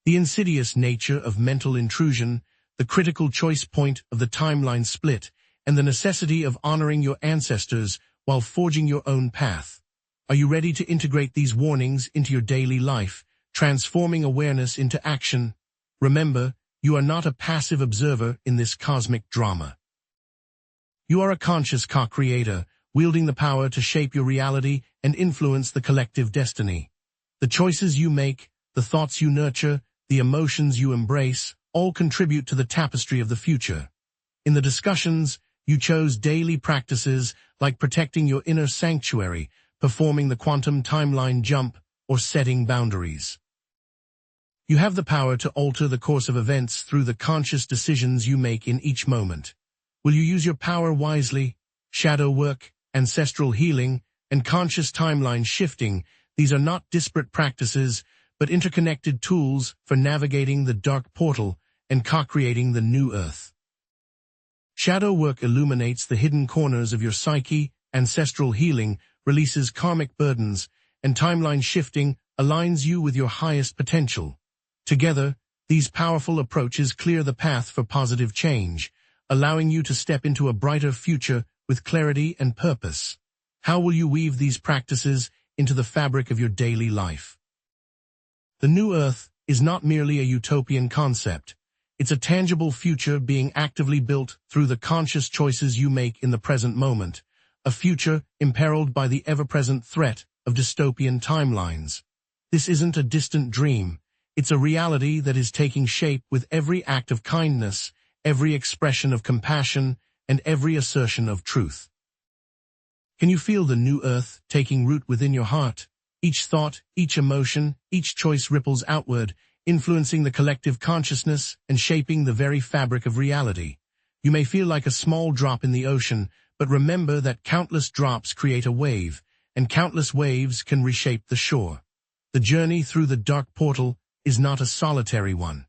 The insidious nature of mental intrusion, the critical choice point of the timeline split, and the necessity of honoring your ancestors while forging your own path. Are you ready to integrate these warnings into your daily life, transforming awareness into action? Remember, you are not a passive observer in this cosmic drama. You are a conscious co-creator, wielding the power to shape your reality and influence the collective destiny. The choices you make, the thoughts you nurture, the emotions you embrace, all contribute to the tapestry of the future. In the discussions, you chose daily practices like protecting your inner sanctuary, performing the quantum timeline jump, or setting boundaries. You have the power to alter the course of events through the conscious decisions you make in each moment. Will you use your power wisely? Shadow work, ancestral healing, and conscious timeline shifting, these are not disparate practices, but interconnected tools for navigating the dark portal and co-creating the new earth. Shadow work illuminates the hidden corners of your psyche, ancestral healing releases karmic burdens, and timeline shifting aligns you with your highest potential. Together, these powerful approaches clear the path for positive change, allowing you to step into a brighter future with clarity and purpose. How will you weave these practices into the fabric of your daily life? The new earth is not merely a utopian concept. It's a tangible future being actively built through the conscious choices you make in the present moment, a future imperiled by the ever-present threat of dystopian timelines. This isn't a distant dream. It's a reality that is taking shape with every act of kindness, every expression of compassion, and every assertion of truth. Can you feel the new earth taking root within your heart? Each thought, each emotion, each choice ripples outward, influencing the collective consciousness and shaping the very fabric of reality. You may feel like a small drop in the ocean, but remember that countless drops create a wave, and countless waves can reshape the shore. The journey through the dark portal is not a solitary one.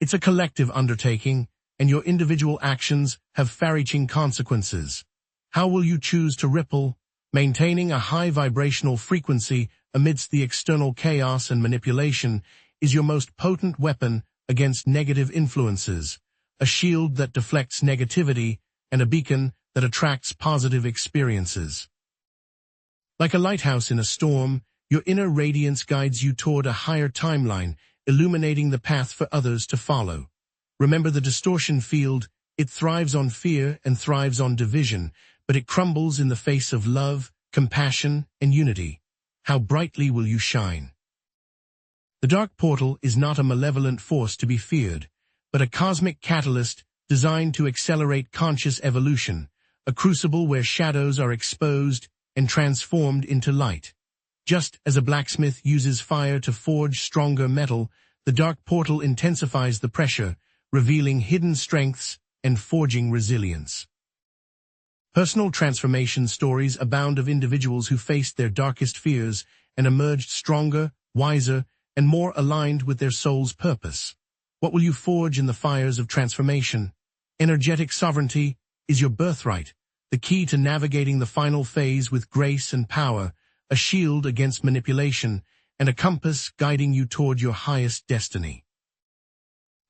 It's a collective undertaking, and your individual actions have far-reaching consequences. How will you choose to ripple? Maintaining a high vibrational frequency amidst the external chaos and manipulation is your most potent weapon against negative influences, a shield that deflects negativity and a beacon that attracts positive experiences. Like a lighthouse in a storm, your inner radiance guides you toward a higher timeline, illuminating the path for others to follow. Remember the distortion field, it thrives on fear and thrives on division, but it crumbles in the face of love, compassion, and unity. How brightly will you shine? The dark portal is not a malevolent force to be feared, but a cosmic catalyst designed to accelerate conscious evolution, a crucible where shadows are exposed and transformed into light. Just as a blacksmith uses fire to forge stronger metal, the dark portal intensifies the pressure, revealing hidden strengths and forging resilience. Personal transformation stories abound of individuals who faced their darkest fears and emerged stronger, wiser, and more aligned with their soul's purpose. What will you forge in the fires of transformation? Energetic sovereignty is your birthright, the key to navigating the final phase with grace and power, a shield against manipulation, and a compass guiding you toward your highest destiny.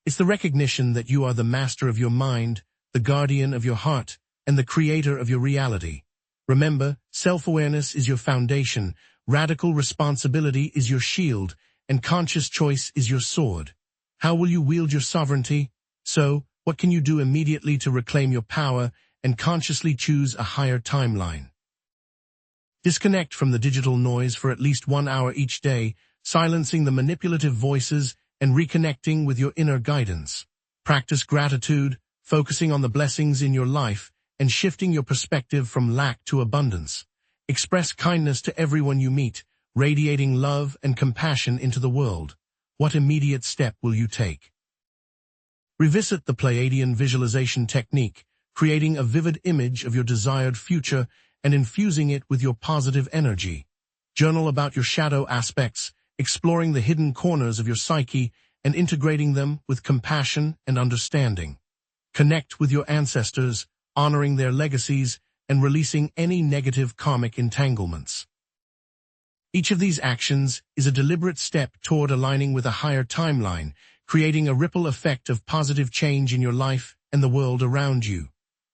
It's the recognition that you are the master of your mind, the guardian of your heart, and the creator of your reality. Remember, self-awareness is your foundation, radical responsibility is your shield, and conscious choice is your sword. How will you wield your sovereignty? So, what can you do immediately to reclaim your power and consciously choose a higher timeline? Disconnect from the digital noise for at least 1 hour each day, silencing the manipulative voices and reconnecting with your inner guidance. Practice gratitude, focusing on the blessings in your life and shifting your perspective from lack to abundance. Express kindness to everyone you meet, radiating love and compassion into the world. What immediate step will you take? Revisit the Pleiadian visualization technique, creating a vivid image of your desired future and infusing it with your positive energy. Journal about your shadow aspects, exploring the hidden corners of your psyche and integrating them with compassion and understanding. Connect with your ancestors, honoring their legacies and releasing any negative karmic entanglements. Each of these actions is a deliberate step toward aligning with a higher timeline, creating a ripple effect of positive change in your life and the world around you.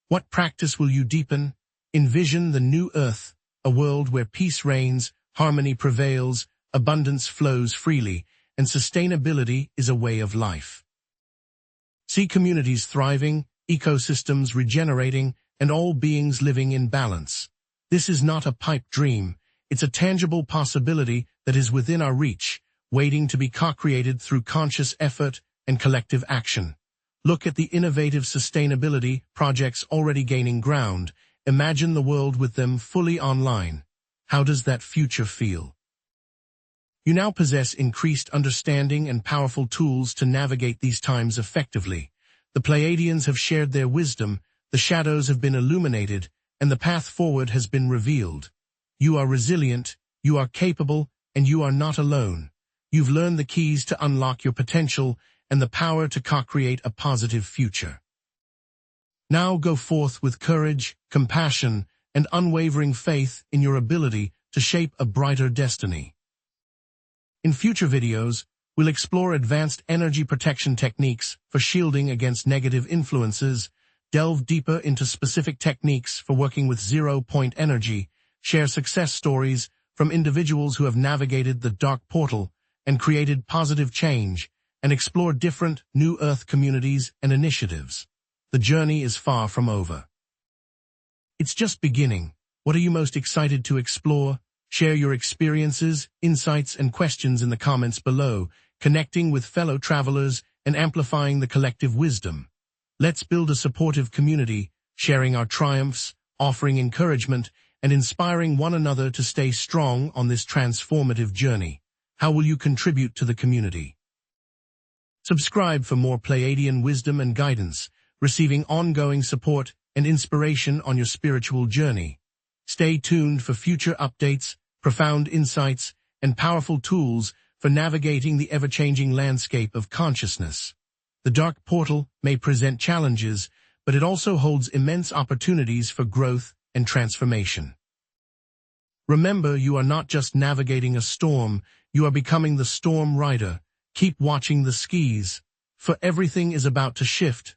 What practice will you deepen? Envision the new earth, a world where peace reigns, harmony prevails, abundance flows freely, and sustainability is a way of life. See communities thriving, ecosystems regenerating, and all beings living in balance. This is not a pipe dream. It's a tangible possibility that is within our reach, waiting to be co-created through conscious effort and collective action. Look at the innovative sustainability projects already gaining ground. Imagine the world with them fully online. How does that future feel? You now possess increased understanding and powerful tools to navigate these times effectively. The Pleiadians have shared their wisdom, the shadows have been illuminated, and the path forward has been revealed. You are resilient, you are capable, and you are not alone. You've learned the keys to unlock your potential and the power to co-create a positive future. Now go forth with courage, compassion, and unwavering faith in your ability to shape a brighter destiny. In future videos, we'll explore advanced energy protection techniques for shielding against negative influences, delve deeper into specific techniques for working with zero-point energy, share success stories from individuals who have navigated the dark portal and created positive change, and explore different New Earth communities and initiatives. The journey is far from over. It's just beginning. What are you most excited to explore? Share your experiences, insights, and questions in the comments below, connecting with fellow travelers and amplifying the collective wisdom. Let's build a supportive community, sharing our triumphs, offering encouragement, and inspiring one another to stay strong on this transformative journey. How will you contribute to the community? Subscribe for more Pleiadian wisdom and guidance, receiving ongoing support and inspiration on your spiritual journey. Stay tuned for future updates, profound insights, and powerful tools for navigating the ever-changing landscape of consciousness. The dark portal may present challenges, but it also holds immense opportunities for growth and transformation. Remember, you are not just navigating a storm, you are becoming the storm rider. Keep watching the skies, for everything is about to shift